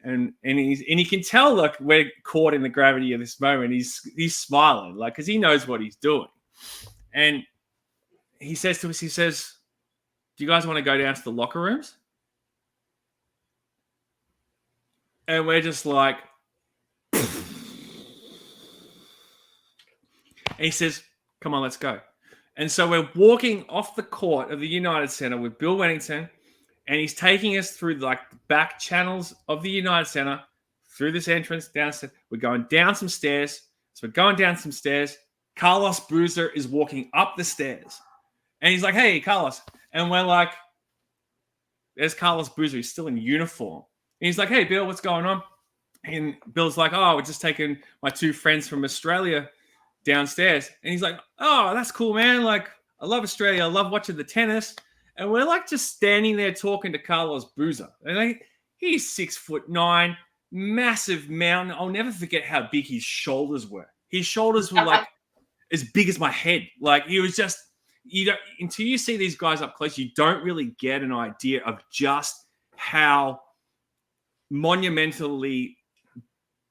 and he can tell like we're caught in the gravity of this moment. He's smiling like because he knows what he's doing, and he says to us, he says, "Do you guys want to go down to the locker rooms?" And we're just like, and he says, "Come on, let's go." And so we're walking off the court of the United Center with Bill Wennington, and he's taking us through like the back channels of the United Center, through this entrance, downstairs. We're going down some stairs. So we're going down some stairs. Carlos Boozer is walking up the stairs. And he's like, "Hey, Carlos." And we're like, there's Carlos Boozer. He's still in uniform. And he's like, "Hey, Bill, what's going on?" And Bill's like, "Oh, we're just taking my two friends from Australia downstairs." And he's like, "Oh, that's cool, man. Like, I love Australia. I love watching the tennis." And we're like just standing there talking to Carlos Boozer. And like, he's 6'9", massive mountain. I'll never forget how big his shoulders were. His shoulders were like as big as my head. Like he was just, you don't, until you see these guys up close, you don't really get an idea of just how monumentally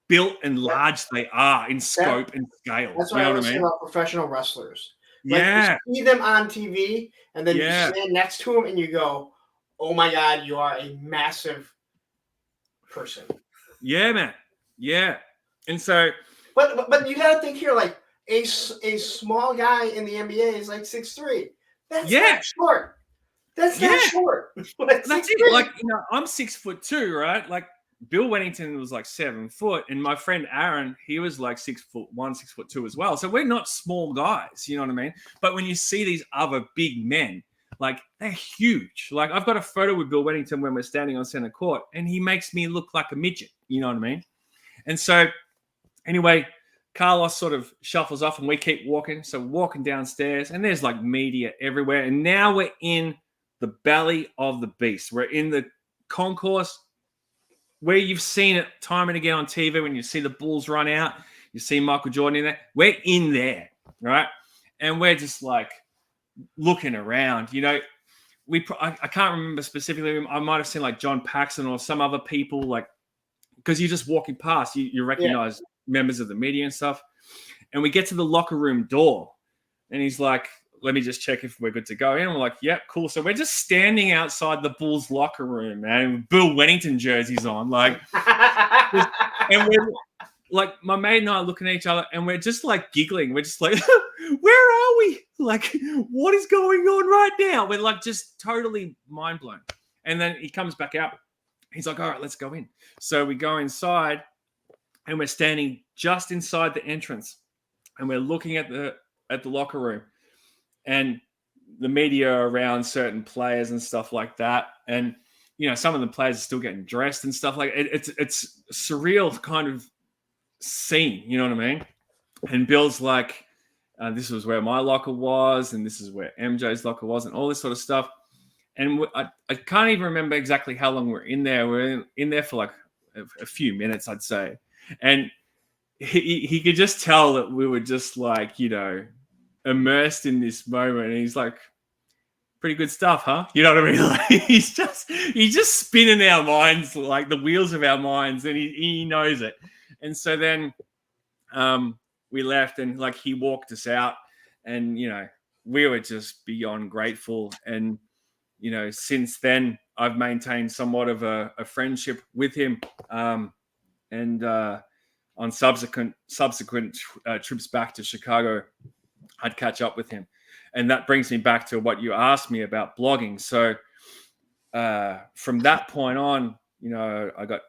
built and large they are in scope and scale. That's what I always say about professional wrestlers. Like, Yeah. you see them on TV, and then you stand next to them, and you go, "Oh my God, you are a massive person." Yeah, man. Yeah. And so, but you got to think here, like a small guy in the NBA is like 6'3". That's not short. That's not short. That's it. Like, you know, I'm 6'2", right? Like Bill Wennington was like 7 foot, and my friend Aaron, he was like 6'1", 6'2" as well. So we're not small guys, you know what I mean? But when you see these other big men, like they're huge. Like I've got a photo with Bill Wennington when we're standing on center court, and he makes me look like a midget, you know what I mean? And so anyway, Carlos sort of shuffles off, and we keep walking. So we're walking downstairs, and there's like media everywhere. And now we're in the belly of the beast. We're in the concourse where you've seen it time and again on TV when you see the Bulls run out, you see Michael Jordan in there. We're in there, right? And we're just like looking around. You know, I can't remember specifically. I might have seen like John Paxson or some other people, like because you're just walking past, you recognize members of the media and stuff. And we get to the locker room door, and he's like, "Let me just check if we're good to go in." And we're like, "Yep, cool." So we're just standing outside the Bulls locker room, man, with Bill Wennington jerseys on, like, and we're like, my mate and I are looking at each other, and we're just like giggling. We're just like, "Where are we? Like, what is going on right now?" We're like just totally mind blown. And then he comes back out. He's like, "All right, let's go in." So we go inside, and we're standing just inside the entrance, and we're looking at the locker room. And the media around certain players and stuff like that. And, you know, some of the players are still getting dressed and stuff like it. It's a surreal kind of scene, you know what I mean? And Bill's like, "This was where my locker was, and this is where MJ's locker was," and all this sort of stuff. And I can't even remember exactly how long we're in there. We're in there for like a few minutes, I'd say. And he could just tell that we were just like, you know, immersed in this moment. And he's like, "Pretty good stuff, huh?" You know what I mean? Like, he's just spinning our minds, like the wheels of our minds, and he knows it. And so then we left, and like he walked us out, and you know, we were just beyond grateful. And you know, since then I've maintained somewhat of a friendship with him, and on subsequent trips back to Chicago, I'd catch up with him. And that brings me back to what you asked me about blogging. So from that point on, you know, I got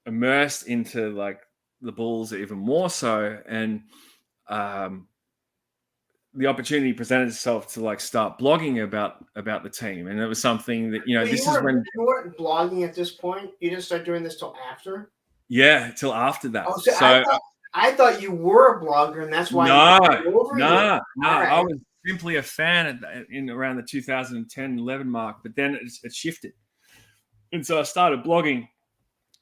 immersed into like the Bulls even more so. And the opportunity presented itself to like start blogging about the team. And it was something that, you know, You weren't blogging at this point. You didn't start doing this till after? Yeah, till after that. Oh, so I thought you were a blogger, and that's why. No. I was simply a fan in around the 2010-11 mark, but then it shifted, and so I started blogging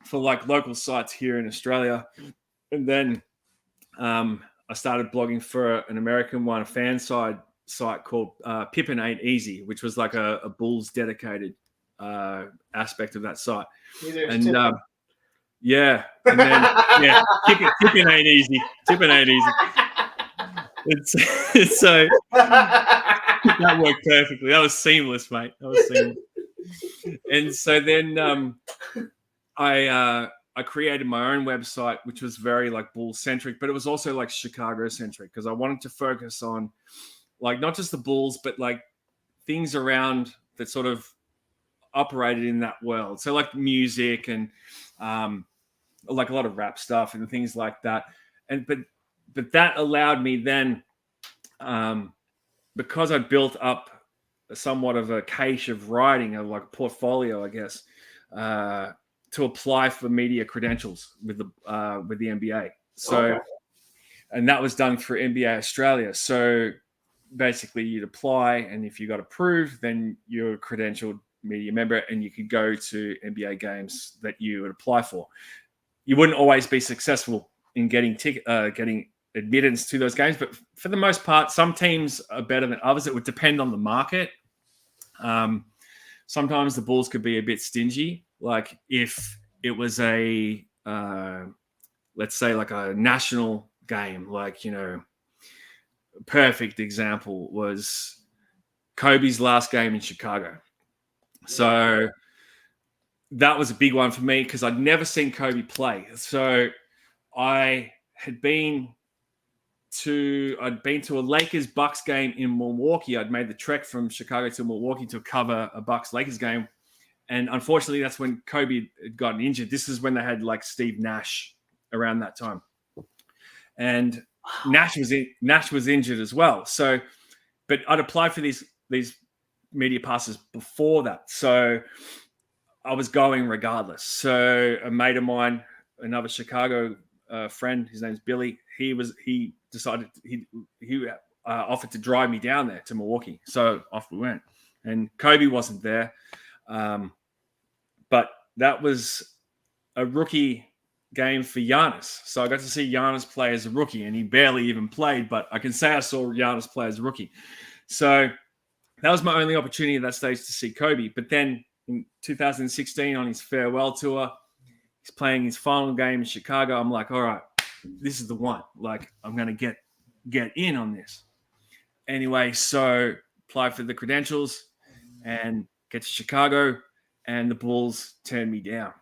for like local sites here in Australia, and then I started blogging for an American one, a fan side site called Pippen Ain't Easy, which was like a Bulls dedicated aspect of that site, and Yeah, and then yeah, tipping ain't easy. Tipping ain't easy. It's so that worked perfectly. That was seamless, mate. That was seamless. And so then I created my own website, which was very like Bulls centric, but it was also like Chicago centric because I wanted to focus on like not just the Bulls, but like things around that sort of operated in that world. So like music and like a lot of rap stuff and things like that. And but that allowed me then, because I built up somewhat of a cache of writing, of like a portfolio, I guess, to apply for media credentials with the NBA. So, Okay. and that was done through NBA Australia. So basically, you'd apply, and if you got approved, then you're a credentialed media member, and you could go to NBA games that you would apply for. You wouldn't always be successful in getting admittance to those games, but for the most part, some teams are better than others. It would depend on the market. Sometimes the Bulls could be a bit stingy. Like if it was a, let's say like a national game, like, you know, perfect example was Kobe's last game in Chicago. So that was a big one for me because I'd never seen Kobe play. So I'd been to a Lakers Bucks game in Milwaukee. I'd made the trek from Chicago to Milwaukee to cover a Bucks Lakers game. And unfortunately, that's when Kobe had gotten injured. This is when they had like Steve Nash around that time. And Nash was injured as well. So, but I'd applied for these media passes before that. So I was going regardless. So a mate of mine, another Chicago friend, his name's Billy, he decided he offered to drive me down there to Milwaukee. So off we went. And Kobe wasn't there. But that was a rookie game for Giannis. So I got to see Giannis play as a rookie, and he barely even played, but I can say I saw Giannis play as a rookie. So that was my only opportunity at that stage to see Kobe. But then in 2016 on his farewell tour, he's playing his final game in Chicago. I'm like, all right, this is the one. Like, I'm going to get in on this. Anyway, so apply for the credentials and get to Chicago, and the Bulls turned me down.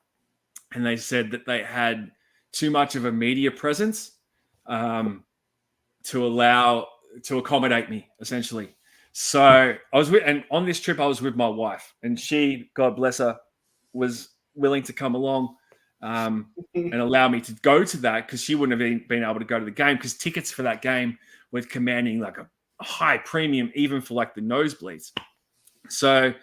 And they said that they had too much of a media presence to accommodate me, essentially. So I was and on this trip, I was with my wife, and she, God bless her, was willing to come along and allow me to go to that because she wouldn't have been able to go to the game because tickets for that game were commanding like a high premium, even for like the nosebleeds. So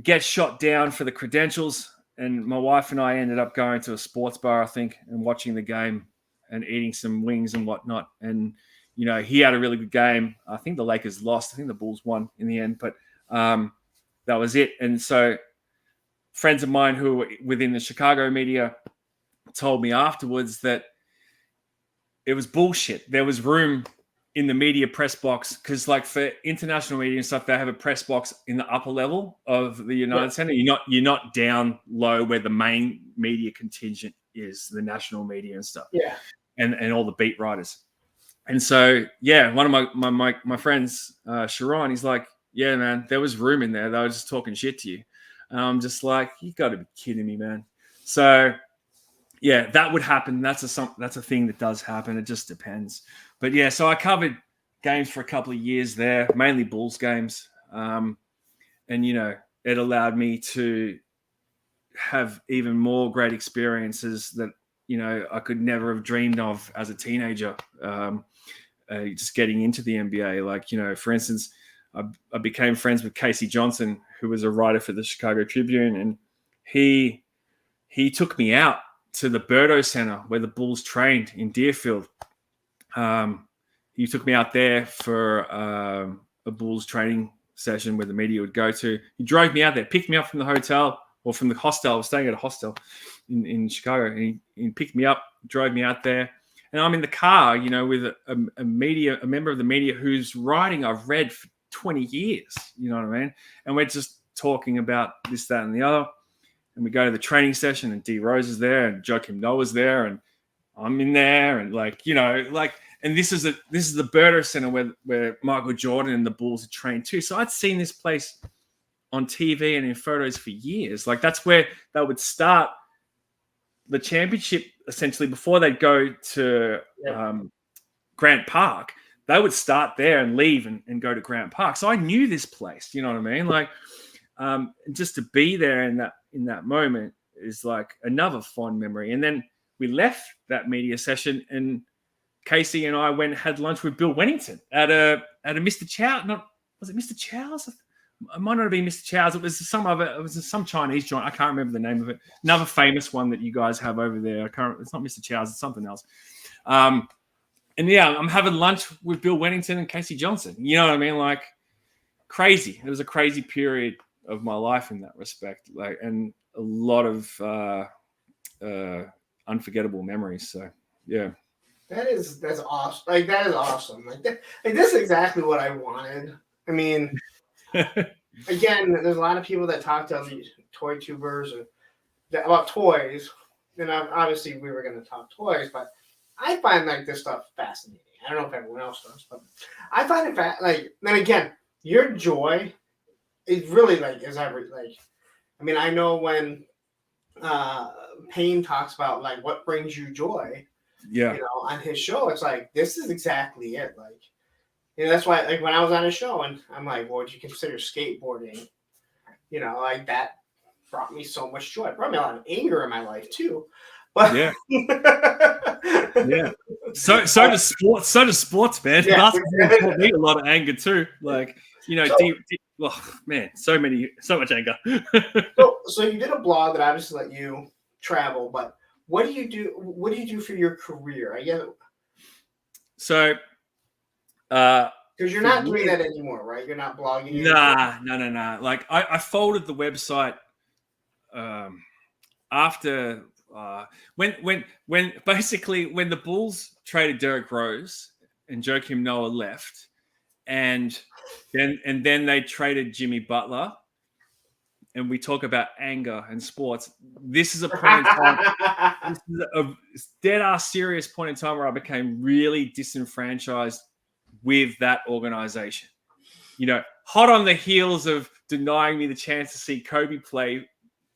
get shot down for the credentials. And my wife and I ended up going to a sports bar, I think, and watching the game and eating some wings and whatnot. And, you know, he had a really good game. I think the Lakers lost. I think the Bulls won in the end, but that was it. And so friends of mine who were within the Chicago media told me afterwards that it was bullshit. There was room in the media press box because, like, for international media and stuff, they have a press box in the upper level of the United Center. You're not down low where the main media contingent is, the national media and stuff. Yeah, and all the beat writers. And so, yeah, one of my friends, Sharon, he's like, yeah, man, there was room in there. They were just talking shit to you. And I'm just like, you got to be kidding me, man. So, yeah, that would happen. That's a thing that does happen. It just depends. But yeah, so I covered games for a couple of years there, mainly Bulls games. And, you know, it allowed me to have even more great experiences that, you know, I could never have dreamed of as a teenager, just getting into the NBA. Like, you know, for instance, I became friends with Casey Johnson, who was a writer for the Chicago Tribune, and he took me out to the Berto Center where the Bulls trained in Deerfield. He took me out there for a Bulls training session where the media would go to. He drove me out there, picked me up from the hotel or from the hostel. I was staying at a hostel in Chicago, and he picked me up, drove me out there. And I'm in the car, you know, with a member of the media whose writing I've read for 20 years, you know what I mean? And we're just talking about this, that, and the other. and we go to the training session, and D Rose is there, and Joakim Noah's there, and I'm in there, and and this is the Berta Center where Michael Jordan and the Bulls had trained too. So I'd seen this place on TV and in photos for years. Like that's where they would start the championship essentially before they'd go to Grant Park. They would start there and leave and go to Grant Park. So I knew this place. You know what I mean? Like, just to be there in that moment is like another fond memory. And then we left that media session, and Casey and I went and had lunch with Bill Wennington at a Mr. Chow. Was it Mr. Chow's? It might not have been Mr. Chow's. It was some Chinese joint. I can't remember the name of it. Another famous one that you guys have over there. It's not Mr. Chow's. It's something else. And yeah, I'm having lunch with Bill Wennington and Casey Johnson. You know what I mean? Like crazy. It was a crazy period of my life in that respect. Like, and a lot of unforgettable memories. So yeah. That's awesome. Like that is awesome. Like this is exactly what I wanted. I mean, again, there's a lot of people that talk to these toy tubers about toys, and obviously we were going to talk toys, but I find like this stuff fascinating. I don't know if everyone else does, but I find it then again, your joy is really is every I mean, I know when Payne talks about like what brings you joy. Yeah. You know, on his show, it's like this is exactly it. Like, that's why like when I was on his show and I'm like, well, would you consider skateboarding? You know, like that brought me so much joy. It brought me a lot of anger in my life too. But yeah. Yeah. So does sports. So does sports, man. Yeah, basketball brought me a lot of anger too. Like, you know, man, so much anger. so you did a blog that obviously let you travel, but what do you do? What do you do for your career? I guess. So, because you're not doing that anymore, right? You're not blogging. No. Like I folded the website after when basically when the Bulls traded Derrick Rose and Joakim Noah left, and then they traded Jimmy Butler. And we talk about anger and sports. This is a point in time. This is a dead-ass serious point in time where I became really disenfranchised with that organization. You know, hot on the heels of denying me the chance to see Kobe play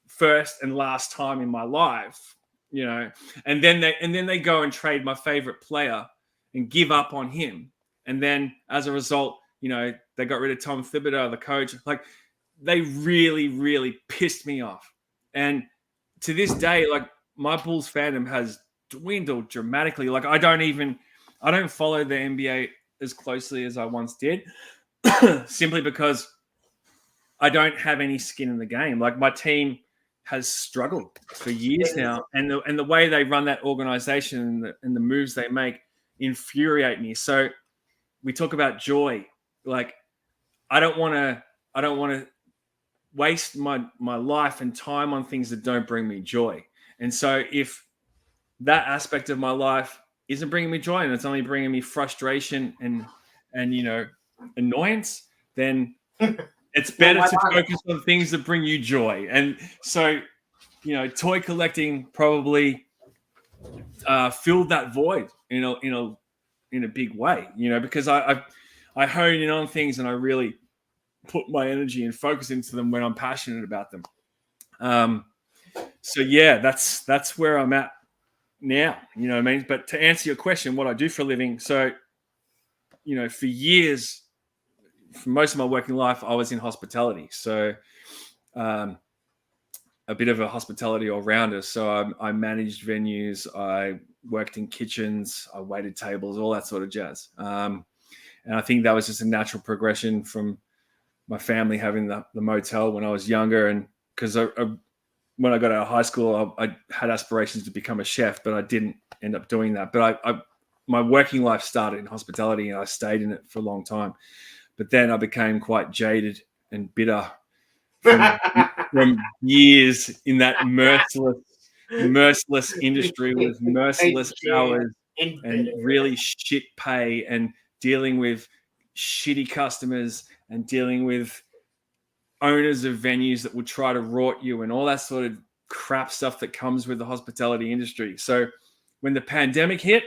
first and last time in my life. You know, and then they go and trade my favorite player and give up on him. And then as a result, you know, they got rid of Tom Thibodeau, the coach. Like, they really, really pissed me off. And to this day, like my Bulls fandom has dwindled dramatically. Like I don't follow the NBA as closely as I once did, simply because I don't have any skin in the game. Like my team has struggled for years now, and the way they run that organization and the moves they make infuriate me. So we talk about joy. Like I don't want to waste my life and time on things that don't bring me joy. And so if that aspect of my life isn't bringing me joy and it's only bringing me frustration and you know, annoyance, then it's better to focus on things that bring you joy. And so, you know, toy collecting probably filled that void in a big way, you know, because I hone in on things and I really put my energy and focus into them when I'm passionate about them. So yeah, that's where I'm at now, you know what I mean? But to answer your question, what I do for a living. So, you know, for years, for most of my working life, I was in hospitality. So, a bit of a hospitality all-rounder. So I managed venues, I worked in kitchens, I waited tables, all that sort of jazz. And I think that was just a natural progression from my family having the motel when I was younger. And because when I got out of high school, I had aspirations to become a chef, but I didn't end up doing that. But my working life started in hospitality and I stayed in it for a long time. But then I became quite jaded and bitter from years in that merciless industry with merciless hours and really shit pay and dealing with shitty customers and dealing with owners of venues that would try to rort you and all that sort of crap stuff that comes with the hospitality industry. So when the pandemic hit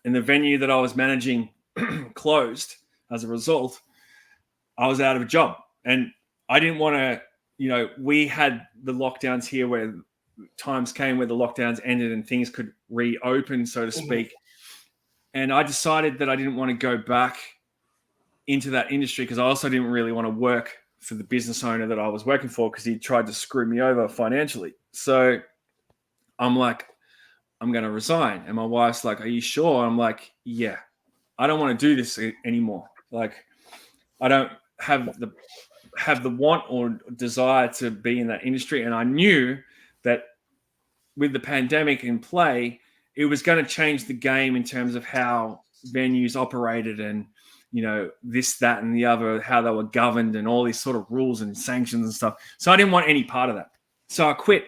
and the venue that I was managing closed as a result, I was out of a job. And I didn't want to, we had the lockdowns here where times came where the lockdowns ended and things could reopen, so to speak. And I decided that I didn't want to go back into that industry because I also didn't really want to work for the business owner that I was working for because he tried to screw me over financially. So I'm like, I'm going to resign. And my wife's like, are you sure? I'm like, yeah, I don't want to do this anymore. Like, I don't have the want or desire to be in that industry. And I knew that with the pandemic in play, it was going to change the game in terms of how venues operated and, this, that, and the other, how they were governed and all these sort of rules and sanctions and stuff. So I didn't want any part of that. So I quit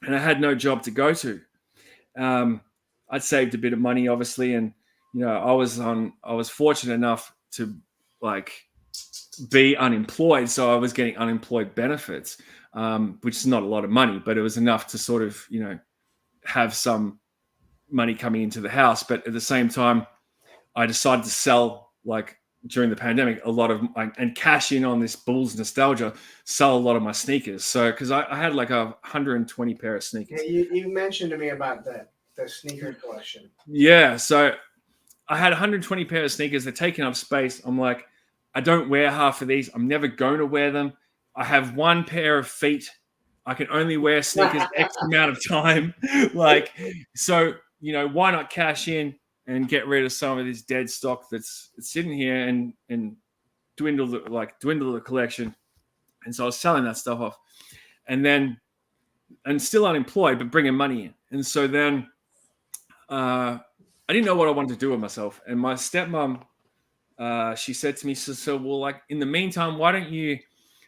and I had no job to go to. I'd saved a bit of money, obviously. And, I was fortunate enough to be unemployed. So I was getting unemployed benefits, which is not a lot of money, but it was enough to sort of, have some money coming into the house. But at the same time, I decided to sell, during the pandemic, a lot of and cash in on this Bulls nostalgia, sell a lot of my sneakers. So, because I had 120 pair of sneakers. Yeah, you mentioned to me about the sneaker collection. Yeah, so I had 120 pair of sneakers. They're taking up space. I'm like, I don't wear half of these. I'm never going to wear them. I have one pair of feet. I can only wear sneakers X amount of time. So, why not cash in and get rid of some of this dead stock that's sitting here and dwindle the collection. And so I was selling that stuff off and still unemployed, but bringing money in. And so then I didn't know what I wanted to do with myself. And my stepmom, she said to me, well, in the meantime, why don't you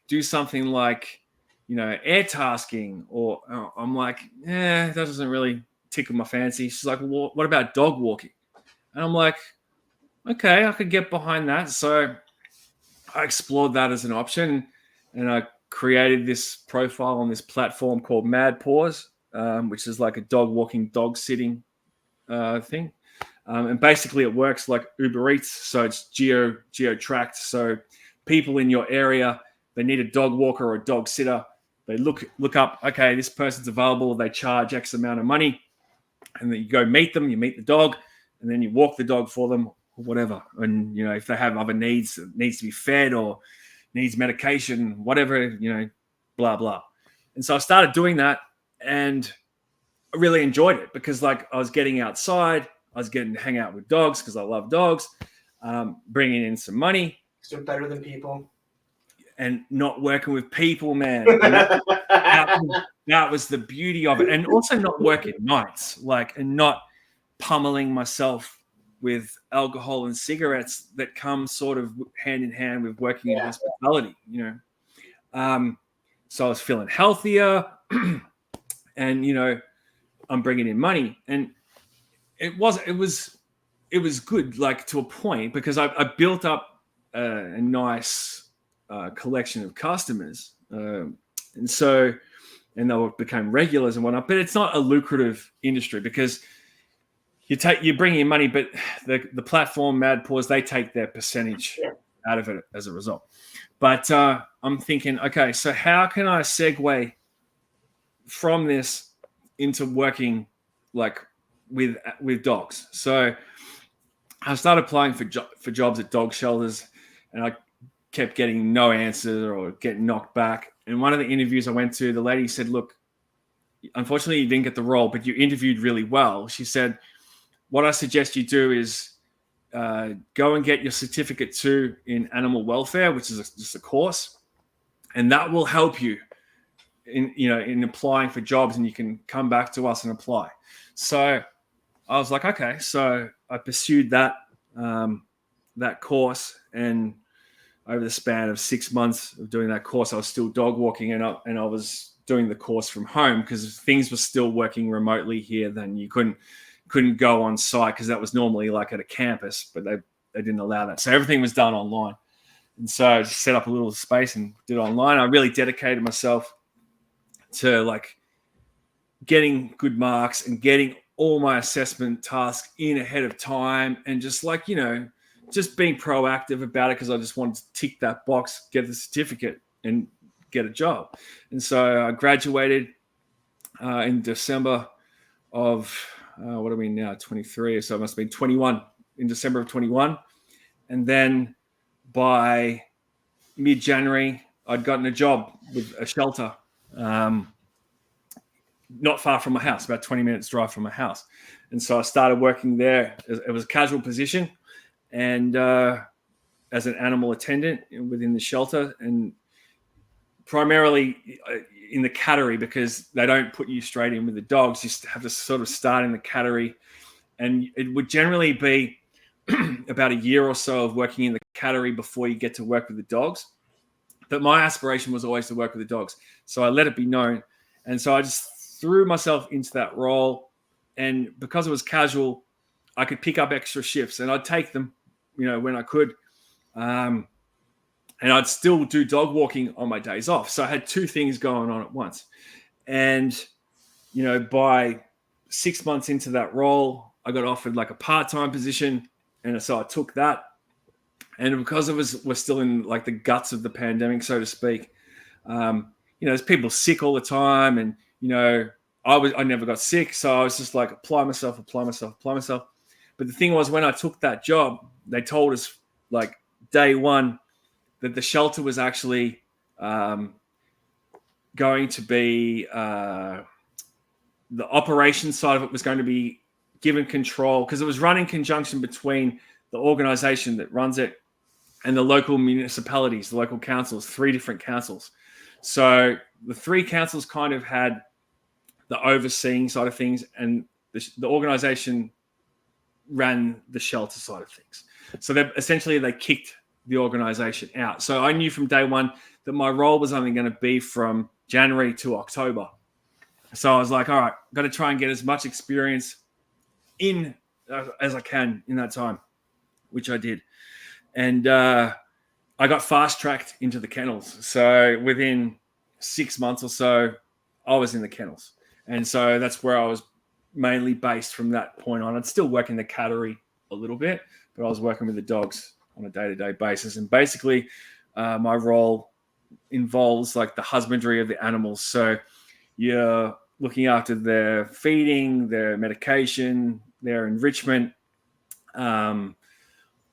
do something like, air tasking? Or I'm like, that doesn't really tickle my fancy. She's like, well, what about dog walking? And I'm like, okay, I could get behind that. So I explored that as an option and I created this profile on this platform called Mad Paws, which is like a dog walking, dog sitting thing. And basically it works like Uber Eats. So it's geo-tracked. So people in your area, they need a dog walker or a dog sitter. They look up, okay, this person's available. They charge X amount of money. And then you go meet them, you meet the dog, and then you walk the dog for them or whatever. And, if they have other needs, it needs to be fed or needs medication, whatever, blah, blah. And so I started doing that and I really enjoyed it because I was getting outside, I was getting to hang out with dogs because I love dogs, bringing in some money. Still better than people. And not working with people, man. That was the beauty of it. And also not working nights, and not pummeling myself with alcohol and cigarettes that come sort of hand in hand with working in hospitality, So I was feeling healthier and, I'm bringing in money. And it was good, to a point because I built up a nice collection of customers. And they became regulars and whatnot, but it's not a lucrative industry because you bring in money, but the platform Mad Paws, they take their percentage out of it as a result. But I'm thinking, okay, so how can I segue from this into working with dogs? So I started applying for jobs at dog shelters, and I kept getting no answers or getting knocked back. And one of the interviews I went to, the lady said, look, unfortunately you didn't get the role, but you interviewed really well. She said, what I suggest you do is go and get your certificate 2 in animal welfare, which is just a course. And that will help you in applying for jobs, and you can come back to us and apply. So I was like, okay. So I pursued that course, and over the span of 6 months of doing that course, I was still dog walking and I was doing the course from home because things were still working remotely here. Then you couldn't go on site because that was normally at a campus, but they didn't allow that. So everything was done online. And so I just set up a little space and did it online. I really dedicated myself to getting good marks and getting all my assessment tasks in ahead of time, and just like, just being proactive about it, because I just wanted to tick that box, get the certificate, and get a job. And so I graduated in December of what are we now, 23, so it must have been 21, in December of 21. And then by mid-January, I'd gotten a job with a shelter not far from my house, about 20 minutes drive from my house. And so I started working there. It was a casual position, and as an animal attendant within the shelter, and primarily in the cattery, because they don't put you straight in with the dogs. You have to sort of start in the cattery, and it would generally be about a year or so of working in the cattery before you get to work with the dogs. But my aspiration was always to work with the dogs, so I let it be known. And so I just threw myself into that role, and because it was casual, I could pick up extra shifts, and I'd take them, when I could. And I'd still do dog walking on my days off. So I had two things going on at once. And, by 6 months into that role, I got offered like a part-time position. And so I took that. And because we're still in like the guts of the pandemic, so to speak, there's people sick all the time. And, I never got sick. So I was just like, apply myself. But the thing was, when I took that job, they told us like day one that the shelter was actually going to be the operation side of it was going to be given control, because it was run in conjunction between the organization that runs it and the local municipalities, the local councils, 3 different councils. So the 3 councils kind of had the overseeing side of things, and the organization ran the shelter side of things. So they kicked the organization out. So I knew from day one that my role was only going to be from January to October. So I was like, all right, got to try and get as much experience in as I can in that time, which I did. And I got fast-tracked into the kennels. So within 6 months or so, I was in the kennels. And so that's where I was mainly based from that point on. I'd still work in the cattery a little bit, but I was working with the dogs on a day-to-day basis. And basically, my role involves like the husbandry of the animals. So you're looking after their feeding, their medication, their enrichment,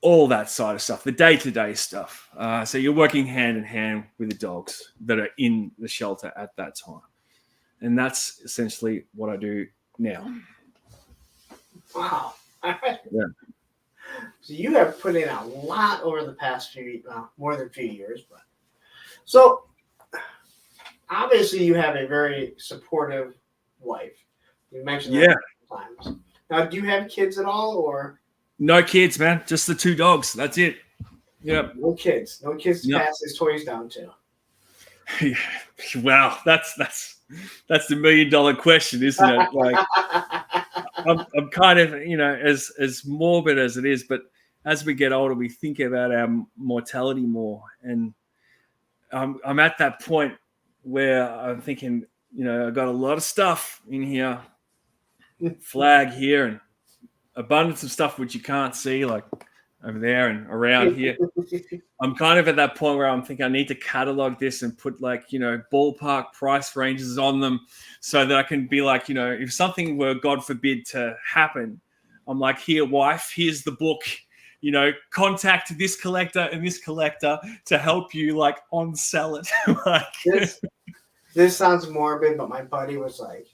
all that side of stuff, the day-to-day stuff. So you're working hand in hand with the dogs that are in the shelter at that time. And that's essentially what I do now. Wow. All right. Yeah. So you have put in a lot over the past more than a few years. But so obviously you have a very supportive wife. You mentioned that a couple times. Now, do you have kids at all, or? No kids, man. Just the 2 dogs. That's it. Yep. No kids. No kids to pass his toys down to. Wow, that's the $1 million question, isn't it? Like, I'm kind of, as morbid as it is, but as we get older, we think about our mortality more, and I'm at that point where I'm thinking, I've got a lot of stuff in here, flag here, and abundance of stuff which you can't see, like over there and around here. I'm kind of at that point where I'm thinking I need to catalog this and put like, ballpark price ranges on them, so that I can be like, if something were, God forbid, to happen, I'm like, here, wife, here's the book, contact this collector and this collector to help you like on sell it. Like, this sounds morbid, but my buddy was like,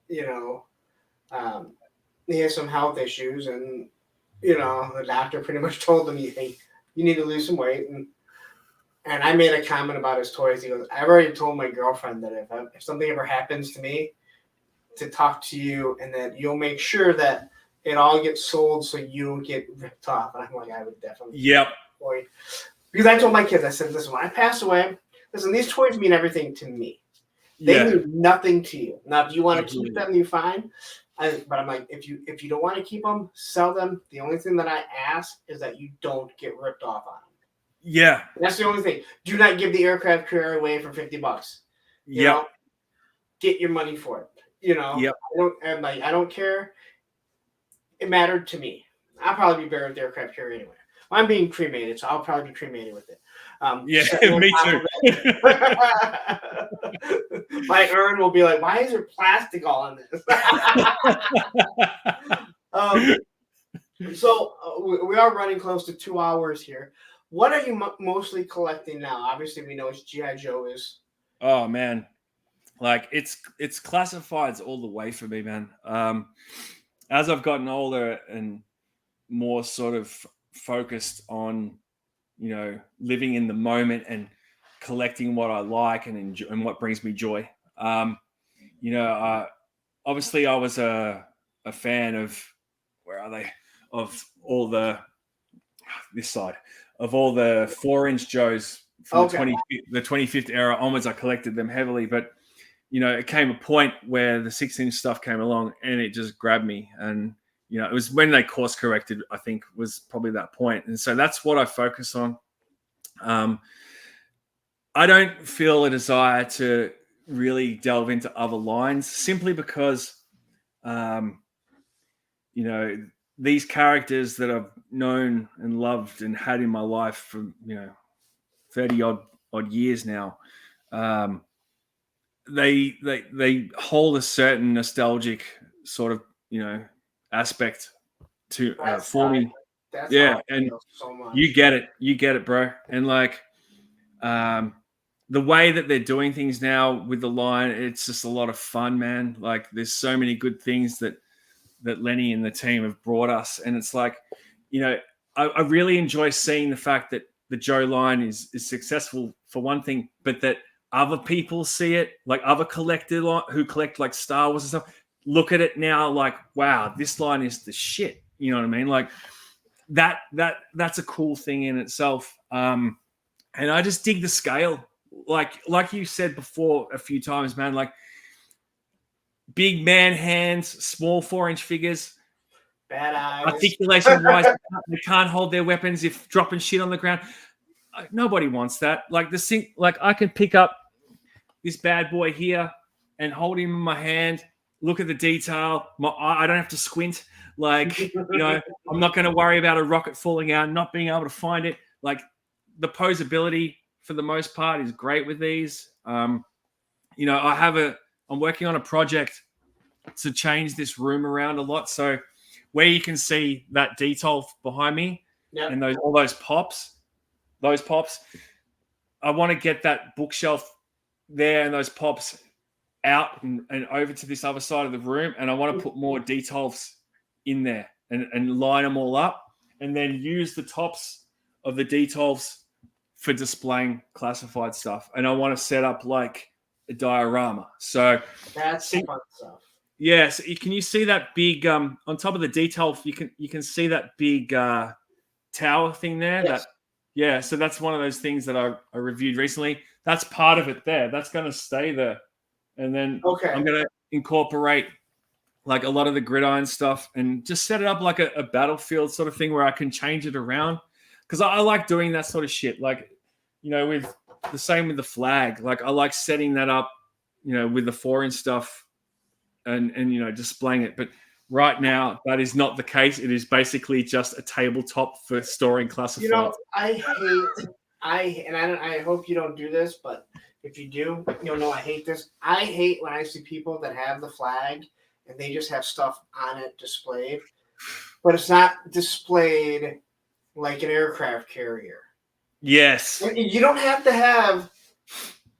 he has some health issues, and the doctor pretty much told him, hey, you need to lose some weight. And I made a comment about his toys. He goes, I've already told my girlfriend that if something ever happens to me, to talk to you, and that you'll make sure that it all gets sold so you don't get ripped off. And I'm like, I would definitely. Yep. Because I told my kids, I said, listen, when I pass away, listen, these toys mean everything to me. They mean nothing to you. Now, if you want to keep them, you're fine. But I'm like, if you don't want to keep them, sell them. The only thing that I ask is that you don't get ripped off on them. Yeah. That's the only thing. Do not give the aircraft carrier away for $50. You know, get your money for it. You know, Yep. I don't care. It mattered to me. I'll probably be buried with the aircraft carrier anyway. Well, I'm being cremated, so I'll probably be cremated with it. Yeah, Sitting on me top too. of it. My urn will be like, why is there plastic all on this? So we are running close to 2 hours here. What are you mostly collecting now? Obviously, we know it's GI Joe is. Oh man, like it's classifieds all the way for me, man. As I've gotten older and more sort of focused on, living in the moment and collecting what I like and enjoy and what brings me joy. You know, obviously I was a fan of, where are they? Of all this side of all the 4-inch Joes from Okay. the 25th era onwards. I collected them heavily, but it came a point where the 6-inch stuff came along and it just grabbed me. And it was when they course corrected, I think, was probably that point. And so that's what I focus on. I don't feel a desire to really delve into other lines simply because, these characters that I've known and loved and had in my life for, 30 odd years now, they hold a certain nostalgic sort of, aspect to for me. That's how Yeah, I and feel so much. you get it, bro. And like, the way that they're doing things now with the line, it's just a lot of fun, man. Like, there's so many good things that Lenny and the team have brought us, and it's like, I really enjoy seeing the fact that the Joe line is successful for one thing, but that other people see it, like other collectors who collect like Star Wars and stuff, look at it now like, wow, this line is the shit. You know what I mean? Like that's a cool thing in itself. And I just dig the scale. Like you said before a few times, man, like big man hands, small 4-inch figures. Bad eyes. Articulation wise, they can't hold their weapons if dropping shit on the ground. Nobody wants that. Like I can pick up this bad boy here and hold him in my hand, look at the detail. I don't have to squint. Like, I'm not going to worry about a rocket falling out, not being able to find it. Like, the posability for the most part is great with these. I'm working on a project to change this room around a lot. So where you can see that detail behind me, yep, and all those pops, I want to get that bookshelf there and those pops out and over to this other side of the room. And I want to put more details in there and line them all up and then use the tops of the details for displaying classified stuff. And I want to set up like a diorama. So that's fun stuff. Yes, can you see that big on top of the detail? You can see that big tower thing there. Yes. So that's one of those things that I reviewed recently. That's part of it there. That's going to stay there, and then I'm going to incorporate like a lot of the gridiron stuff and just set it up like a battlefield sort of thing where I can change it around because I like doing that sort of shit. Like, with the same with the flag. Like, I like setting that up, with the 4-inch stuff. And displaying it, but right now that is not the case. It is basically just a tabletop for storing classifieds. I hope you don't do this, but if you do, you'll know I hate this. I hate when I see people that have the flag and they just have stuff on it displayed, but it's not displayed like an aircraft carrier. Yes, you don't have to have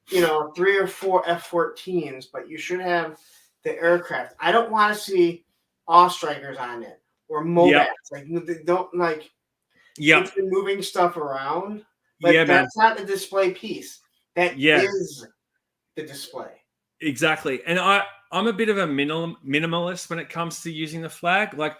3 or 4 F-14s, but you should have the aircraft. I don't want to see awe strikers on it or MOBAs. Yep. Like, they don't like. Yep. Moving stuff around, but that's not the display piece. That is the display. Exactly. And I'm a bit of a minimalist when it comes to using the flag. Like,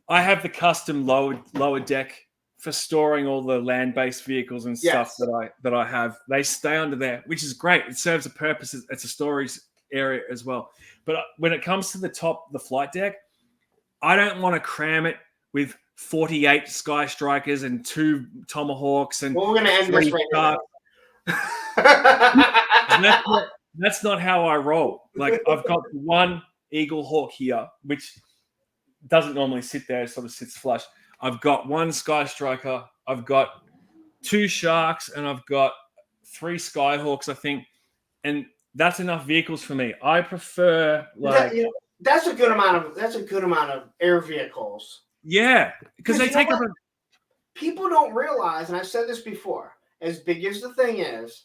I have the custom lower deck for storing all the land-based vehicles and stuff that I have. They stay under there, which is great. It serves a purpose. It's a storage area as well. But when it comes to the top, the flight deck, I don't want to cram it with 48 Sky Strikers and 2 Tomahawks and. Well, we're going to end this right now. That's not how I roll. Like, I've got one Eagle Hawk here, which doesn't normally sit there, it sort of sits flush. I've got one Sky Striker, I've got 2 Sharks, and I've got 3 Skyhawks, I think. And that's enough vehicles for me. I prefer that's a good amount of air vehicles. Yeah, because they take up people don't realize, and I've said this before, as big as the thing is,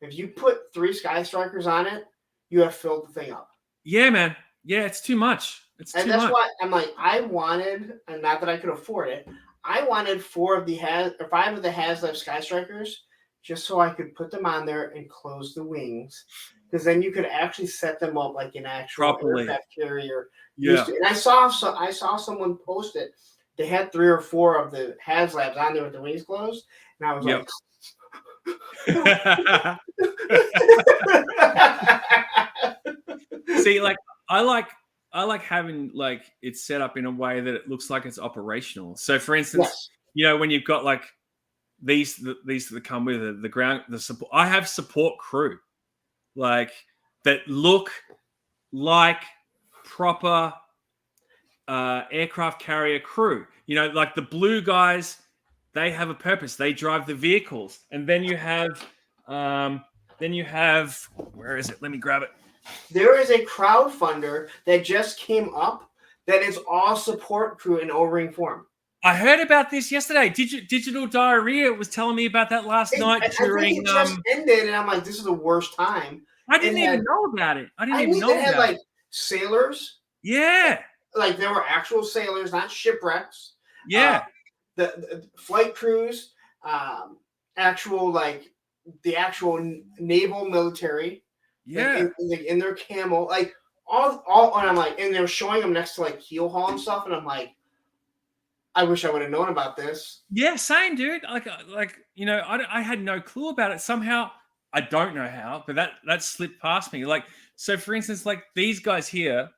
if you put 3 Sky Strikers on it, you have filled the thing up. Yeah, man. Yeah, it's too much. And that's why I'm like, I wanted, and not that I could afford it, I wanted 5 of the HasLab Sky Strikers just so I could put them on there and close the wings. Because then you could actually set them up like an actual aircraft carrier. Yeah. And I saw someone post it. They had 3 or 4 of the HasLabs on there with the wings closed. And I was like, see, like I like having like it set up in a way that it looks like it's operational. So for instance, when you've got like these that come with the support, I have support crew like that look like proper aircraft carrier crew. Like the blue guys, they have a purpose. They drive the vehicles. And then you have where is it? Let me grab it. There is a crowdfunder that just came up that is all support crew in O-ring form. I heard about this yesterday. Digital Diarrhea was telling me about that last night during. I think it just ended, and I'm like, this is the worst time. I didn't even know about it. I didn't even know about it. Like sailors. Yeah. Like there were actual sailors, not shipwrecks. Yeah. The flight crews, actual naval military. Yeah. In their camel, like all, and I'm like, and they're showing them next to like keel haul and stuff, and I'm like, I wish I would have known about this. Yeah, same, dude. I had no clue about it. Somehow, I don't know how, but that slipped past me. Like, so for instance, like these guys here,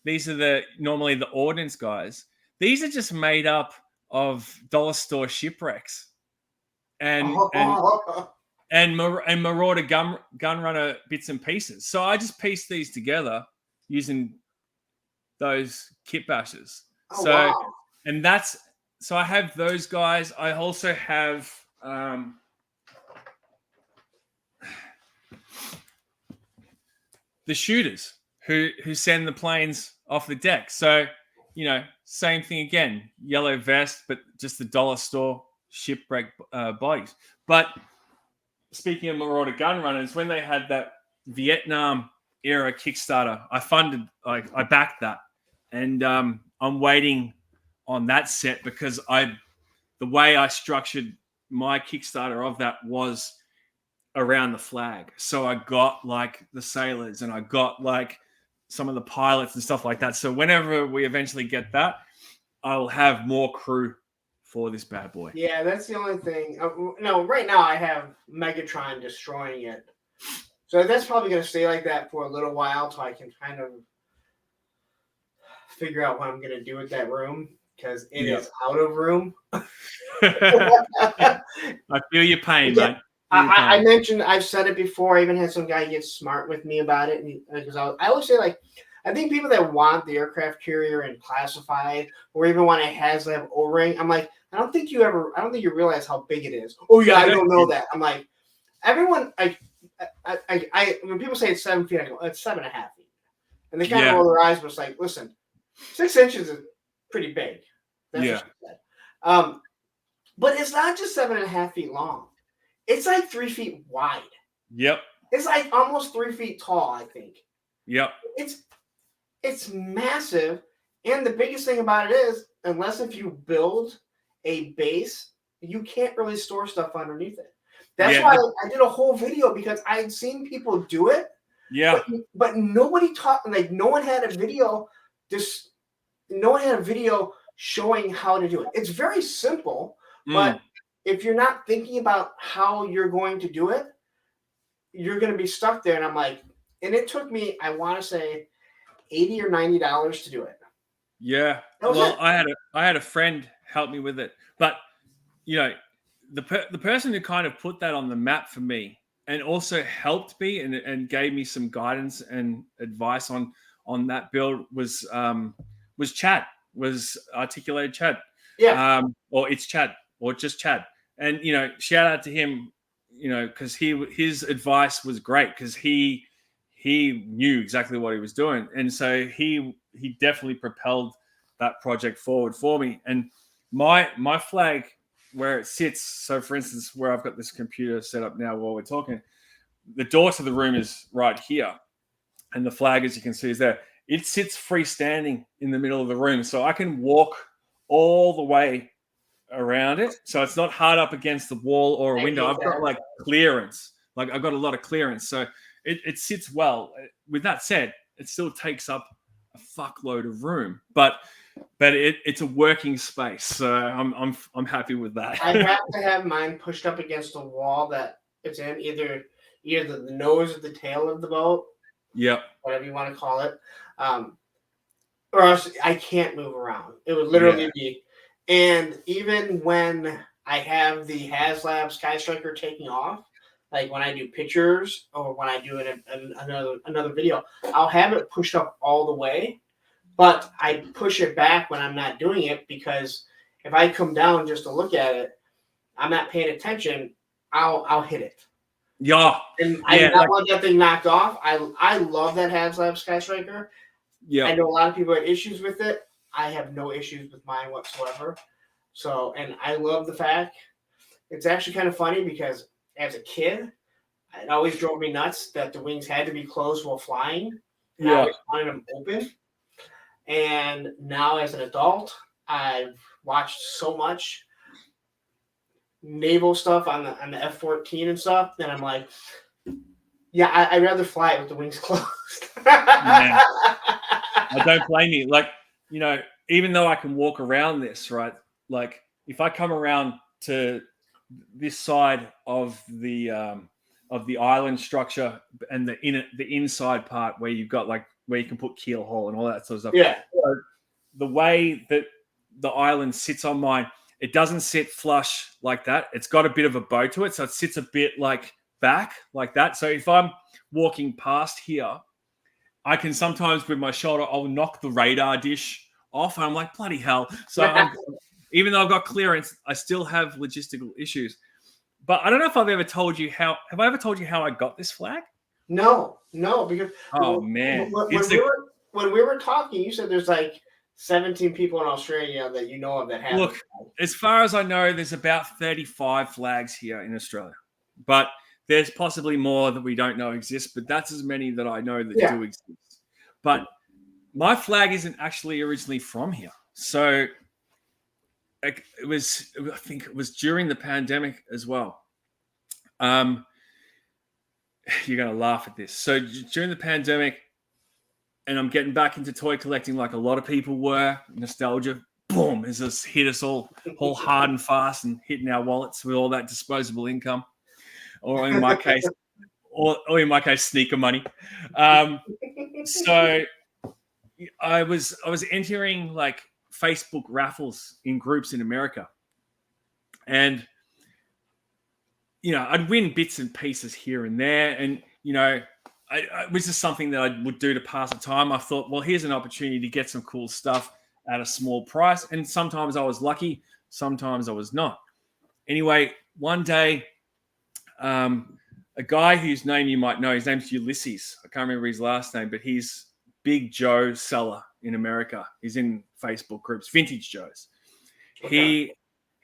these are normally the ordnance guys. These are just made up of dollar store shipwrecks and Marauder gun runner bits and pieces. So I just pieced these together using those kit bashes. So I have those guys. I also have the shooters who send the planes off the deck. So, same thing again, yellow vest, but just the dollar store shipwreck bodies. But speaking of Marauder gun runners, when they had that Vietnam era Kickstarter, I backed that, and I'm waiting on that set because the way I structured my Kickstarter of that was around the flag. So I got like the sailors and I got like some of the pilots and stuff like that. So whenever we eventually get that, I'll have more crew for this bad boy. Yeah, that's the only thing. No, right now I have Megatron destroying it. So that's probably going to stay like that for a little while till I can kind of figure out what I'm going to do with that room because it is out of room. I feel your pain, mate. I mentioned, I've said it before. I even had some guy get smart with me about it because I always say, like, I think people that want the aircraft carrier and classified or even want a HasLab O-ring, I'm like, I don't think you realize how big it is. Oh yeah, I don't know that. I'm like, everyone, when people say it's 7 feet, I go, it's 7.5 feet. And they kind of roll their eyes, but it's like, listen, 6 inches is pretty big. That's what she said. But it's not just 7.5 feet long. It's like 3 feet wide. Yep. It's like almost 3 feet tall, I think. Yep. It's massive. And the biggest thing about it is, unless if you build a base, you can't really store stuff underneath it. That's why I did a whole video because I had seen people do it. Yeah. But nobody taught, like no one had a video showing how to do it. It's very simple, but if you're not thinking about how you're going to do it, you're going to be stuck there. And I'm like, and it took me, I want to say, $80 or $90 to do it. Yeah. Well, I had a friend help me with it, but the person who kind of put that on the map for me and also helped me and gave me some guidance and advice on on that build was Chad, was Articulated Chad. Yeah. Or it's Chad, or just Chad. And, shout out to him, because his advice was great, because he knew exactly what he was doing. And so he definitely propelled that project forward for me. And my flag, where it sits, so for instance, where I've got this computer set up now while we're talking, the door to the room is right here. And the flag, as you can see, is there. It sits freestanding in the middle of the room. So I can walk all the way around it. So it's not hard up against the wall or a window. I've got like clearance. Like I've got a lot of clearance. So it sits well. With that said, it still takes up a fuckload of room. But it's a working space. So I'm happy with that. I have to have mine pushed up against the wall that it's in, either the nose or the tail of the boat. Yep. Whatever you want to call it. Or else I can't move around. It would literally be. And even when I have the HasLab Sky Striker taking off, like when I do pictures or when I do another video, I'll have it pushed up all the way, but I push it back when I'm not doing it, because if I come down just to look at it, I'm not paying attention, I'll hit it. Yeah. And I do not want that thing knocked off. I love that HasLab Sky Striker. Yeah. I know a lot of people have issues with it. I have no issues with mine whatsoever. So, and I love the fact, it's actually kind of funny because as a kid, it always drove me nuts that the wings had to be closed while flying. And I always wanted them open. And now as an adult, I've watched so much naval stuff on the F-14 and stuff that I'm like, yeah, I'd rather fly it with the wings closed. Man, I don't blame you. Like, even though I can walk around this, right? Like, if I come around to this side of the island structure and the inside part where you've got like where you can put keel haul and all that sort of stuff. Yeah. So the way that the island sits on mine, it doesn't sit flush like that. It's got a bit of a bow to it, so it sits a bit like back like that. So if I'm walking past here, I can sometimes with my shoulder, I'll knock the radar dish off, and I'm like, bloody hell. So even though I've got clearance, I still have logistical issues. But I don't know if I've ever told you how. Have I ever told you how I got this flag? No, because man, when we were talking, you said there's like 17 people in Australia that you know of that have. Look, as far as I know, there's about 35 flags here in Australia, but there's possibly more that we don't know exist. But that's as many that I know that do exist. But my flag isn't actually originally from here, so I think it was during the pandemic as well. You're going to laugh at this. So during the pandemic, and I'm getting back into toy collecting like a lot of people were, nostalgia, boom, has just hit us all hard and fast and hitting our wallets with all that disposable income, or in my case, sneaker money. So I was entering like Facebook raffles in groups in America, and I'd win bits and pieces here and there, and it was just something that I would do to pass the time. I thought, well, here's an opportunity to get some cool stuff at a small price, and sometimes I was lucky, sometimes I was not. Anyway, one day, a guy whose name you might know, his name's Ulysses. I can't remember his last name, but he's Big Joe seller in America. He's in Facebook groups, Vintage Joes. Okay.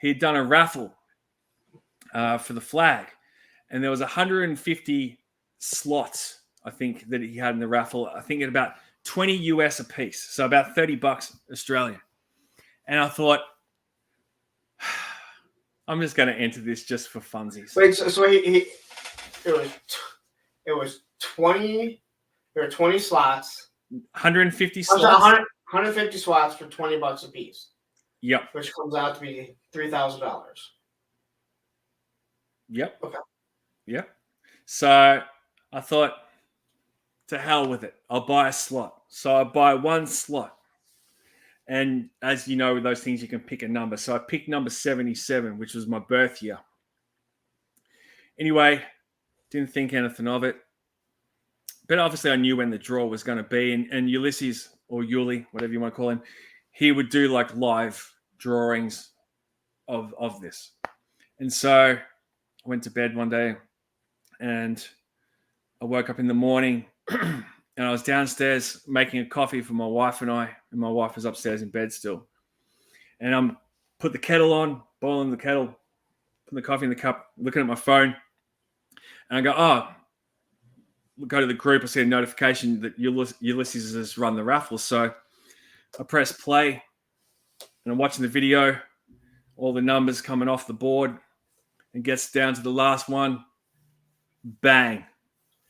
He'd done a raffle for the flag, and there was 150 slots, I think, that he had in the raffle. I think at about 20 US a piece, so about $30 Australian. And I thought, I'm just going to enter this just for funsies. Wait, so it was 20. There were 20 slots. 150 slots. 150 slots for $20 a piece. Yep. Which comes out to be $3,000. Yep. Okay. Yep. So I thought, to hell with it. I'll buy a slot. So I buy one slot. And as you know, with those things, you can pick a number. So I picked number 77, which was my birth year. Anyway, didn't think anything of it. but obviously I knew when the draw was going to be, and Ulysses or Yuli, whatever you want to call him, he would do like live drawings of this. And so I went to bed one day and I woke up in the morning and I was downstairs making a coffee for my wife and my wife was upstairs in bed still. And I'm put the kettle on, boiling the kettle, put the coffee in the cup, looking at my phone, and I go, oh, go to the group. I see a notification that Ulysses has run the raffle. So I press play and I'm watching the video, all the numbers coming off the board, and gets down to the last one. Bang.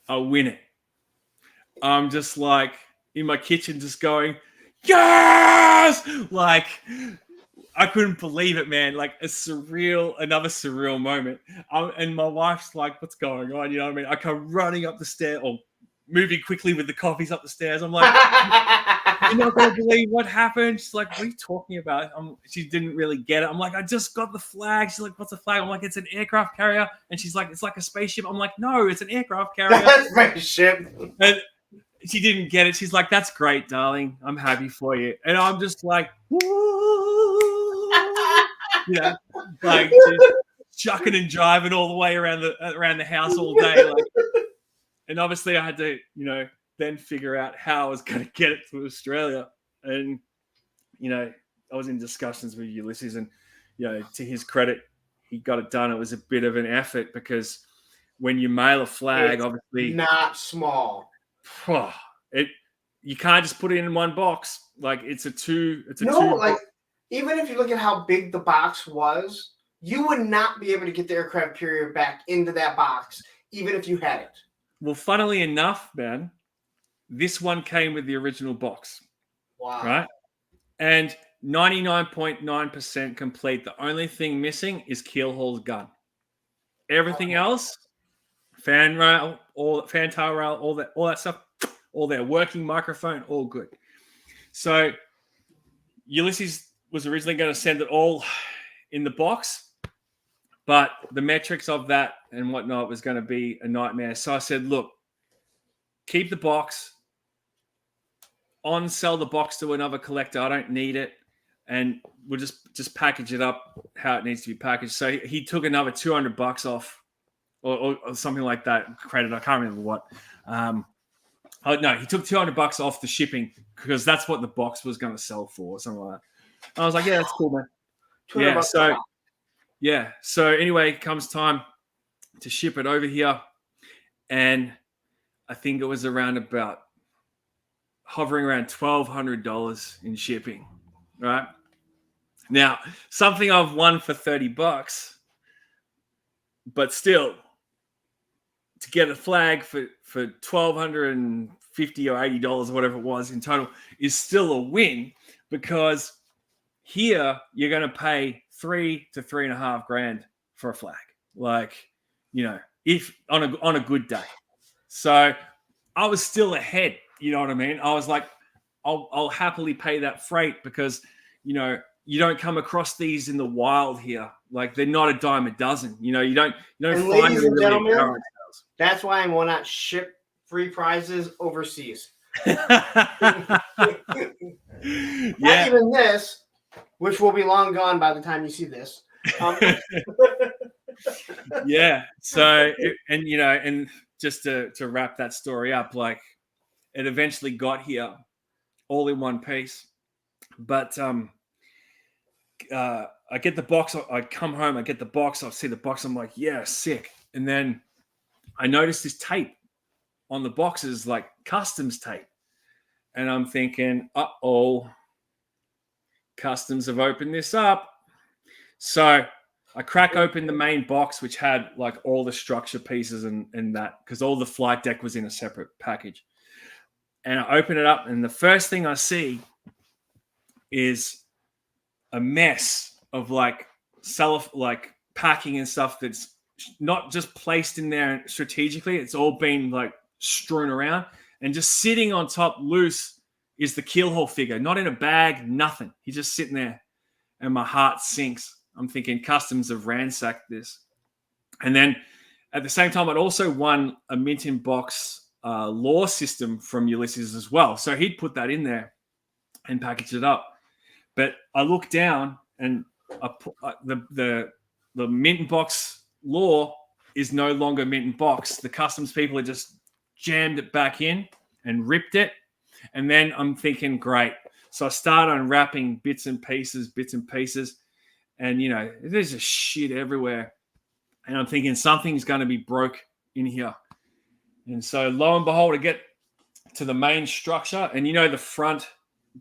I win it. I'm just like in my kitchen just going, yes! Like, I couldn't believe it, man. Like another surreal moment. And my wife's like, what's going on? You know what I mean? I come running up the stairs or moving quickly with the coffees up the stairs. I'm like, you're not going to believe what happened. She's like, what are you talking about? She didn't really get it. I'm like, I just got the flag. She's like, what's a flag? I'm like, it's an aircraft carrier. And she's like, it's like a spaceship. I'm like, no, it's an aircraft carrier. That's spaceship. And she didn't get it. She's like, that's great, darling. I'm happy for you. And I'm just like, you know, like just chucking and driving all the way around the house all day. Like, and obviously I had to, you know, then figure out how I was going to get it to Australia. And, you know, I was in discussions with Ulysses and, you know, to his credit, he got it done. It was a bit of an effort because when you mail a flag, It's obviously not small. You can't just put it in one box. Like it's a two. Like even if you look at how big the box was, you would not be able to get the aircraft carrier back into that box, even if you had it. Well, funnily enough, man, this one came with the original box. Wow. Right? And 99.9% complete. The only thing missing is Keelhaul's gun. Everything else, fan rail, fan tail rail, all that stuff, all their working microphone, all good. So Ulysses was originally going to send it all in the box, but the metrics of that and whatnot was going to be a nightmare. So I said, look, keep the box, sell the box to another collector. I don't need it. And we'll just package it up how it needs to be packaged. So he took another $200 off or something like that credit. I can't remember what. No, he took $200 off the shipping because that's what the box was going to sell for or something like that. I was like, yeah, that's cool, man. So anyway, comes time to ship it over here. And I think it was hovering around $1,200 in shipping, right? Now, something I've won for $30, but still, to get a flag for $1,250 or $80 or whatever it was in total is still a win because here you're going to pay $3,000 to $3.5 grand for a flag. Like, you know, if on a good day. So I was still ahead. You know what I mean? I was like, I'll happily pay that freight because, you know, you don't come across these in the wild here. Like they're not a dime a dozen. You know, you don't find ladies and gentlemen, really that's why I will not ship free prizes overseas. Yeah. Not even this, which will be long gone by the time you see this. Yeah. So, and just to wrap that story up, like it eventually got here all in one piece. But I get the box. I come home. I get the box. I see the box. I'm like, yeah, sick. And then I noticed this tape on the boxes, like customs tape. And I'm thinking, uh-oh, customs have opened this up. So I crack open the main box, which had like all the structure pieces and that, because all the flight deck was in a separate package. And I open it up, and the first thing I see is a mess of like packing and stuff that's not just placed in there strategically. It's all been like strewn around, and just sitting on top loose is the Keelhaul figure, not in a bag, nothing. He's just sitting there, and my heart sinks. I'm thinking customs have ransacked this. And then at the same time, I'd also won a mint in box lore system from Ulysses as well. So he'd put that in there and package it up. But I look down and the mint and box lore is no longer mint and box. The customs people had just jammed it back in and ripped it. And then I'm thinking, great. So I start unwrapping bits and pieces. And, there's just shit everywhere. And I'm thinking something's going to be broke in here. And so lo and behold, I get to the main structure. And, the front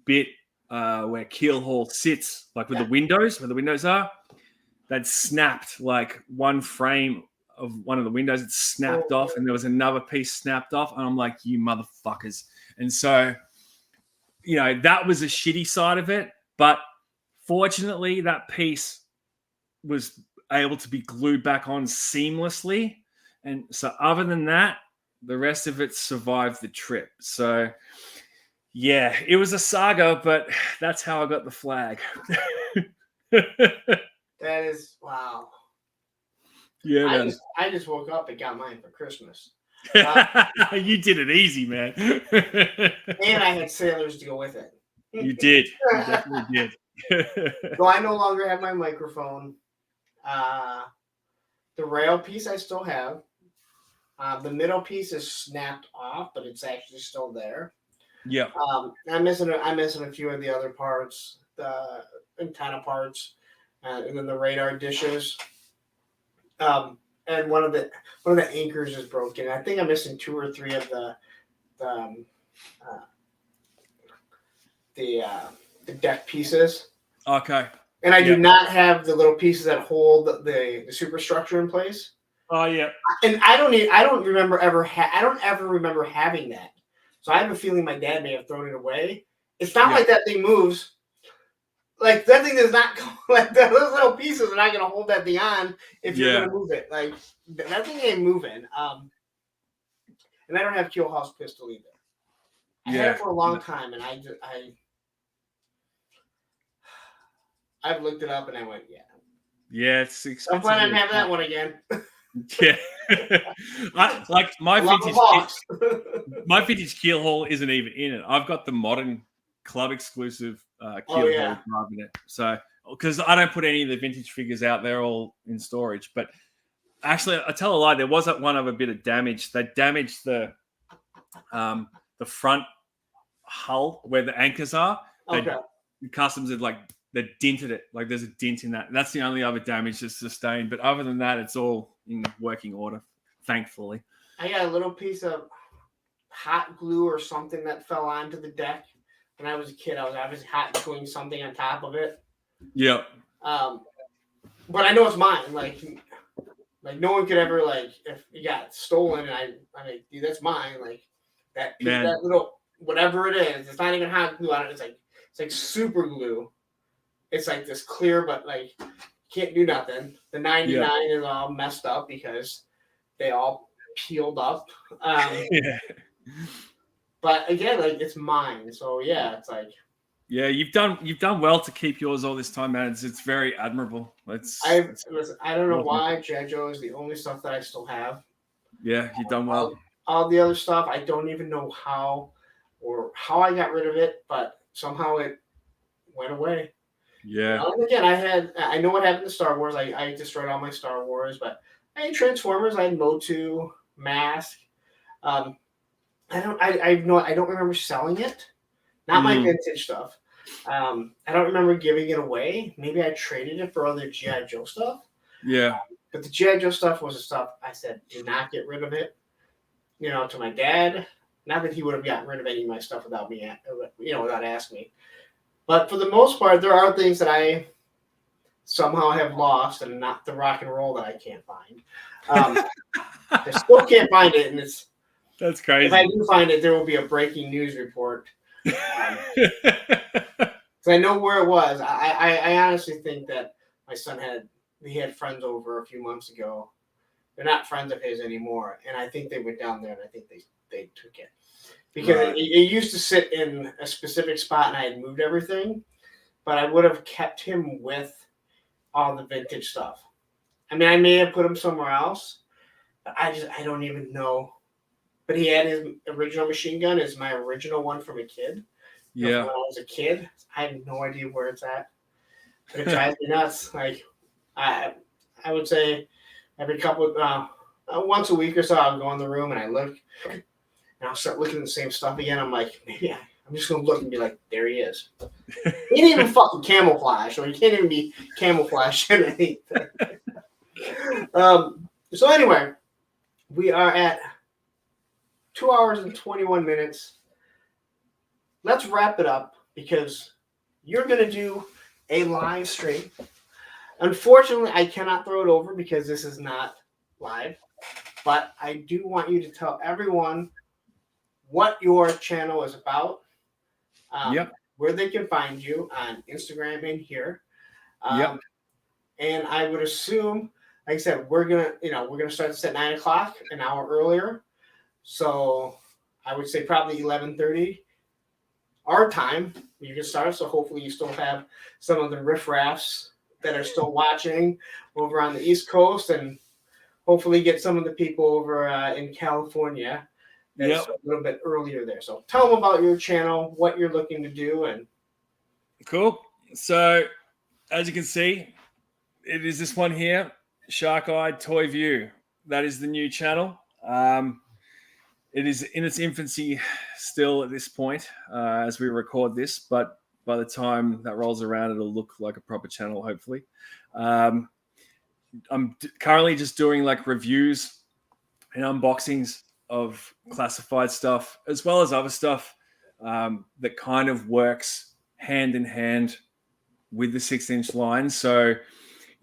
bit where Keelhaul sits, like with the windows, where the windows are, that snapped like one frame of one of the windows. It snapped off, and there was another piece snapped off. And I'm like, you motherfuckers. And so, that was a shitty side of it. But fortunately, that piece was able to be glued back on seamlessly. And so other than that, the rest of it survived the trip. So, yeah, it was a saga, but that's how I got the flag. That is, wow. Yeah, I just woke up and got mine for Christmas. You did it easy, man. And I had sailors to go with it. You did. You definitely did. So I no longer have my microphone. The rail piece I still have. The middle piece is snapped off, but it's actually still there. Yeah. I'm missing a few of the other parts, the antenna parts, and then the radar dishes. And one of the anchors is broken. I think I'm missing 2 or 3 of the deck pieces. Okay. And I do not have the little pieces that hold the superstructure in place. Oh yeah. And I don't remember ever having that. So I have a feeling my dad may have thrown it away. It's not like that thing moves. Like that thing does not go, like those little pieces are not going to hold that thing on if you're going to move it. Like that thing ain't moving. And I don't have Keelhaul's pistol either. I had it for a long time, and I've looked it up, and I went, yeah, it's expensive. I'm planning on having that one again. Yeah, like my vintage Keelhaul isn't even in it. I've got the modern club exclusive Keelhaul drive in it. So because I don't put any of the vintage figures out, they're all in storage. But actually, I tell a lie. There was one of a bit of damage. They damaged the front hull where the anchors are. Okay. Customs had they dinted it. Like there's a dint in that. That's the only other damage that's sustained. But other than that, it's all in working order, thankfully. I got a little piece of hot glue or something that fell onto the deck. When I was a kid, I was obviously hot gluing something on top of it. Yeah. But I know it's mine. Like no one could ever if it got stolen and I mean, dude, that's mine. Like that little whatever it is, it's not even hot glue on it. It's like super glue. It's like this clear, but can't do nothing. The 99 is all messed up because they all peeled up. But again, it's mine. So yeah, it's yeah, you've done well to keep yours all this time, man. It's very admirable. I don't know why G.I. Joe is the only stuff that I still have. Yeah, you've done well. All the other stuff, I don't even know how I got rid of it, but somehow it went away. Yeah. Again, I know what happened to Star Wars. I destroyed all my Star Wars, but I had Transformers. I had Motu, Mask. I don't remember selling it. Not my vintage stuff. I don't remember giving it away. Maybe I traded it for other G.I. Joe stuff. Yeah. But the G.I. Joe stuff was the stuff I said, do not get rid of it. To my dad. Not that he would have gotten rid of any of my stuff without me, without asking me. But for the most part, there are things that I somehow have lost, and not the rock and roll that I can't find. I still can't find it, and that's crazy. If I do find it, there will be a breaking news report. Because I know where it was. I honestly think that my son had friends over a few months ago. They're not friends of his anymore, and I think they went down there, and I think they took it. Because it used to sit in a specific spot, and I had moved everything, but I would have kept him with all the vintage stuff. I mean, I may have put him somewhere else, but I don't even know. but he had his original machine gun. Is my original one from a kid. When I was a kid, I have no idea where it's at. But it drives me nuts. Like I would say every couple once a week or so, I'll go in the room and I look, and I'll start looking at the same stuff again. I'm like, maybe I'm just gonna look and be like, there he is. He ain't even fucking camouflage, or he can't even be camouflaged in anything. So anyway, we are at 2 hours and 21 minutes. Let's wrap it up because you're gonna do a live stream. Unfortunately, I cannot throw it over because this is not live, but I do want you to tell everyone what your channel is about, where they can find you on Instagram and here. And I would assume, like I said, we're gonna start this at 9 o'clock, an hour earlier. So I would say probably 11:30 our time. You can start. So hopefully you still have some of the riffraffs that are still watching over on the East Coast, and hopefully get some of the people over in California that's a little bit earlier there. So tell them about your channel, what you're looking to do. And cool. So as you can see, it is this one here, Shark Eye Toy View. That is the new channel. It is in its infancy still at this point as we record this, but by the time that rolls around, it'll look like a proper channel, hopefully. I'm currently just doing like reviews and unboxings of classified stuff, as well as other stuff that kind of works hand in hand with the 6-inch line. So,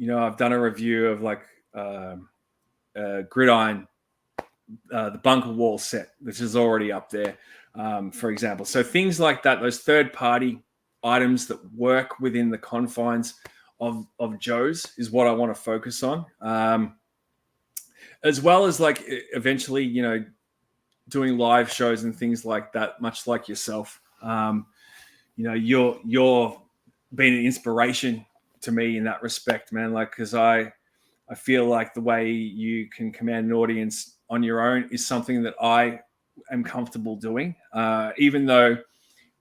I've done a review of like Gridiron, the bunker wall set, which is already up there, for example. So things like that, those third-party items that work within the confines of Joe's is what I want to focus on, as well as like eventually, doing live shows and things like that, much like yourself. You're been an inspiration to me in that respect, man. Like, because I feel like the way you can command an audience on your own is something that I am comfortable doing, even though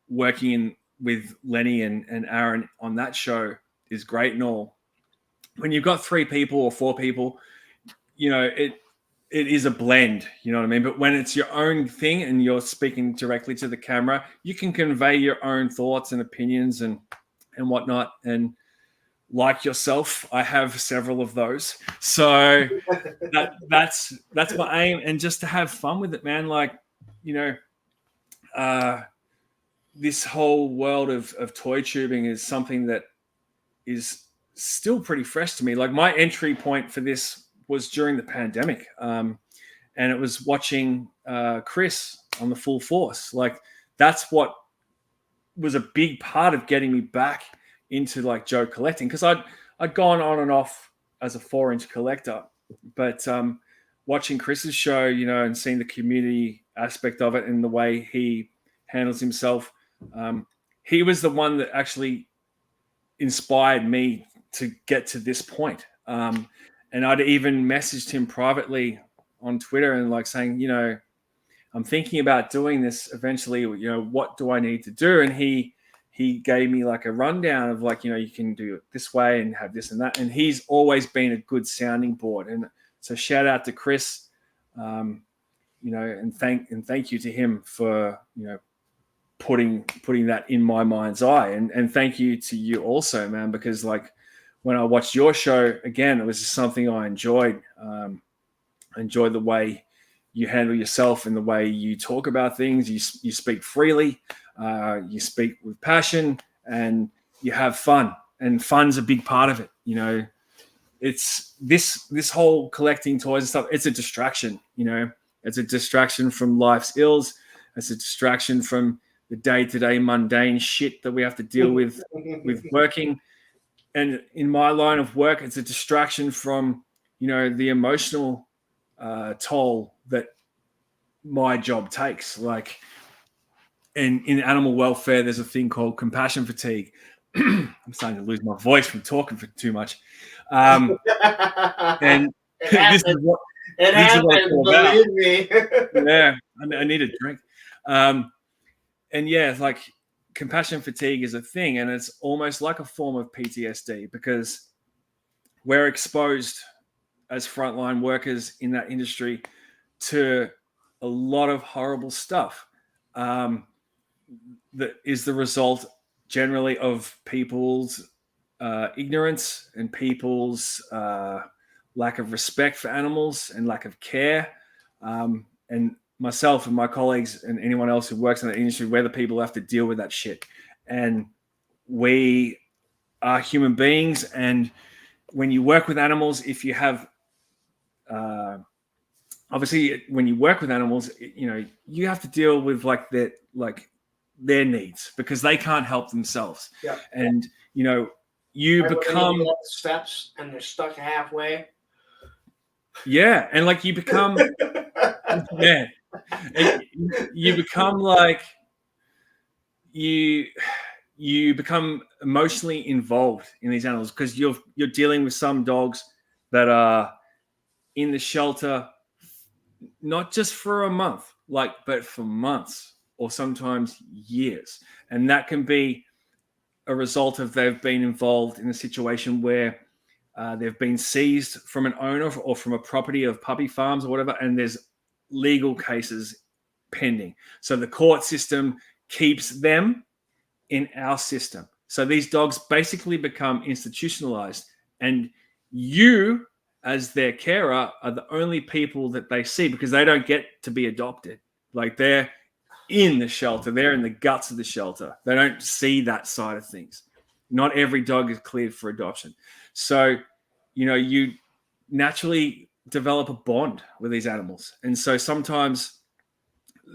working with Lenny and Aaron on that show is great and all. When you've got 3 people or 4 people, it is a blend, you know what I mean? But when it's your own thing and you're speaking directly to the camera, you can convey your own thoughts and opinions and whatnot. And like yourself, I have several of those. So that's my aim, and just to have fun with it, man. Like, this whole world of toy tubing is something that is still pretty fresh to me. Like, my entry point for this was during the pandemic, and it was watching Chris on the Full Force. Like, that's what was a big part of getting me back into like Joe collecting, because I'd gone on and off as a 4-inch collector, but watching Chris's show, and seeing the community aspect of it and the way he handles himself, he was the one that actually inspired me to get to this point. And I'd even messaged him privately on Twitter and like saying, I'm thinking about doing this eventually, what do I need to do? And he gave me like a rundown of like, you can do it this way and have this and that. And he's always been a good sounding board. And so shout out to Chris, and thank you to him for, putting that in my mind's eye. And thank you to you also, man, because like when I watched your show again, it was just something I enjoyed. I enjoyed the way you handle yourself and the way you talk about things. You speak freely. You speak with passion, and you have fun, and fun's a big part of it. It's this whole collecting toys and stuff. It's a distraction, it's a distraction from life's ills. It's a distraction from the day-to-day mundane shit that we have to deal with working. And in my line of work, it's a distraction from, the emotional toll that my job takes. Like, in animal welfare, there's a thing called compassion fatigue. I'm starting to lose my voice from talking for too much. And this It This is what happens, it's all about. believe me. Yeah, I need a drink. And yeah, it's like compassion fatigue is a thing, and it's almost like a form of PTSD because we're exposed as frontline workers in that industry to a lot of horrible stuff that is the result generally of people's ignorance and people's lack of respect for animals and lack of care. And myself and my colleagues and anyone else who works in the industry, we're the people who have to deal with that shit. And we are human beings. And when you work with animals, if you have, obviously, when you work with animals, you have to deal with their needs because they can't help themselves. Yeah. And you Right, become the steps and they're stuck halfway. Yeah, and like you become man, and you become like you become emotionally involved in these animals because you're dealing with some dogs that are in the shelter not just for a month, but for months or sometimes years, and that can be a result of they've been involved in a situation where they've been seized from an owner or from a property of puppy farms or whatever, and there's legal cases pending. So the court system keeps them in our system. So these dogs basically become institutionalized, and you, as their carer, are the only people that they see because they don't get to be adopted. Like they're in the shelter, they're in the guts of the shelter. They don't see that side of things. Not every dog is cleared for adoption. So, you naturally develop a bond with these animals. And so sometimes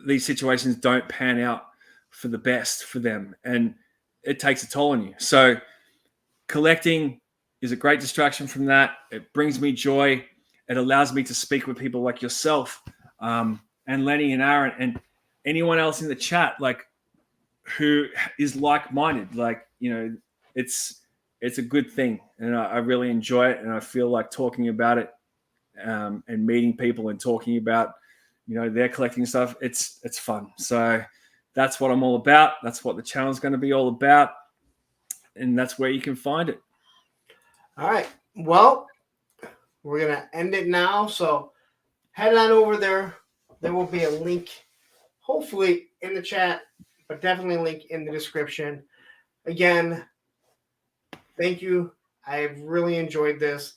these situations don't pan out for the best for them. And it takes a toll on you. So collecting is a great distraction from that. It brings me joy. It allows me to speak with people like yourself, and Lenny and Aaron and anyone else in the chat, like who is like-minded. It's a good thing, and I really enjoy it, and I feel like talking about it, and meeting people and talking about their collecting stuff. It's fun. So that's what I'm all about. That's what the channel's going to be all about, and that's where you can find it. All right. Well, we're gonna end it now. So head on over there. There will be a link, hopefully in the chat, but definitely a link in the description. Again, thank you. I've really enjoyed this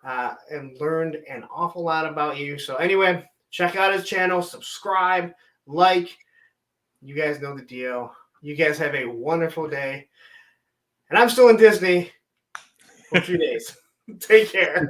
and learned an awful lot about you. So anyway, check out his channel, subscribe, like. You guys know the deal. You guys have a wonderful day. And I'm still in Disney for 2 days. Take care.